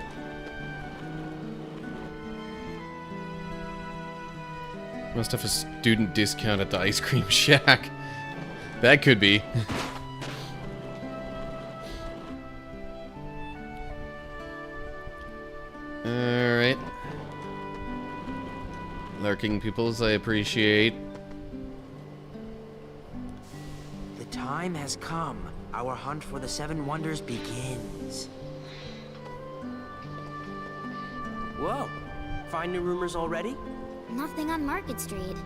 Must have a student discount at the ice cream shack. That could be. Alright. Lurking peoples, I appreciate. The time has come. Our hunt for the 7 wonders begins. Whoa! Find new rumors already? Nothing on Market Street.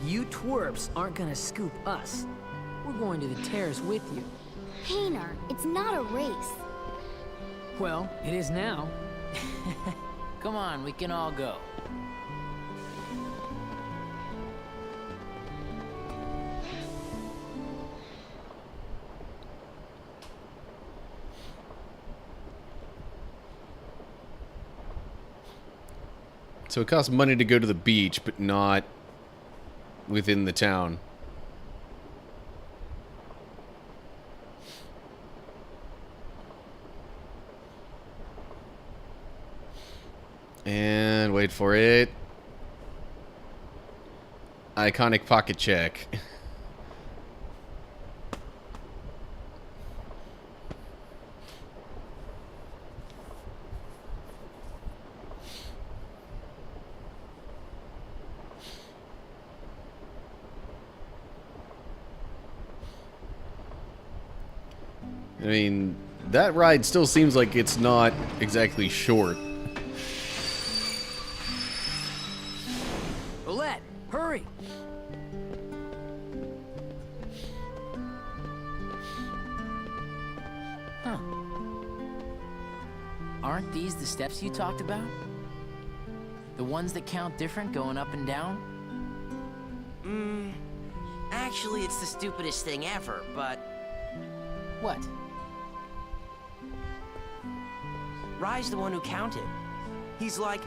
You twerps aren't gonna scoop us. We're going to the terrace with you. Painter, it's not a race. Well, it is now. Come on, we can all go. So it costs money to go to the beach, but not within the town. And wait for it. Iconic pocket check. I mean, that ride still seems like it's not exactly short. Roulette, hurry! Huh. Aren't these the steps you talked about? The ones that count different going up and down? Actually, it's the stupidest thing ever, but... What? Rye's the one who counted. He's like,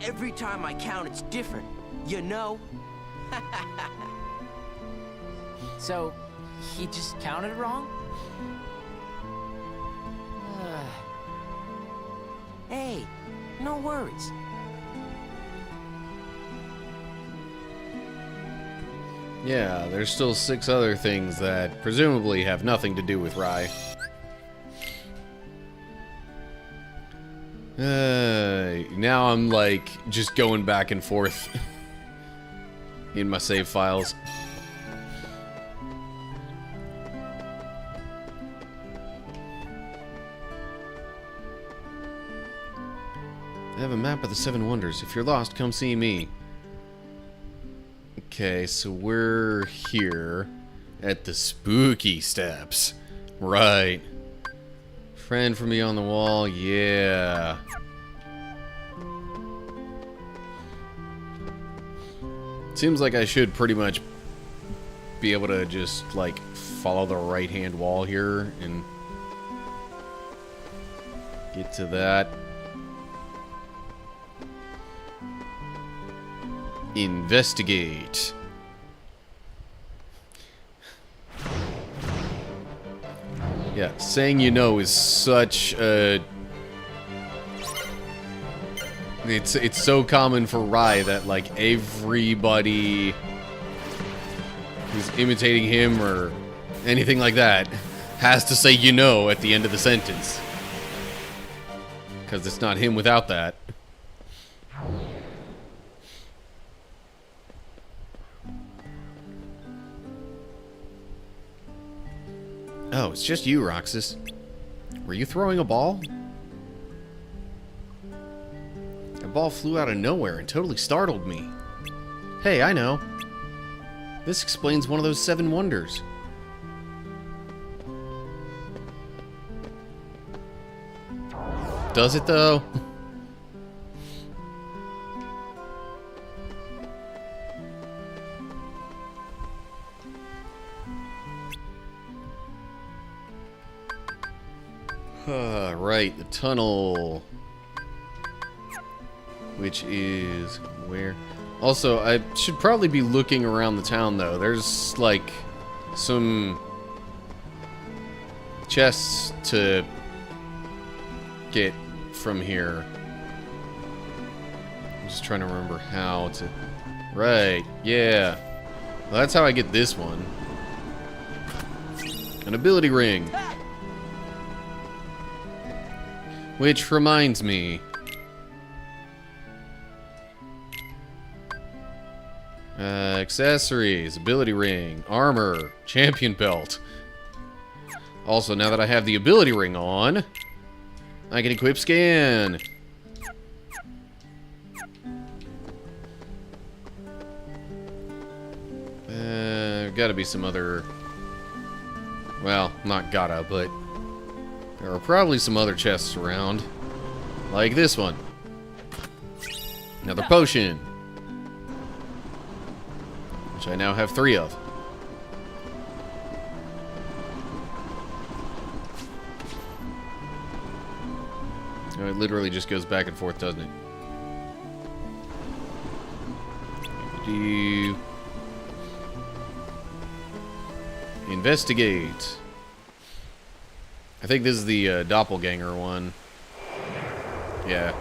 Every time I count, it's different. You know? So, he just counted wrong? Hey, no worries. Yeah, there's still 6 other things that presumably have nothing to do with Rye. Now I'm like just going back and forth in my save files. I have a map of the 7 wonders. If you're lost, come see me. Okay, so we're here at the spooky steps. Right. Friend from beyond the wall, yeah. Seems like I should pretty much be able to just, like, follow the right-hand wall here and get to that. Investigate. Yeah, saying you know is such a... It's so common for Rye that, like, everybody who's imitating him or anything like that has to say you know at the end of the sentence. Because it's not him without that. Oh, it's just you, Roxas. Were you throwing a ball? A ball flew out of nowhere and totally startled me. Hey, I know. This explains one of those 7 wonders. Does it, though? Right, the tunnel. Which is where? Also, I should probably be looking around the town, though. There's, like, some chests to get from here. I'm just trying to remember how to... Right, yeah. Well, that's how I get this one. An ability ring. Which reminds me... accessories, ability ring, armor, champion belt. Also, now that I have the ability ring on, I can equip scan. Gotta be some other... Well, not gotta, but... There are probably some other chests around. Like this one. Another potion. Which I now have 3 of. Oh, it literally just goes back and forth, doesn't it? Do investigate. I think this is the doppelganger one. Yeah.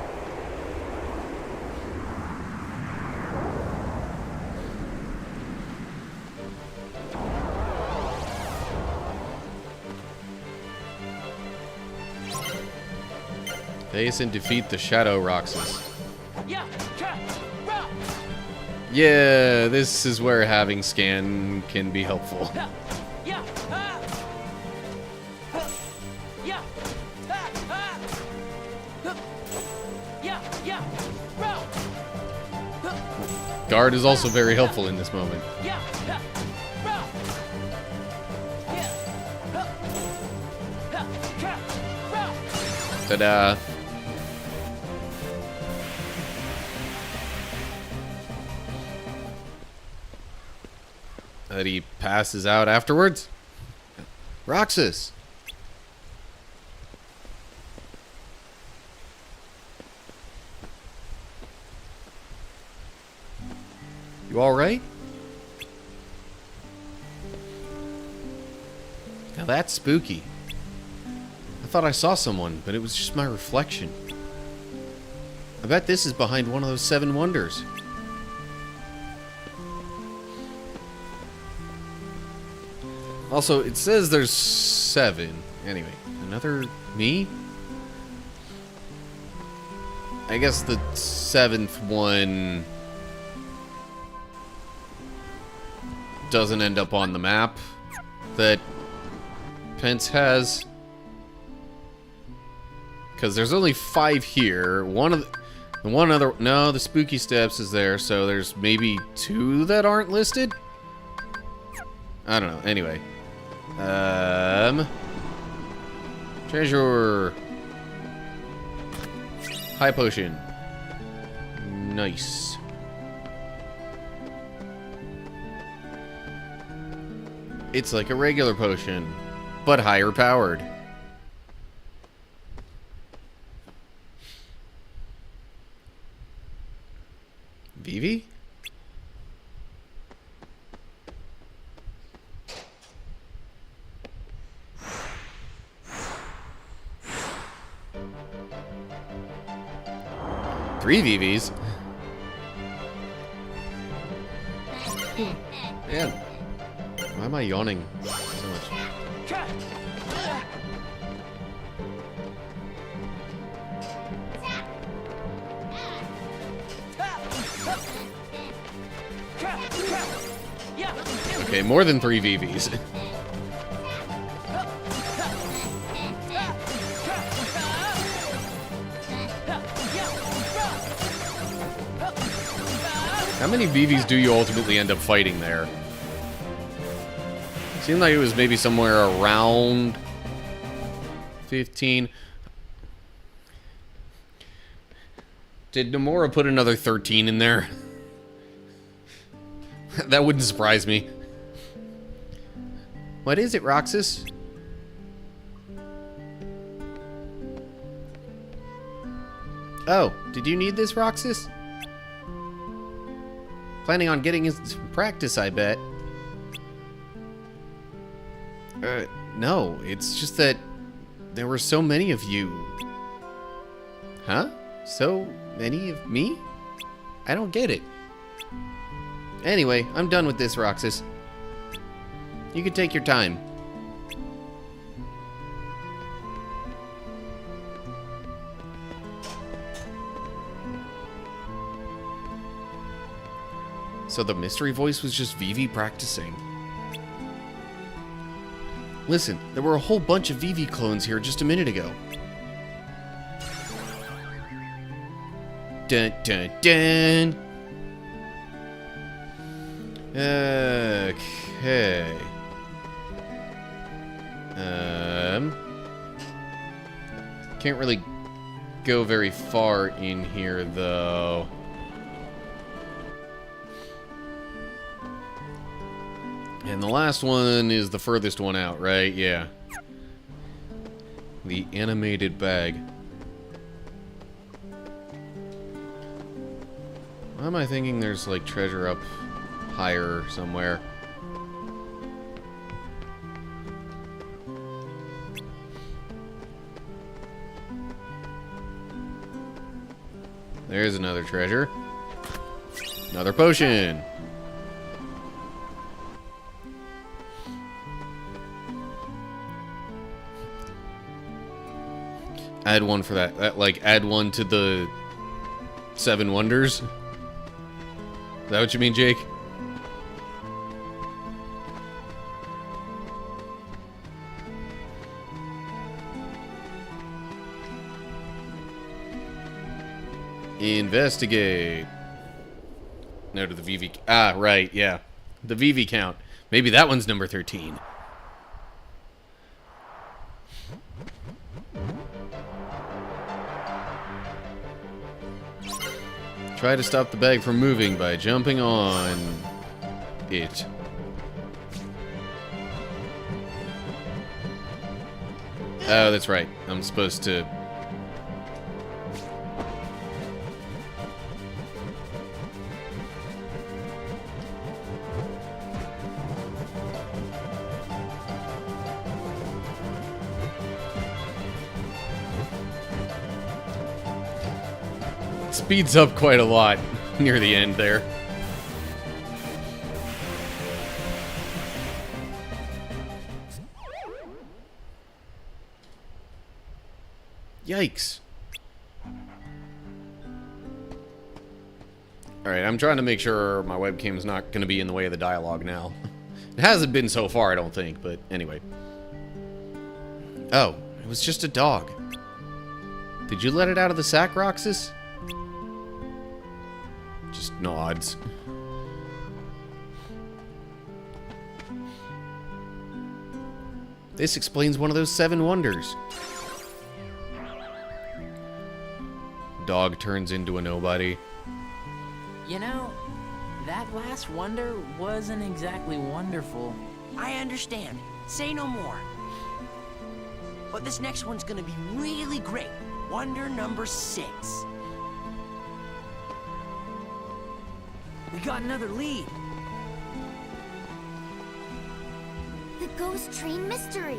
Face and defeat the Shadow Roxas. Yeah, this is where having scan can be helpful. Guard is also very helpful in this moment. Ta-da! That he passes out afterwards? Roxas! You alright? Now that's spooky. I thought I saw someone, but it was just my reflection. I bet this is behind one of those 7 wonders. Also, it says there's 7. Anyway, another me? I guess the 7th one doesn't end up on the map that Pence has. Because there's only 5 here. The Spooky Steps is there, so there's maybe 2 that aren't listed? I don't know. Anyway. Treasure. High potion. Nice. It's like a regular potion, but higher powered. Vivi? Three VVs? Man, why am I yawning so much? Okay, more than 3 VVs. How many VVs do you ultimately end up fighting there? Seemed like it was maybe somewhere around 15. Did Nomura put another 13 in there? That wouldn't surprise me. What is it, Roxas? Oh, did you need this, Roxas? Planning on getting into practice, I bet. No, it's just that there were so many of you. Huh? So many of me? I don't get it. Anyway, I'm done with this, Roxas. You can take your time. So the mystery voice was just Vivi practicing. Listen, there were a whole bunch of Vivi clones here just a minute ago. Dun dun dun. Okay. Can't really go very far in here though. And the last one is the furthest one out, right? Yeah. The animated bag. Why am I thinking there's like treasure up higher somewhere? There's another treasure. Another potion. Add one for that. Like, add one to the 7 wonders. Is that what you mean, Jake? Investigate. No, to the VV. Ah, right, yeah. The VV count. Maybe that one's number 13. Try to stop the bag from moving by jumping on it. Oh, that's right. I'm supposed to... speeds up quite a lot near the end there. Yikes. Alright, I'm trying to make sure my webcam's not going to be in the way of the dialogue now. It hasn't been so far, I don't think, but anyway. Oh, it was just a dog. Did you let it out of the sack, Roxas? Just nods. This explains one of those 7 wonders. Dog turns into a nobody. You know, that last wonder wasn't exactly wonderful. I understand. Say no more. But this next one's gonna be really great. Wonder number 6. We got another lead. The ghost train mystery.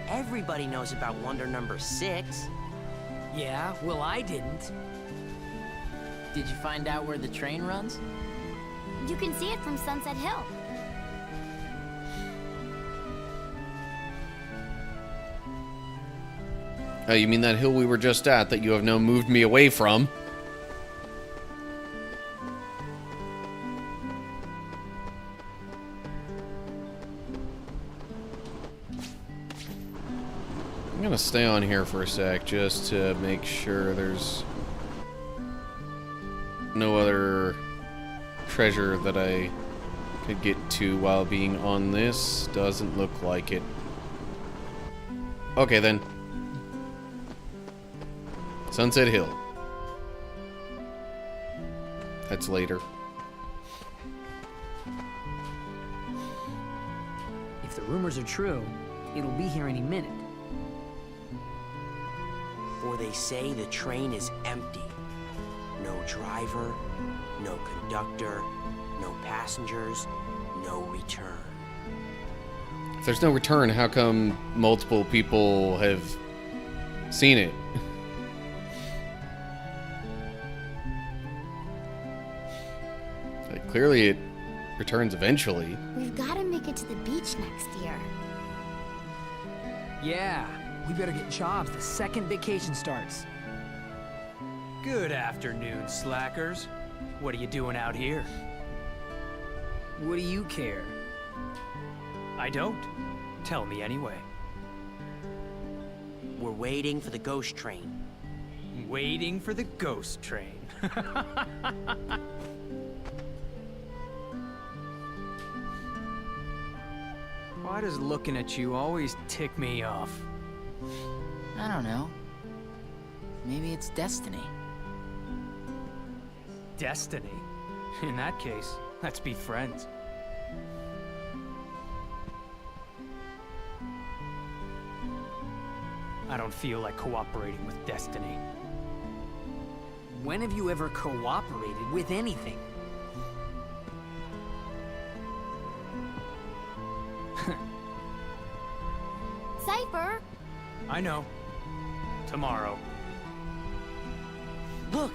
Everybody knows about wonder number 6. Yeah, well, I didn't. Did you find out where the train runs? You can see it from Sunset Hill. Oh, you mean that hill we were just at that you have now moved me away from? I'm gonna stay on here for a sec just to make sure there's no other treasure that I could get to while being on this. Doesn't look like it. Okay then. Sunset Hill. That's later. If the rumors are true, it'll be here any minute. For they say the train is empty. No driver, no conductor, no passengers, no return. If there's no return, how come multiple people have seen it? Like, clearly it returns eventually. We've got to make it to the beach next year. Yeah, we better get jobs the second vacation starts. Good afternoon, slackers. What are you doing out here? What do you care? I don't. Tell me anyway. We're waiting for the ghost train. Waiting for the ghost train. Why does looking at you always tick me off? I don't know. Maybe it's destiny. Destiny? In that case, let's be friends. I don't feel like cooperating with destiny. When have you ever cooperated with anything? Cypher! I know. Tomorrow. Look!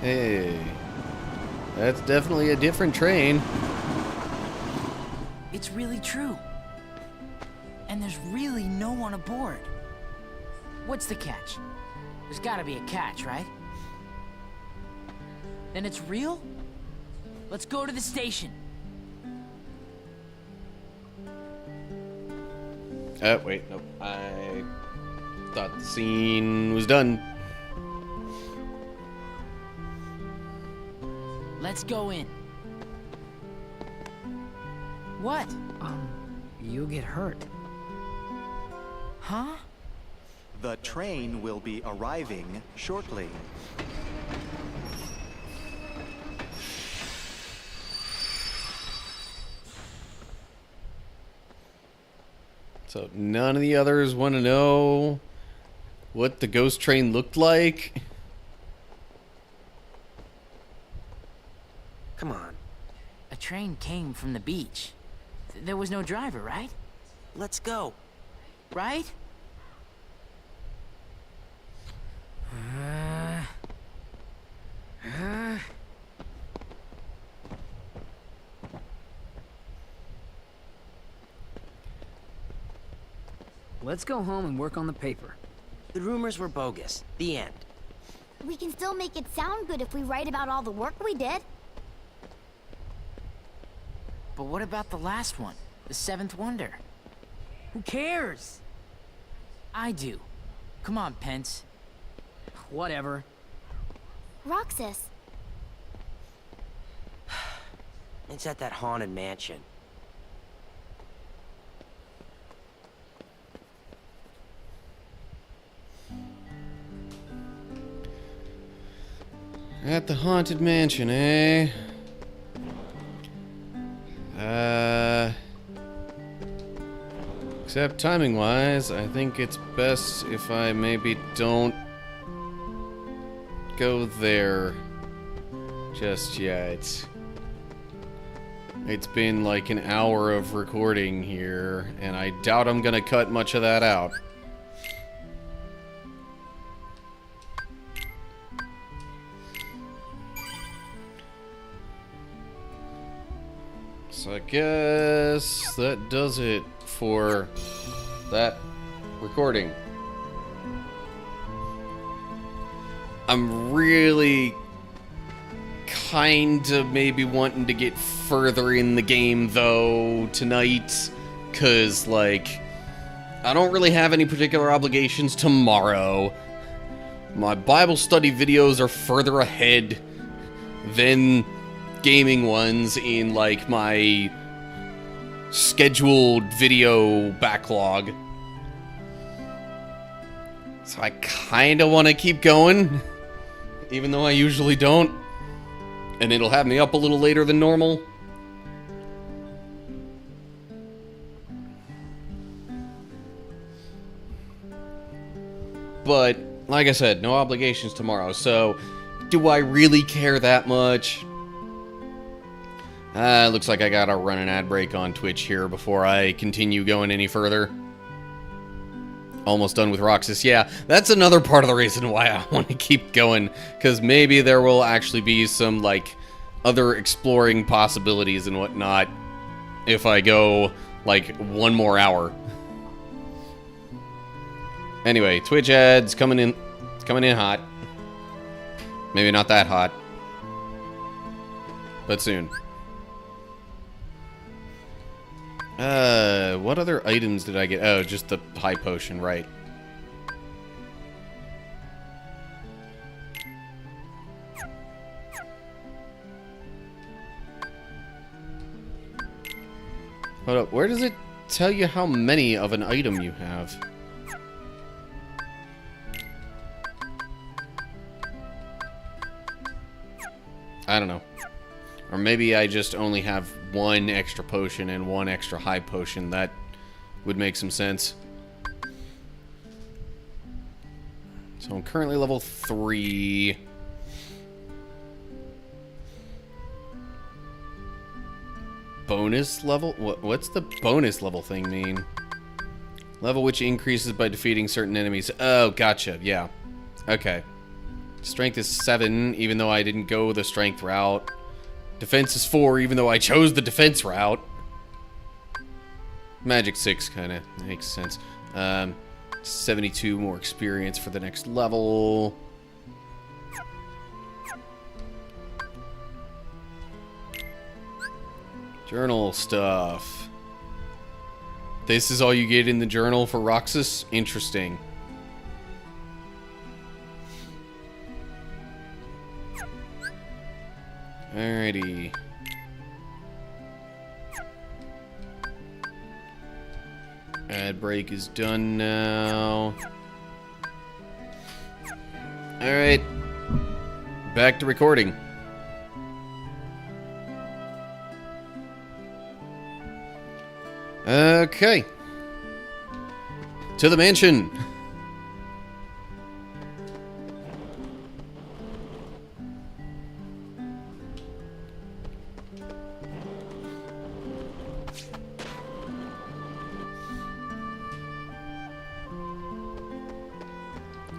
Hey. That's definitely a different train. It's really true. And there's really no one aboard. What's the catch? There's gotta be a catch, right? Then it's real? Let's go to the station. Wait, nope. I thought the scene was done. Let's go in. What? You'll get hurt. Huh? The train will be arriving shortly. So none of the others want to know what the ghost train looked like? Come on. A train came from the beach. There was no driver, right? Let's go. Right? Let's go home and work on the paper. The rumors were bogus. The end. We can still make it sound good if we write about all the work we did. But what about the last one? The seventh wonder? Who cares? I do. Come on, Pence. Whatever. Roxas. It's at that haunted mansion. At the haunted mansion, eh? Except timing-wise, I think it's best if I maybe don't go there just yet. It's been like an hour of recording here, and I doubt I'm gonna cut much of that out. So I guess that does it for that recording. I'm really kind of maybe wanting to get further in the game though tonight, cause like I don't really have any particular obligations tomorrow. My Bible study videos are further ahead than gaming ones in like my scheduled video backlog. So I kind of want to keep going, even though I usually don't. And it'll have me up a little later than normal. But, like I said, no obligations tomorrow, so do I really care that much? Looks like I gotta run an ad break on Twitch here before I continue going any further. Almost done with Roxas. Yeah, that's another part of the reason why I want to keep going, because maybe there will actually be some, like, other exploring possibilities and whatnot if I go, like, one more hour. Anyway, Twitch ads coming in hot. Maybe not that hot, but soon. What other items did I get? Oh, just the high potion, right. Hold up, where does it tell you how many of an item you have? I don't know. Or maybe I just only have one extra potion and one extra high potion. That would make some sense. So I'm currently level 3. Bonus level? What's the bonus level thing mean? Level which increases by defeating certain enemies. Oh, gotcha. Yeah. Okay. Strength is 7, even though I didn't go the strength route. Defense is 4, even though I chose the defense route. Magic 6 kind of makes sense. 72 more experience for the next level. Journal stuff. This is all you get in the journal for Roxas? Interesting. Alrighty. Ad break is done now. Alright. Back to recording. Okay. To the mansion.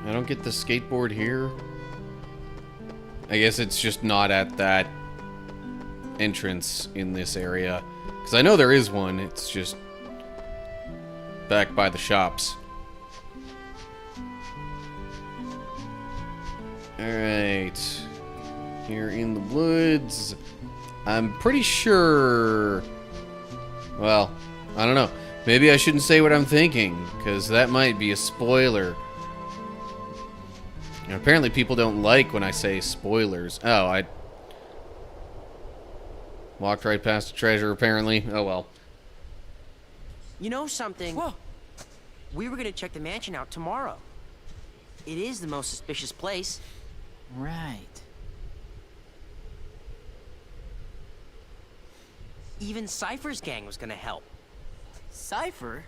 I don't get the skateboard here. I guess it's just not at that entrance in this area. Because I know there is one, it's just back by the shops. Alright. Here in the woods. I'm pretty sure... Well, I don't know. Maybe I shouldn't say what I'm thinking, because that might be a spoiler. And apparently people don't like when I say spoilers. Oh, I walked right past the treasure, apparently. Oh, well. You know something? Whoa. We were gonna check the mansion out tomorrow. It is the most suspicious place. Right. Even Cypher's gang was gonna help. Cypher?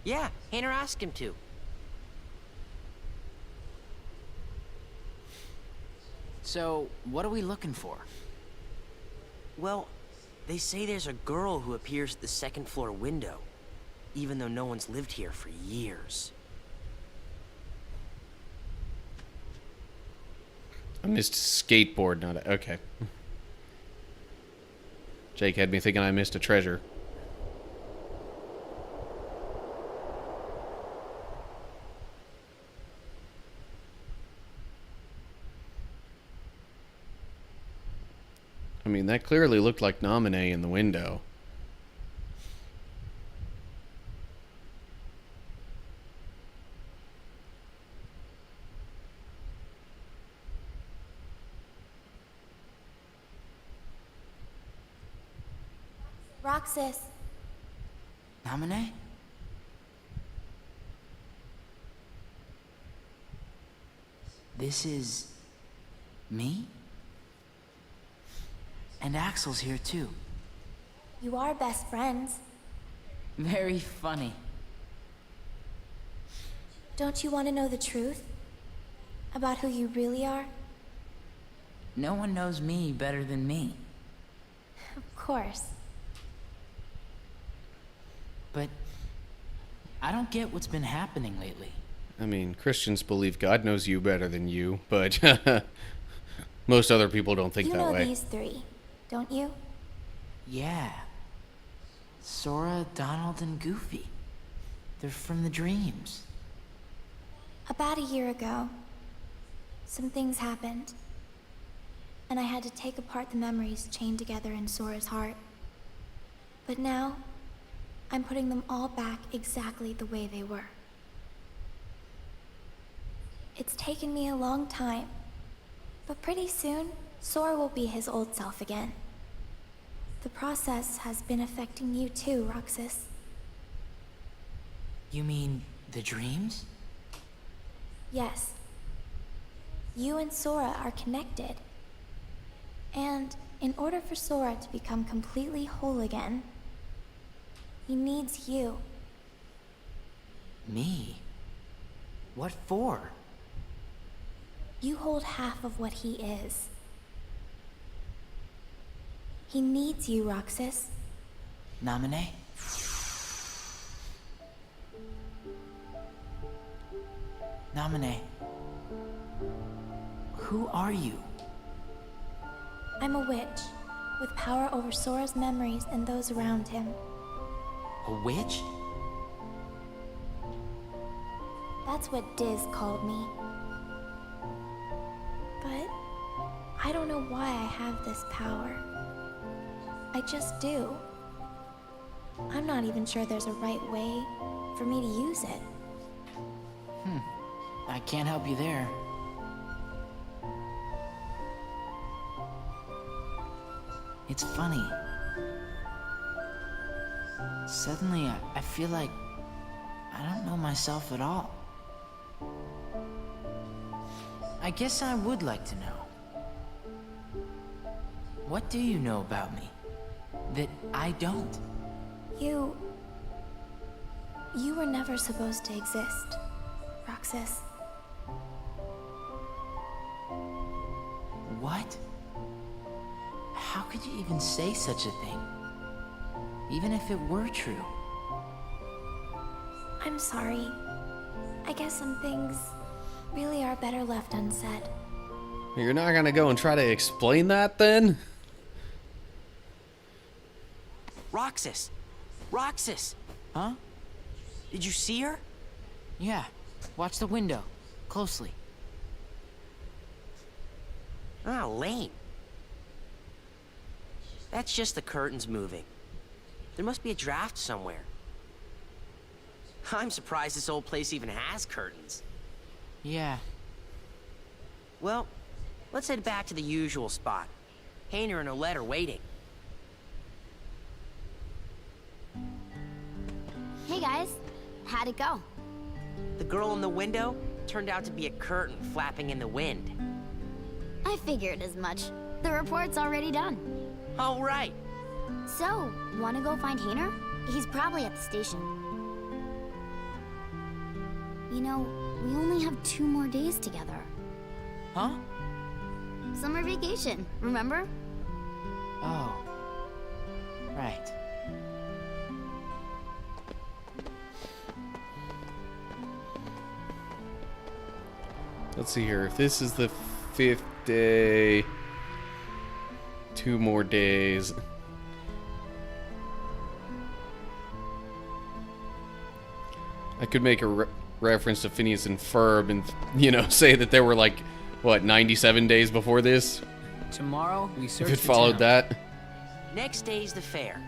Yeah, Hayner asked him to. So, what are we looking for? Well, they say there's a girl who appears at the second floor window, even though no one's lived here for years. I missed skateboard, not a... Okay. Jake had me thinking I missed a treasure. I mean, that clearly looked like Nominee in the window. Roxas. Nominee? This is... me? And Axel's here too. You are best friends. Very funny. Don't you want to know the truth? About who you really are? No one knows me better than me. Of course. But I don't get what's been happening lately. I mean, Christians believe God knows you better than you, but most other people don't think that way. You know these three, don't you? Yeah. Sora, Donald, and Goofy. They're from the dreams. About a year ago, some things happened. And I had to take apart the memories chained together in Sora's heart. But now, I'm putting them all back exactly the way they were. It's taken me a long time, but pretty soon, Sora will be his old self again. The process has been affecting you too, Roxas. You mean the dreams? Yes. You and Sora are connected. And in order for Sora to become completely whole again, he needs you. Me? What for? You hold half of what he is. He needs you, Roxas. Nominee? Nominee. Who are you? I'm a witch, with power over Sora's memories and those around him. A witch? That's what Diz called me. But I don't know why I have this power. I just do. I'm not even sure there's a right way for me to use it. I can't help you there. It's funny. Suddenly, I feel like I don't know myself at all. I guess I would like to know. What do you know about me that I don't? You were never supposed to exist, Roxas. What? How could you even say such a thing? Even if it were true. I'm sorry. I guess some things really are better left unsaid. You're not gonna go and try to explain that then? Roxas! Roxas! Huh? Did you see her? Yeah. Watch the window. Closely. Ah, lame. That's just the curtains moving. There must be a draft somewhere. I'm surprised this old place even has curtains. Yeah. Well, let's head back to the usual spot. Hayner and Olette are waiting. Hey guys, how'd it go? The girl in the window turned out to be a curtain flapping in the wind. I figured as much. The report's already done. Oh, right. So, wanna go find Hayner? He's probably at the station. You know, we only have 2 more days together. Huh? Summer vacation, remember? Oh. Right. Let's see here. If this is the 5th day, 2 more days. I could make a reference to Phineas and Ferb and, you know, say that there were like, what, 97 days before this? Tomorrow, we search If it the followed town. that. Next day's the fair.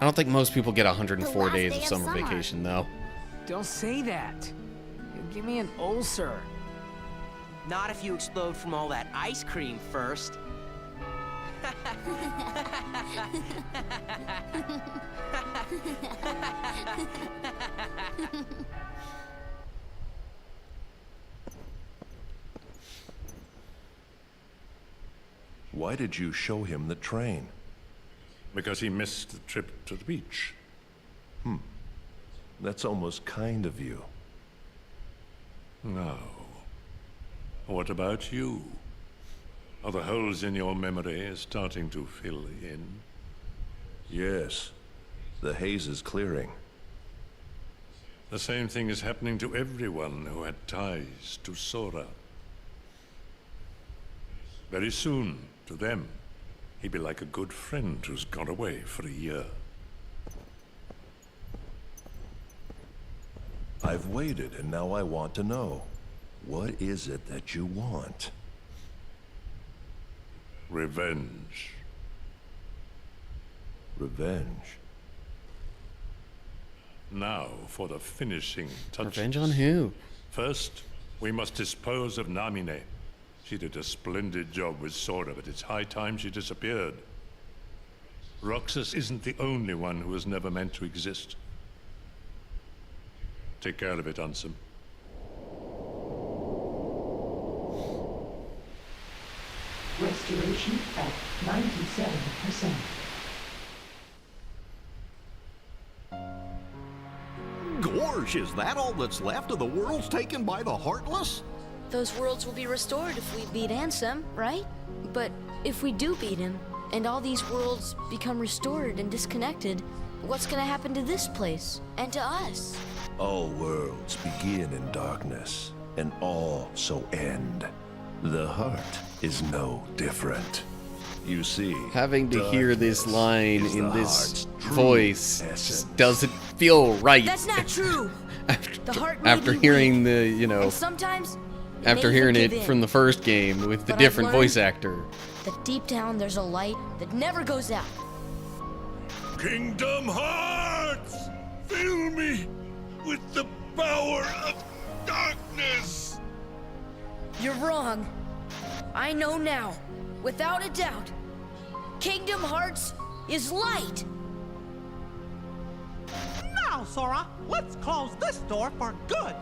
I don't think most people get 104 last days day of of summer summer. vacation, though. Don't say that. You'll give me an ulcer. Not if you explode from all that ice cream first. Why did you show him the train? Because he missed the trip to the beach. That's almost kind of you. Now, what about you? Are the holes in your memory starting to fill in? Yes. The haze is clearing. The same thing is happening to everyone who had ties to Sora. Very soon, to them, he'd be like a good friend who's gone away for a year. I've waited, and now I want to know. What is it that you want? Revenge. Revenge? Now for the finishing touches. Revenge on who? First, we must dispose of Namine. She did a splendid job with Sora, but it's high time she disappeared. Roxas isn't the only one who was never meant to exist. Take care of it, Ansem. Restoration at 97%. Gorge, is that all that's left of the worlds taken by the Heartless? Those worlds will be restored if we beat Ansem, right? But if we do beat him, and all these worlds become restored and disconnected, what's gonna happen to this place? And to us? All worlds begin in darkness, and all so end. The heart is no different. You see, Having to hear this darkness line is in the this heart's true voice essence. just doesn't feel right. That's not true! The heart may After be hearing weak, the, you know, and sometimes after may hearing give it in. from the first game with the But I've different voice learned actor. that deep down there's a light that never goes out. Kingdom Hearts! Fill me with the power of darkness! You're wrong. I know now, without a doubt. Kingdom Hearts is light. Now, Sora, let's close this door for good.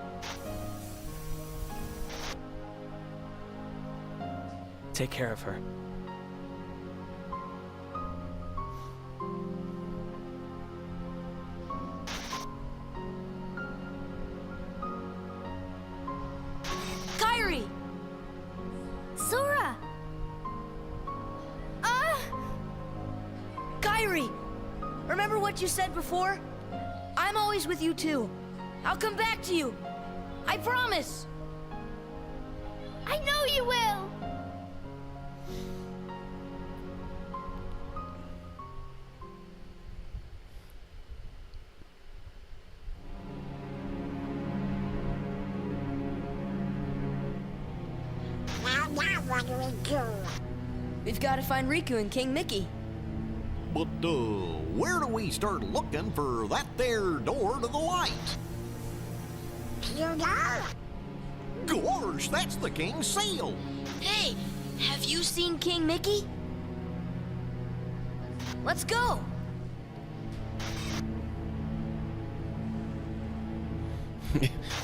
Take care of her. Kyrie! Sora! Kyrie! Remember what you said before? I'm always with you too. I'll come back to you. I promise. I know you will! Now what do we do? We've got to find Riku and King Mickey. But, where do we start looking for that there door to the light? You know? Gosh, that's the king's seal! Hey, have you seen King Mickey? Let's go!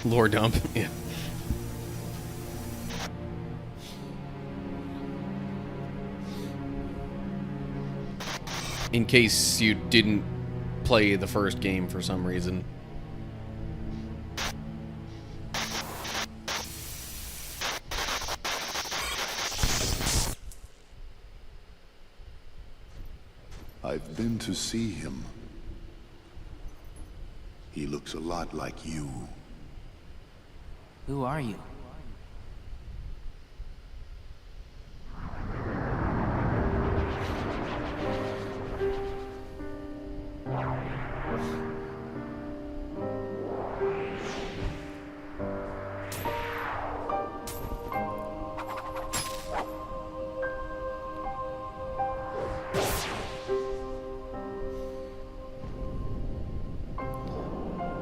Lore dump. Yeah. In case you didn't play the first game for some reason. I've been to see him. He looks a lot like you. Who are you?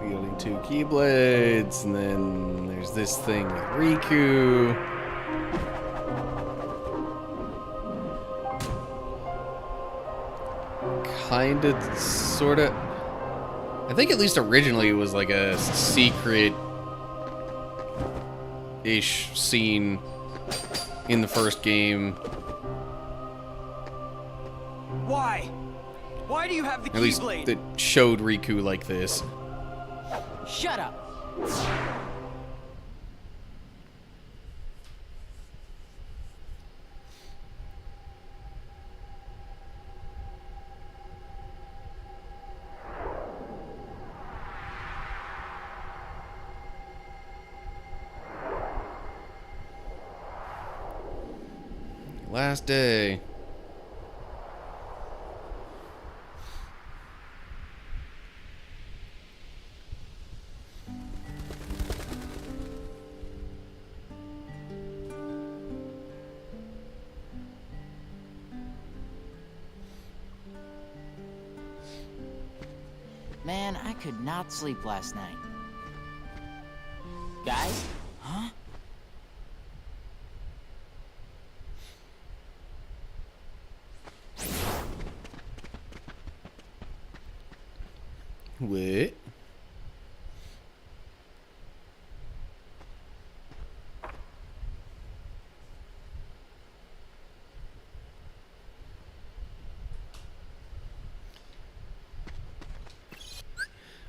Wielding 2 Keyblades, and then there's this thing with Riku. Kinda, sorta. I think at least originally it was like a secret-ish scene in the first game. Why? Why do you have the At least Keyblade? that showed Riku like this. Shut up! Last day. Man, I could not sleep last night. Guys? Huh? What?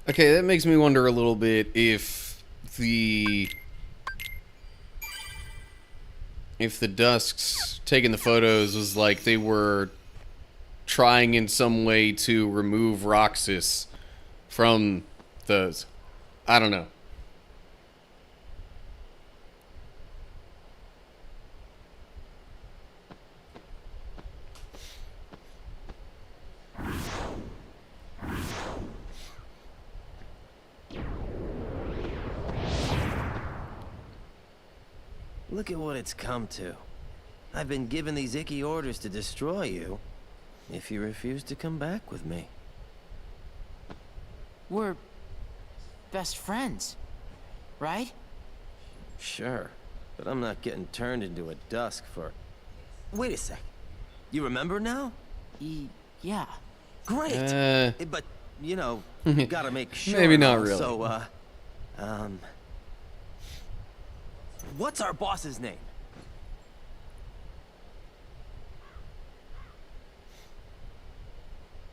Okay, that makes me wonder a little bit if the Dusks taking the photos was like they were trying in some way to remove Roxas from those. I don't know. Look at what it's come to. I've been given these icky orders to destroy you if you refuse to come back with me. We're best friends, right? Sure, but I'm not getting turned into a Dusk for... Wait a sec. You remember now? Yeah. Great! But, you know, you gotta make sure. Maybe not really. So, what's our boss's name?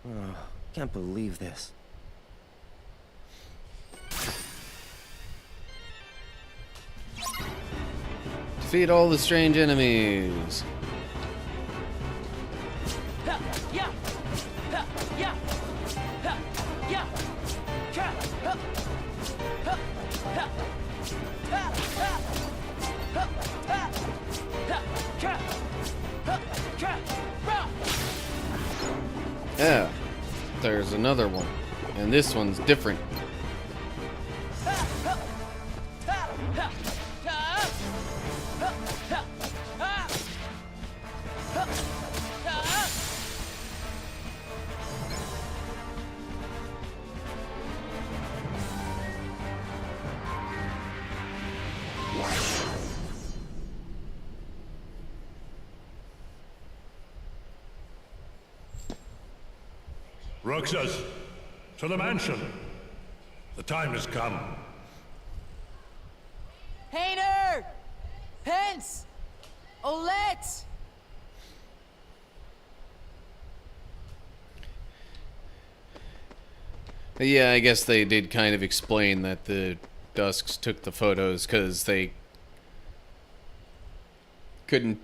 Oh, can't believe this. Defeat all the strange enemies. Yeah, there's another one. And this one's different. Roxas, to the mansion. The time has come. Hayner! Pence! Olette! Yeah, I guess they did kind of explain that the Dusks took the photos because they couldn't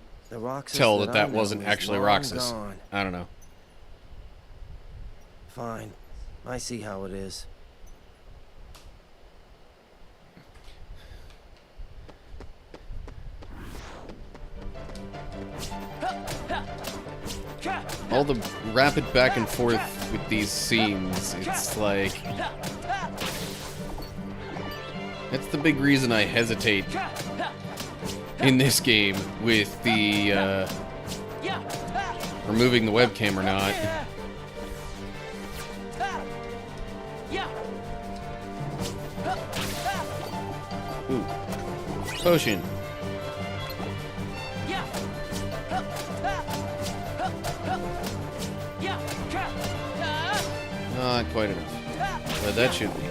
tell that that wasn't actually Roxas. I don't know. Fine. I see how it is. All the rapid back and forth with these scenes, it's like... That's the big reason I hesitate in this game with the, removing the webcam or not. Ooh. Potion. Not quite enough. But that should be.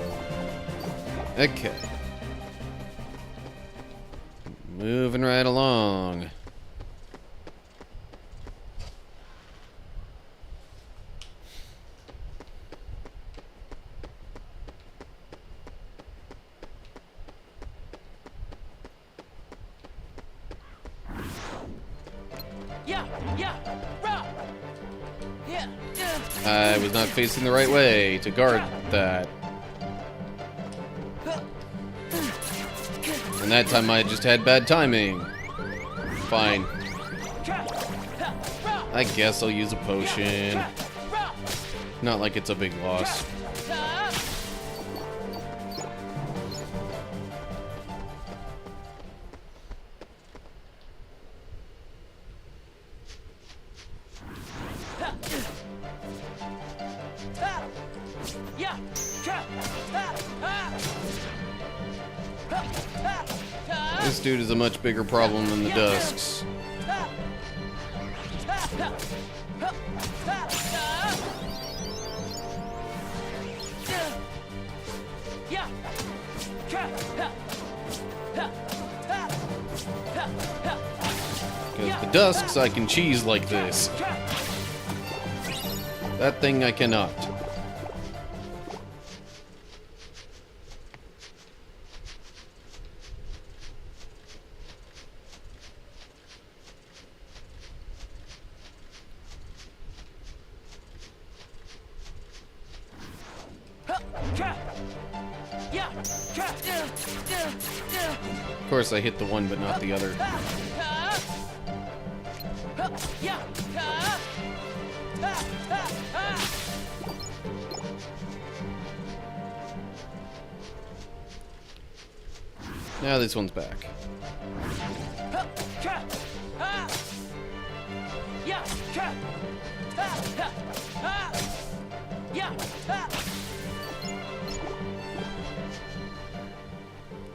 Okay. Moving right along. I was not facing the right way to guard that. And that time I just had bad timing. Fine. I guess I'll use a potion. Not like it's a big loss. This dude is a much bigger problem than the Dusks. Because the Dusks I can cheese like this. That thing I cannot. Of course I hit the one but not the other. Now this one's back.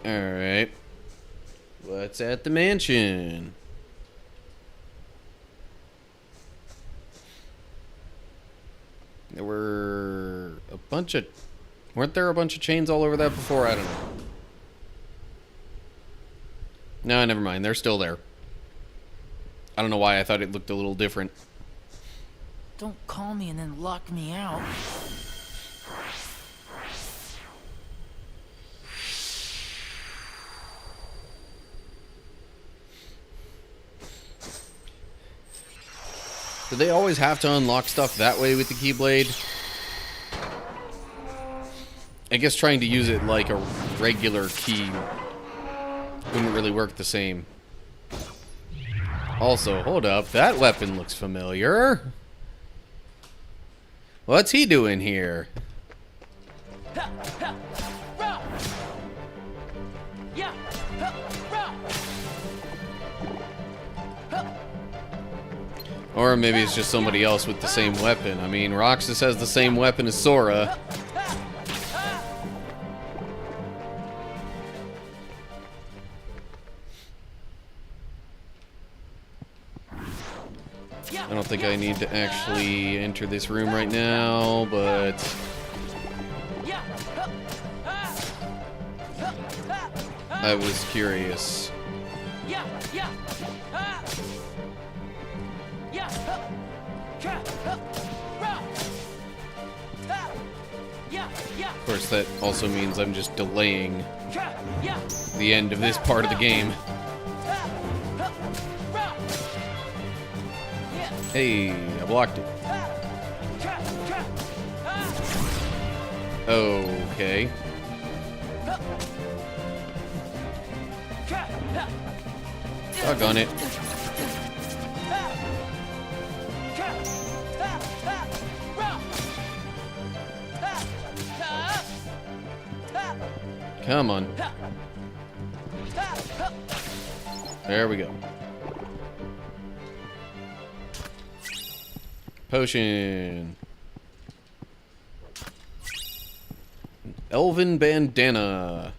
Alright. What's at the mansion? There were a bunch of... Weren't there a bunch of chains all over that before? I don't know. No, never mind. They're still there. I don't know why I thought it looked a little different. Don't call me and then lock me out. Do they always have to unlock stuff that way with the Keyblade? I guess trying to use it like a regular key wouldn't really work the same. Also, hold up. That weapon looks familiar. What's he doing here? Or maybe it's just somebody else with the same weapon. I mean, Roxas has the same weapon as Sora. I don't think I need to actually enter this room right now, but... I was curious. Of course, that also means I'm just delaying the end of this part of the game. Hey, I blocked it. Okay. Doggone it. Come on. There we go. Potion. Elven bandana.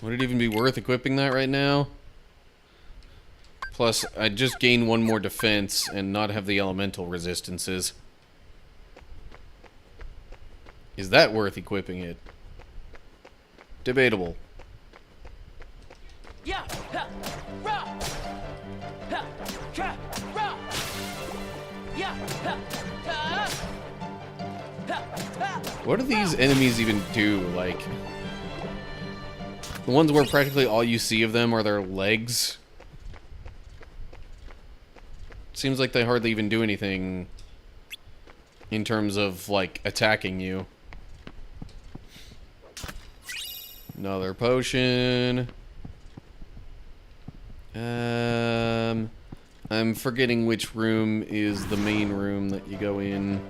Would it even be worth equipping that right now? Plus, I'd just gain one more defense and not have the elemental resistances. Is that worth equipping it? Debatable. What do these enemies even do? Like, the ones where practically all you see of them are their legs. Seems like they hardly even do anything in terms of, like, attacking you. Another potion. I'm forgetting which room is the main room that you go in.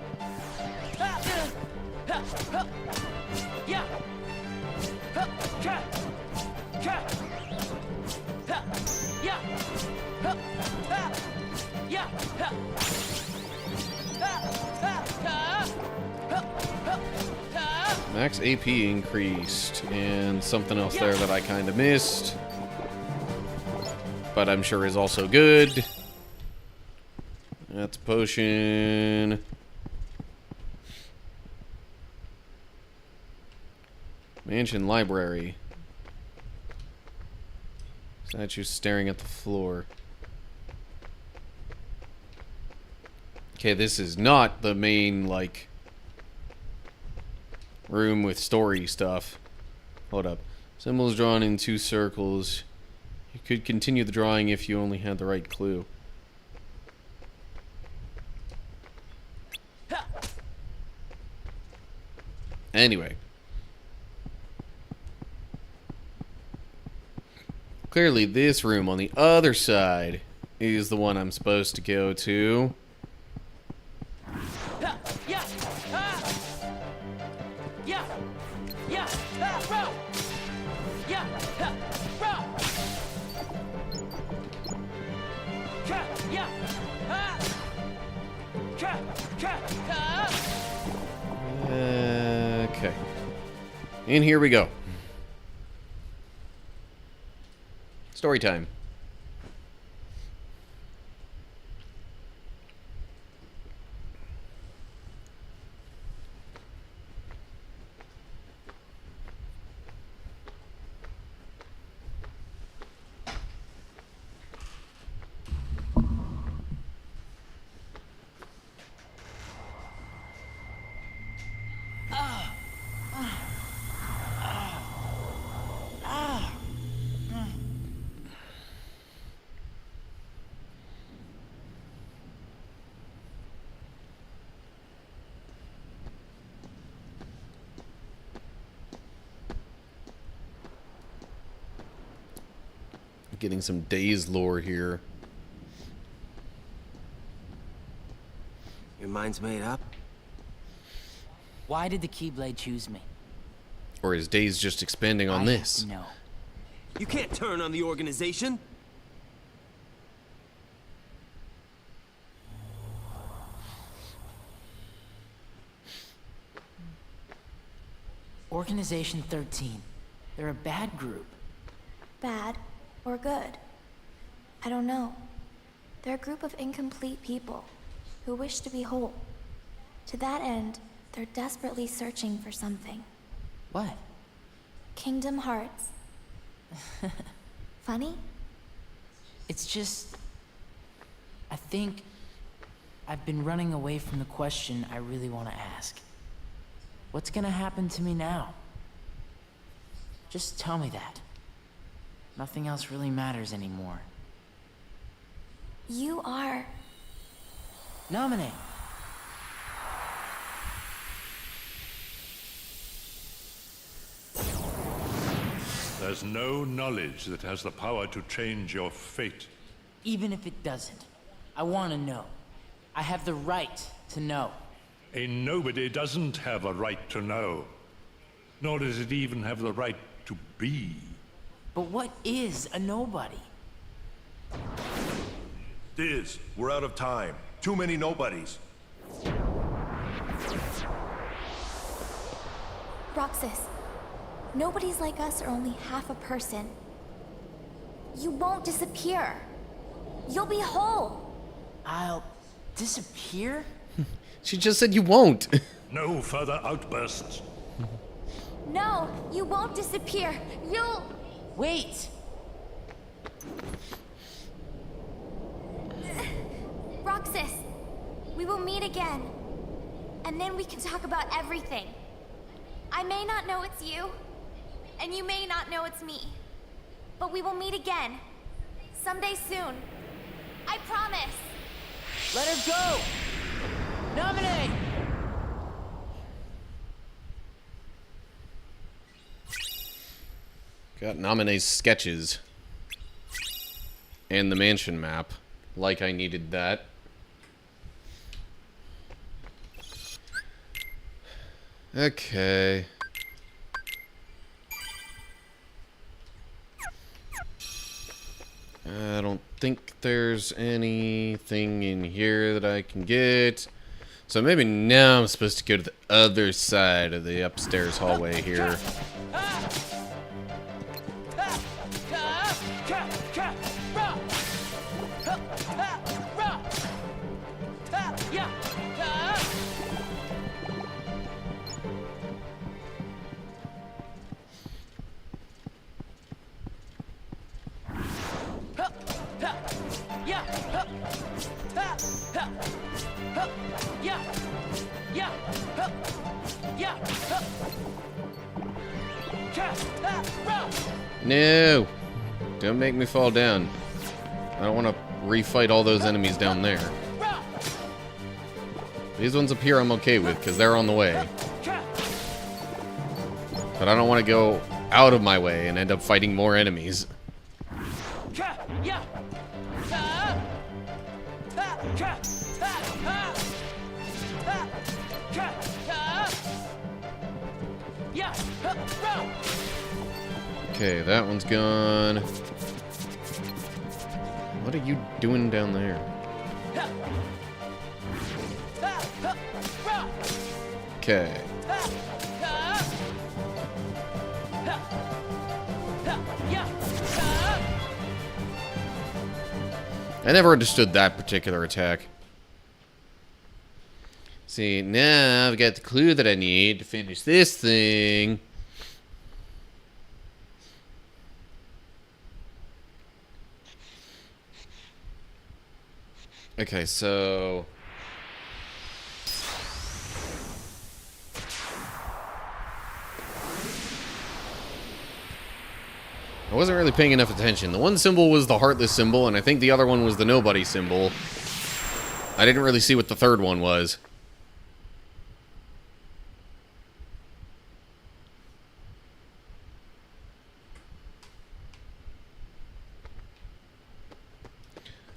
Max AP increased, and something else there that I kind of missed, but I'm sure is also good. That's a potion. Mansion library. Statue staring at the floor. Okay, this is not the main, like, room with story stuff. Hold up. Symbols drawn in 2 circles. You could continue the drawing if you only had the right clue. Anyway. Clearly this room on the other side is the one I'm supposed to go to. Okay. And here we go. Story time. Getting some Days lore here. mind's made up? Why did the Keyblade choose me? Or his days just expanding on this? No. You can't turn on the organization. Organization 13. They're a bad group. Bad or good? I don't know. They're a group of incomplete people who wish to be whole. To that end, they're desperately searching for something. What? Kingdom Hearts. Funny? It's just... I think I've been running away from the question I really want to ask. What's gonna happen to me now? Just tell me that. Nothing else really matters anymore. You are... Nominate. There's no knowledge that has the power to change your fate. Even if it doesn't, I want to know. I have the right to know. A nobody doesn't have a right to know. Nor does it even have the right to be. But what is a nobody? Diz, we're out of time. Too many nobodies. Roxas, nobodies like us are only half a person. You won't disappear. You'll be whole. I'll disappear? She just said you won't. No further outbursts. No, you won't disappear. You'll... Wait! Roxas, we will meet again. And then we can talk about everything. I may not know it's you, and you may not know it's me. But we will meet again. Someday soon. I promise. Let her go! Nominate! Got Nomine's sketches. And the mansion map. Like I needed that. Okay. I don't think there's anything in here that I can get. So maybe now I'm supposed to go to the other side of the upstairs hallway here. No! Don't make me fall down. I don't want to refight all those enemies down there. These ones up here I'm okay with, because they're on the way. But I don't want to go out of my way and end up fighting more enemies. Okay, that one's gone. What are you doing down there? Okay. I never understood that particular attack. See, now I've got the clue that I need to finish this thing. Okay, so... I wasn't really paying enough attention. The one symbol was the heartless symbol, and I think the other one was the nobody symbol. I didn't really see what the third one was.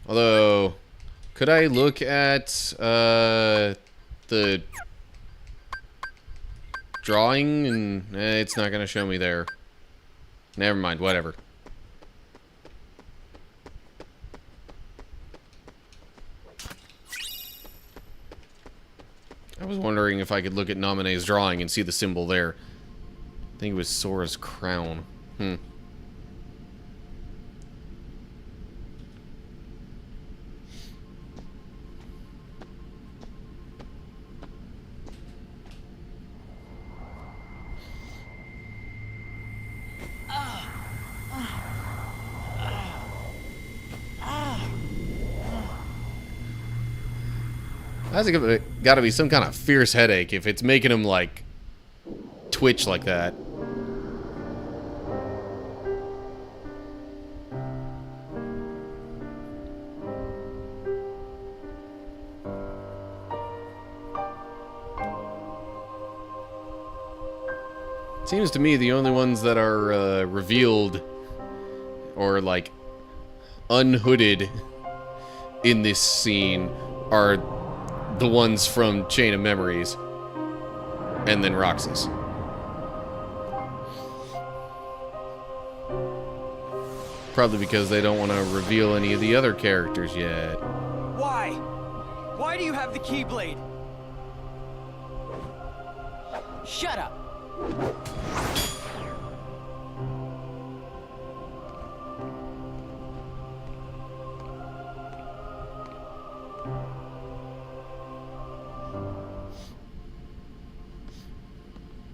Although, could I look at, the drawing, and it's not gonna show me there. Never mind, whatever. I was wondering if I could look at Namine's drawing and see the symbol there. I think it was Sora's crown. That's gotta be some kind of fierce headache if it's making him, like, twitch like that. Seems to me the only ones that are revealed or, like, unhooded in this scene are the ones from Chain of Memories, and then Roxas. Probably because they don't want to reveal any of the other characters yet. Why? Why do you have the Keyblade? Shut up!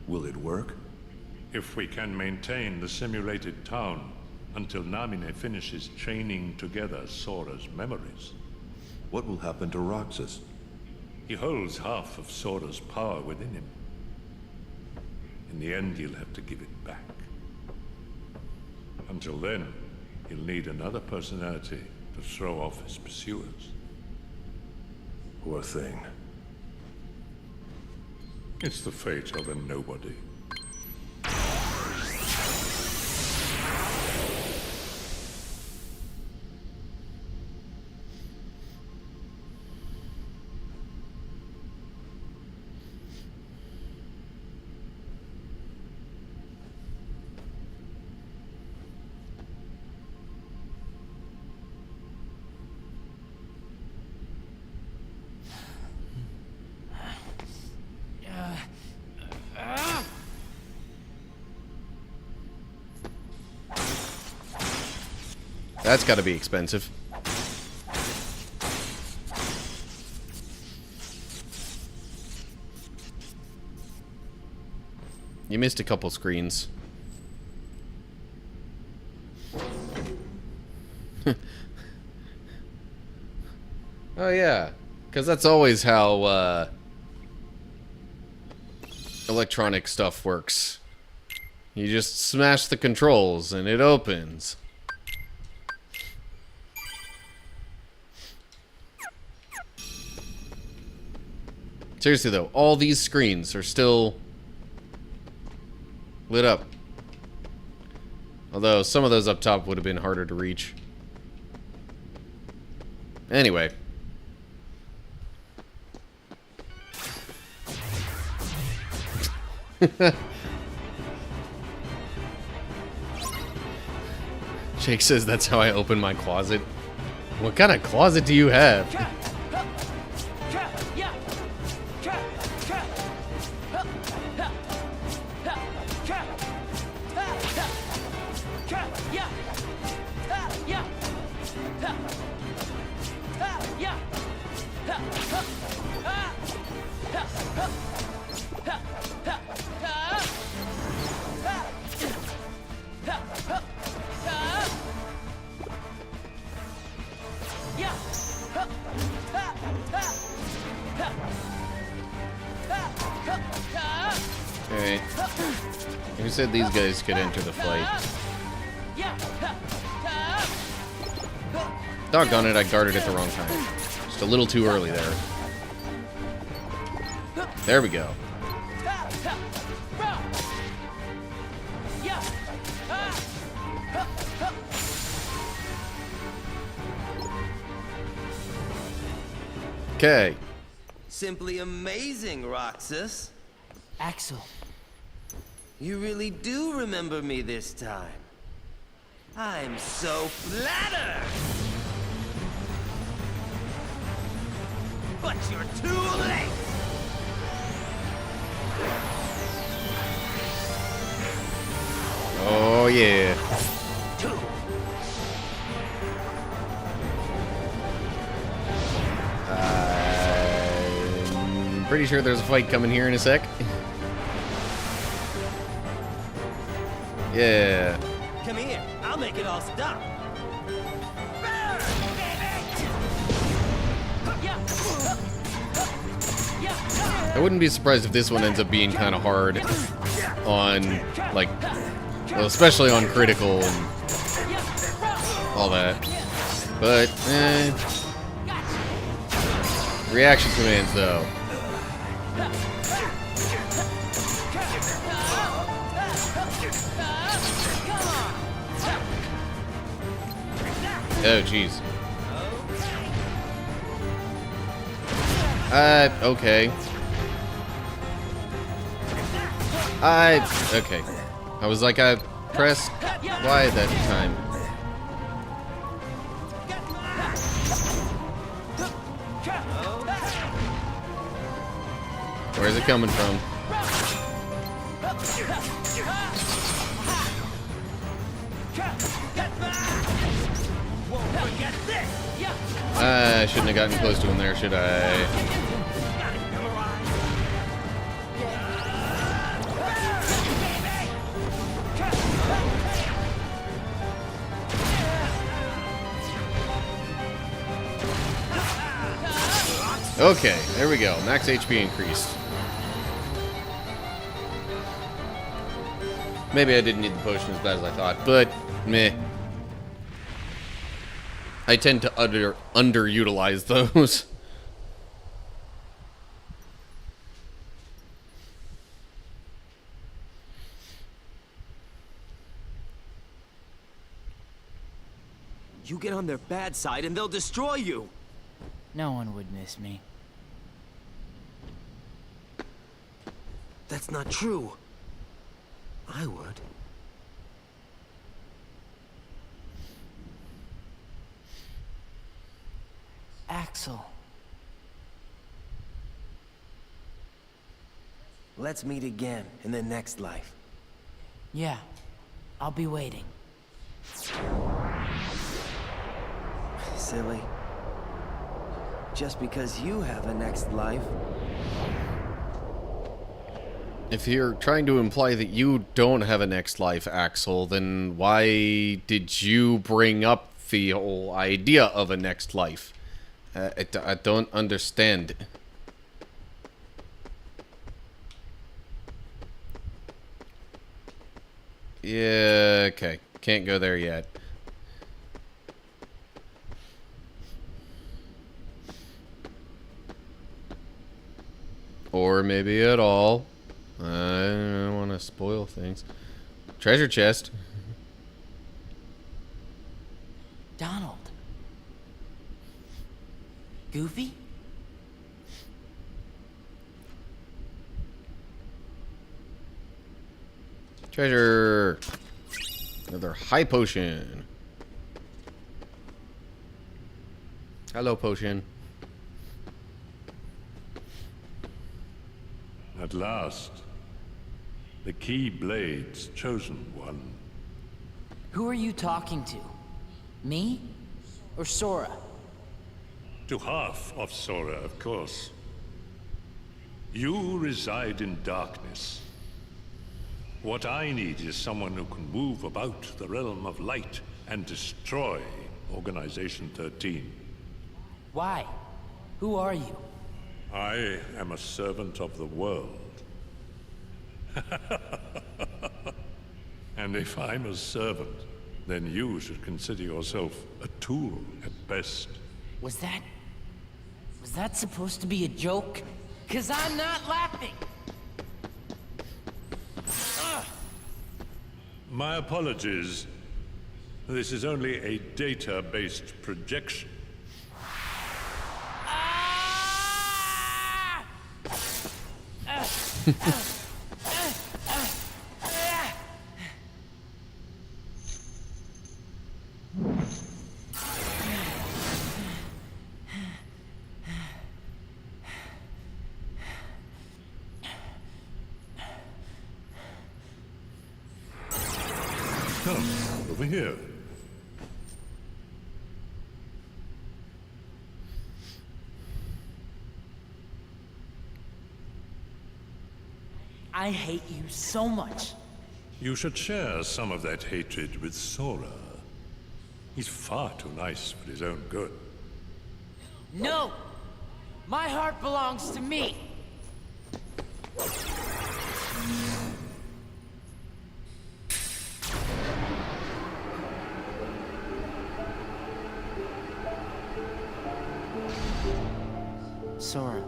Will it work? If we can maintain the simulated town until Namine finishes chaining together Sora's memories. What will happen to Roxas? He holds half of Sora's power within him. In the end, he'll have to give it back. Until then, he'll need another personality to throw off his pursuers. Poor thing. It's the fate of a nobody. That's gotta be expensive. You missed a couple screens. Oh yeah, because that's always how electronic stuff works. You just smash the controls and it opens. Seriously though, all these screens are still lit up. Although some of those up top would have been harder to reach. Anyway. Jake says that's how I open my closet. What kind of closet do you have? Alright. Who said these guys could enter the fight? Doggone it, I guarded it the wrong time. Just a little too early there. There we go. Okay. Simply amazing, Roxas. Axel. You really do remember me this time. I'm so flattered! But you're too late! Oh, yeah. I'm pretty sure there's a fight coming here in a sec. Yeah. Come here, I'll make it all stop. I wouldn't be surprised if this one ends up being kind of hard on, like, well, especially on critical and all that. But, reaction commands, though. Oh, jeez. Okay. Okay. I was like, I pressed Y at that time. Where's it coming from? I shouldn't have gotten close to him there, should I? Okay, there we go. Max HP increased. Maybe I didn't need the potion as bad as I thought, but meh. I tend to underutilize those. You get on their bad side and they'll destroy you. No one would miss me. That's not true. I would. Axel. Let's meet again in the next life. Yeah, I'll be waiting. Silly. Just because you have a next life. If you're trying to imply that you don't have a next life, Axel, then why did you bring up the whole idea of a next life? I don't understand. Yeah, okay. Can't go there yet. Or maybe at all. I don't want to spoil things. Treasure chest. Donald. Goofy? Treasure. Another high potion. Hello, potion. At last, the Keyblade's chosen one. Who are you talking to? Me? Or Sora? To half of Sora, of course. You reside in darkness. What I need is someone who can move about the realm of light and destroy Organization 13. Why? Who are you? I am a servant of the world. And if I'm a servant, then you should consider yourself a tool at best. Was that supposed to be a joke? 'Cause I'm not laughing! My apologies. This is only a data-based projection. Come, over here. I hate you so much. You should share some of that hatred with Sora. He's far too nice for his own good. No! My heart belongs to me! Sora.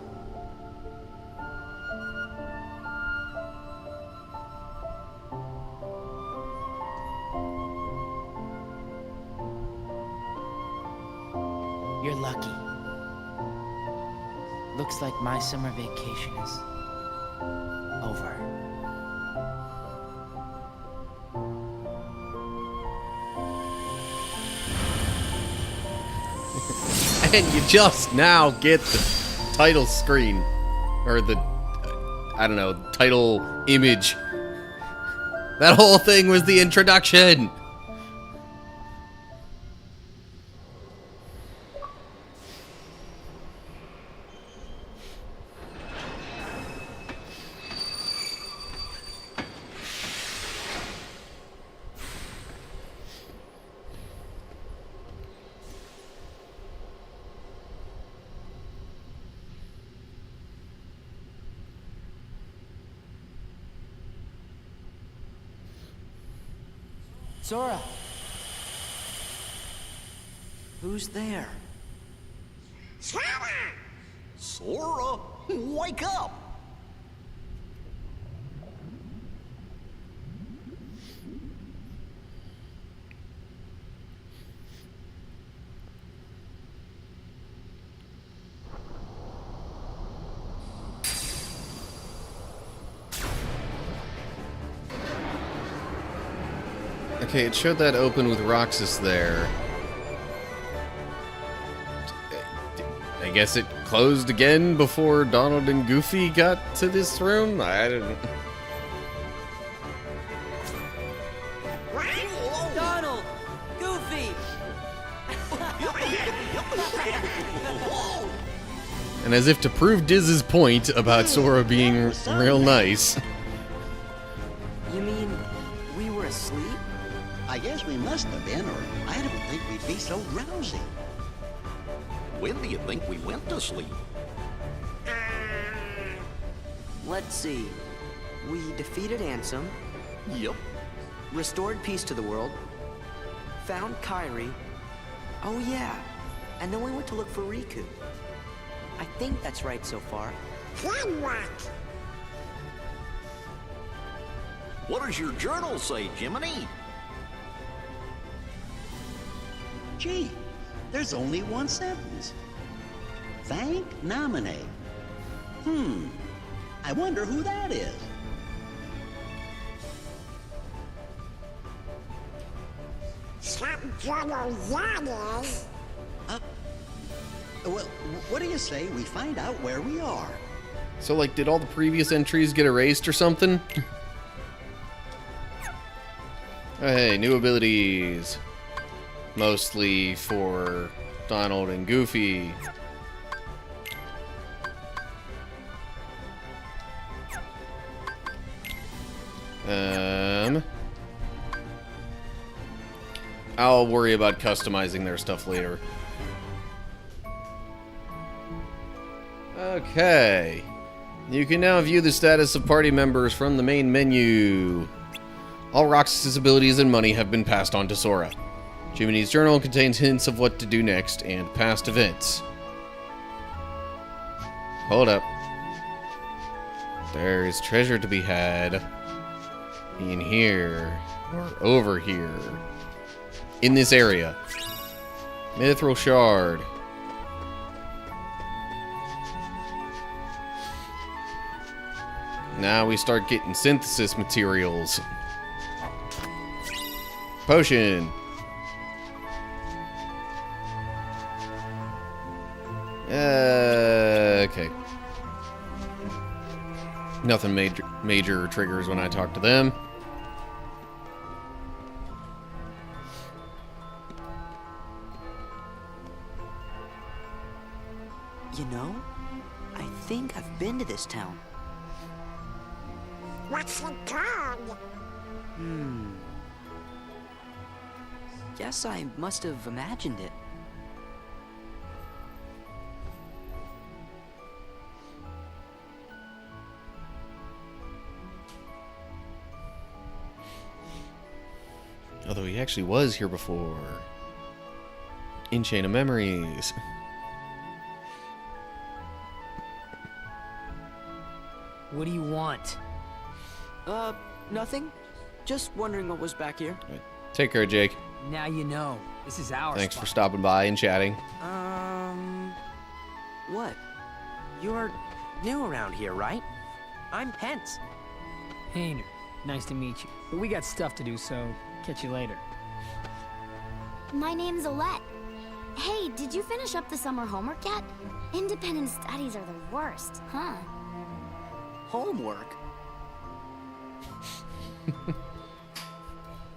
You're lucky. Looks like my summer vacation is over. And you just now get the title screen. Or the, I don't know, title image. That whole thing was the introduction! Sora! Who's there? Sora, wake up! Okay, it showed that open with Roxas there. I guess it closed again before Donald and Goofy got to this room? I didn't... Donald! Goofy! And as if to prove Diz's point about Sora being real nice. You mean we were asleep? I guess we must have been, or I don't think we'd be so drowsy. When do you think we went to sleep? Let's see. We defeated Ansem. Yep. Restored peace to the world. Found Kairi. Oh yeah. And then we went to look for Riku. I think that's right so far. Then what? What does your journal say, Jiminy? Gee, there's only one sentence. Thank Nominee. I wonder who that is. Some journal that is. Well, what do you say we find out where we are? So, like, did all the previous entries get erased or something? Oh, hey, new abilities. Mostly for Donald and Goofy. I'll worry about customizing their stuff later. Okay. You can now view the status of party members from the main menu. All Roxas' abilities and money have been passed on to Sora. Jiminy's journal contains hints of what to do next and past events. Hold up. There is treasure to be had in here, or over here, in this area. Mithril Shard. Now we start getting synthesis materials. Potion. Okay. Nothing major triggers when I talk to them. You know, I think I've been to this town. What's it called? Guess I must have imagined it. Although he actually was here before. In Chain of Memories. What do you want? Nothing. Just wondering what was back here. Take care, Jake. Now you know. This is our Thanks spot. for stopping by and chatting. What? You're new around here, right? I'm Pence. Hayner, nice to meet you. But we got stuff to do, so catch you later. My name's Olette. Hey, did you finish up the summer homework yet? Independent studies are the worst, huh? Homework?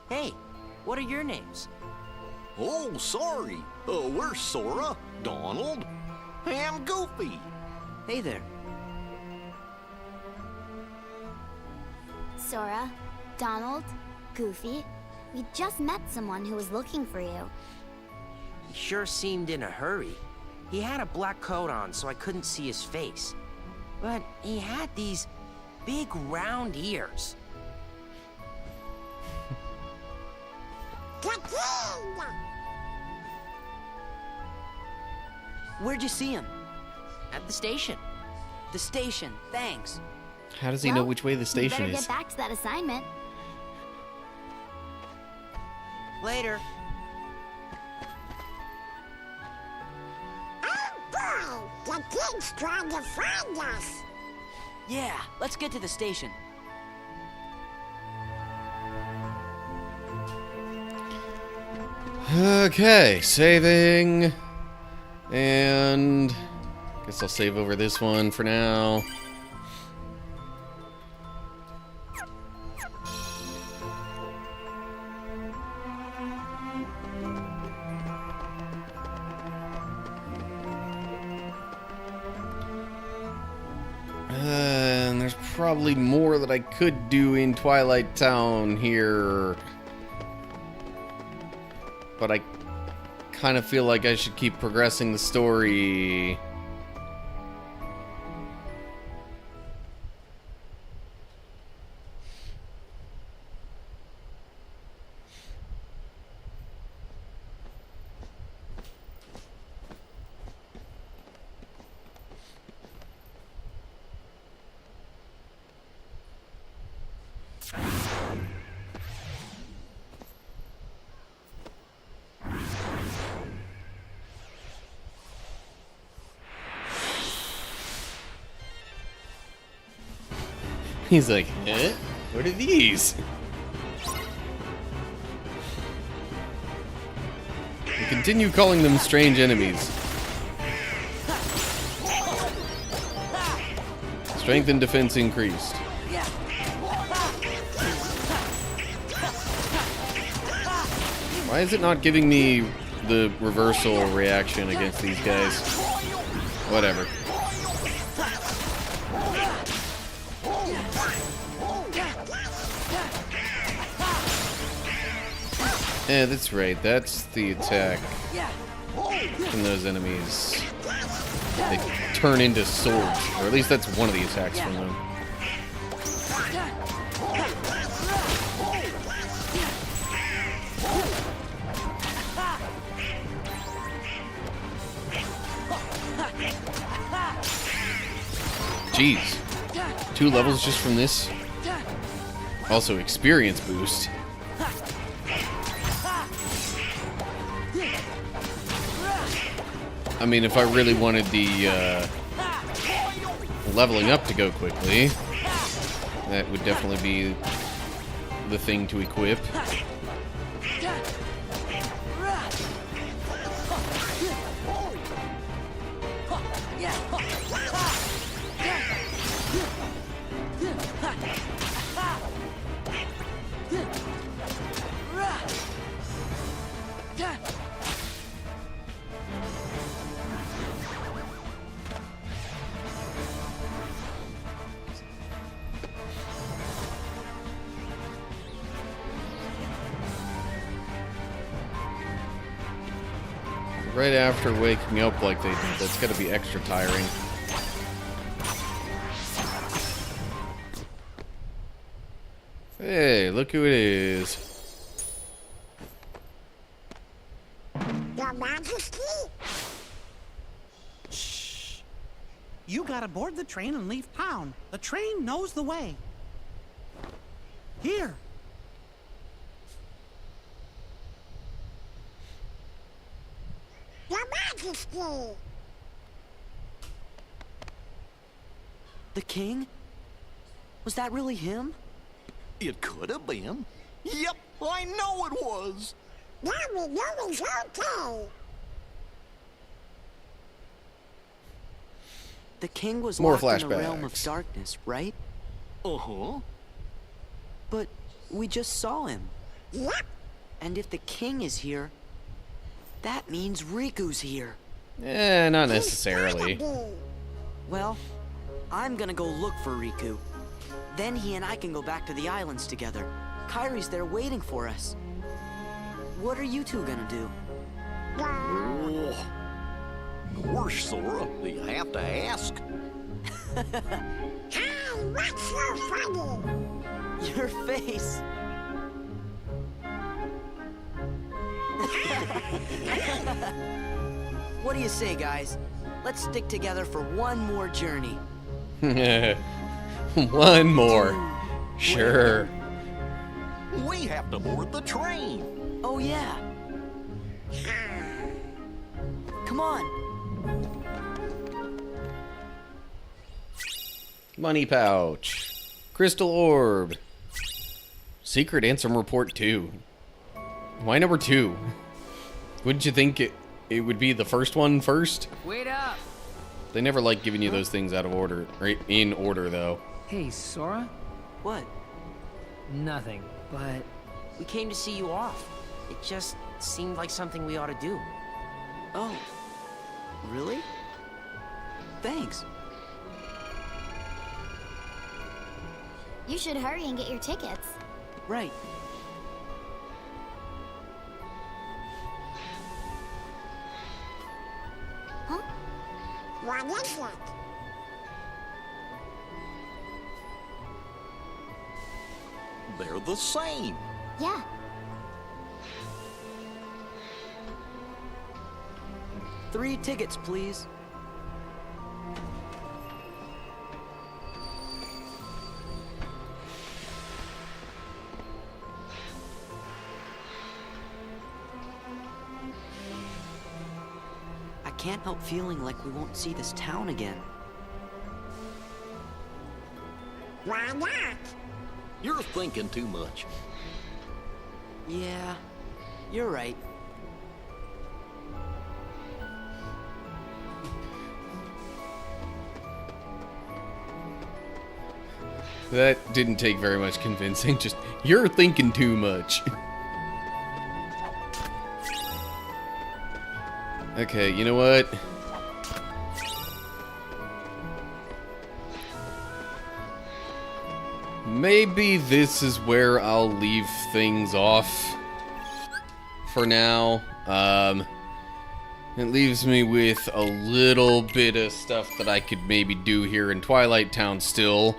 Hey, what are your names? Oh, sorry. We're Sora, Donald, and Goofy. Hey there. Sora, Donald, Goofy. We just met someone who was looking for you. He sure seemed in a hurry. He had a black coat on, so I couldn't see his face. But he had these big round ears. Where'd you see him? At the station. The station, thanks. How does he know which way the station you better is? get back to that assignment. Later. Oh boy, the kid's trying to find us. Yeah, let's get to the station. Okay, saving. And guess I'll save over this one for now. And there's probably more that I could do in Twilight Town here. But I kind of feel like I should keep progressing the story. He's like, eh? What are these? We continue calling them strange enemies. Strength and defense increased. Why is it not giving me the reversal reaction against these guys? Whatever. Yeah, that's right. That's the attack from those enemies. They turn into swords, or at least that's one of the attacks from them. Jeez. 2 levels just from this. Also, experience boost. I mean, if I really wanted the leveling up to go quickly, That would definitely be the thing to equip. Right after waking up like they did, that's gotta be extra tiring. Hey, look who it is. Your Majesty? Shh. You gotta board the train and leave town. The train knows the way. Here. Your Majesty! The king? Was that really him? It could have been. Yep, I know it was. Now we know he's okay. The king was More locked in the realm of flashbacks. darkness, right? Uh-huh. But we just saw him. Yep. And if the king is here, that means Riku's here. Not necessarily. Well, I'm gonna go look for Riku. Then he and I can go back to the islands together. Kairi's there waiting for us. What are you two gonna do? Oh. Gosh, Sora, you have to ask. Hey, what's so funny? Your face. What do you say, guys? Let's stick together for one more journey. One more. Sure. We have to board the train. Oh, yeah. Come on. Money pouch. Crystal orb. Secret Ansem report 2. Why number 2? Wouldn't you think it would be the first one first? Wait up! They never like giving you those things out of order, or in order though. Hey, Sora? What? Nothing, but... We came to see you off. It just seemed like something we ought to do. Oh. Really? Thanks. You should hurry and get your tickets. Right. Huh? What is it? They're the same. Yeah. Three tickets, please. I can't help feeling like we won't see this town again. Why not? You're thinking too much. Yeah, you're right. That didn't take very much convincing. Just, you're thinking too much. Okay, you know what? Maybe this is where I'll leave things off for now. It leaves me with a little bit of stuff that I could maybe do here in Twilight Town still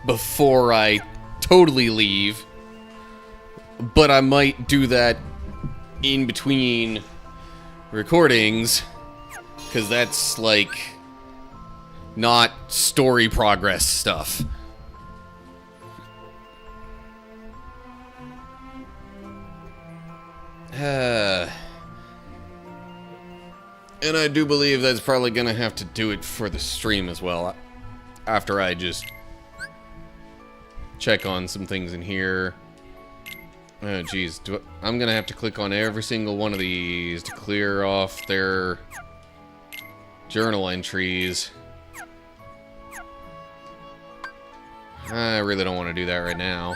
before I totally leave. But I might do that in between recordings, because that's like not story progress stuff. And I do believe that's probably gonna have to do it for the stream as well, after I just check on some things in here. Oh, geez. I'm gonna have to click on every single one of these to clear off their journal entries. I really don't want to do that right now.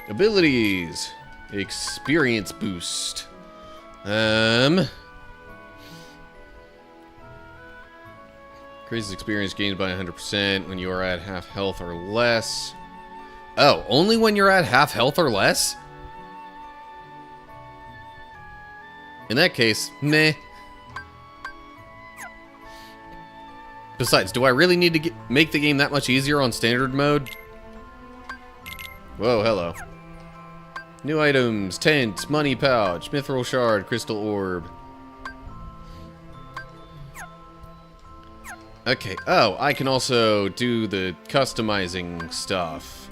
Abilities. Experience boost. Increases experience gained by 100% when you are at half health or less. Oh, only when you're at half health or less? In that case, meh. Besides, do I really need to make the game that much easier on standard mode? Whoa, hello. New items, tent, money pouch, mithril shard, crystal orb. Okay, oh, I can also do the customizing stuff.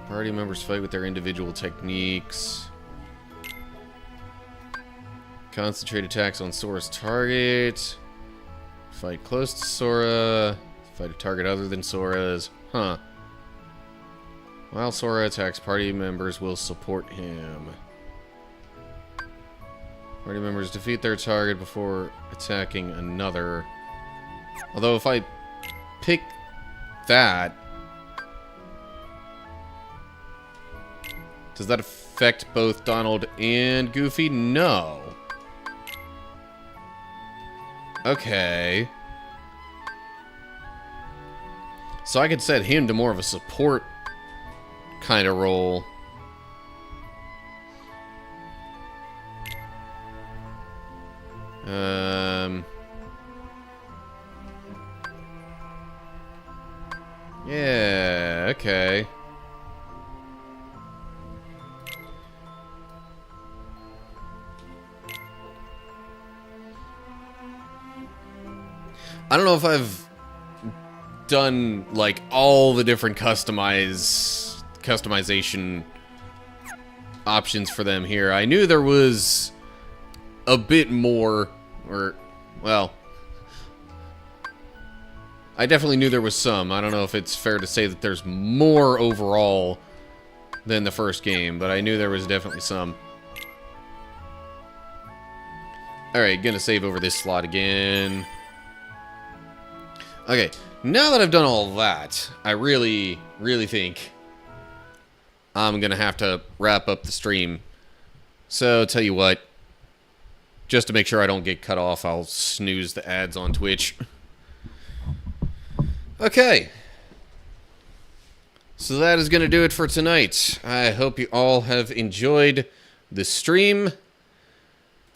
Party members fight with their individual techniques. Concentrate attacks on Sora's target. Fight close to Sora. Fight a target other than Sora's. Huh. While Sora attacks, party members will support him. Party members defeat their target before attacking another. Although if I pick that, does that affect both Donald and Goofy? No. Okay. So I could set him to more of a support kind of role. Yeah, okay. I don't know if I've done like all the different customization options for them here. I knew there was a bit more, or well, I definitely knew there was some. I don't know if it's fair to say that there's more overall than the first game, but I knew there was definitely some. Alright, gonna save over this slot again. Okay, now that I've done all that, I really think I'm gonna have to wrap up the stream. So, tell you what, just to make sure I don't get cut off, I'll snooze the ads on Twitch. Okay. So that is going to do it for tonight. I hope you all have enjoyed the stream.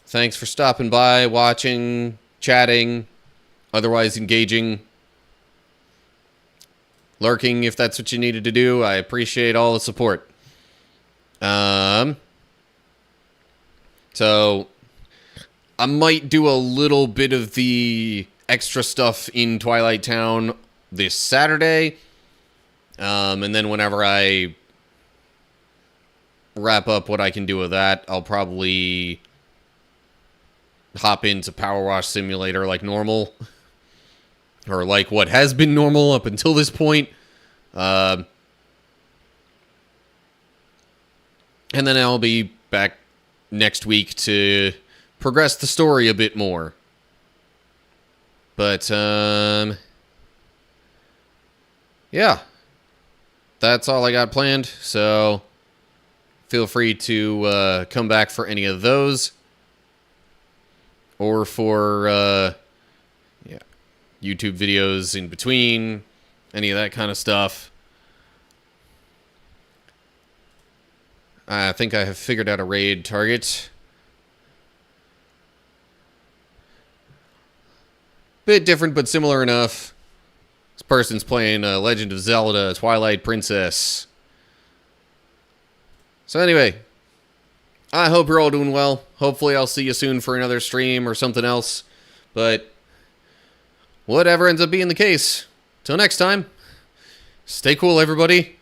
Thanks for stopping by, watching, chatting, otherwise engaging, lurking if that's what you needed to do. I appreciate all the support. So I might do a little bit of the extra stuff in Twilight Town this Saturday. And then whenever I wrap up what I can do with that, I'll probably hop into Power Wash Simulator like normal. Or like what has been normal up until this point. And then I'll be back next week to progress the story a bit more. But, yeah. That's all I got planned, so feel free to come back for any of those. Or for, yeah, YouTube videos in between, any of that kind of stuff. I think I have figured out a raid target. Bit different, but similar enough. This person's playing Legend of Zelda Twilight Princess. So anyway, I hope you're all doing well. Hopefully I'll see you soon for another stream or something else. But whatever ends up being the case. Till next time, stay cool, everybody.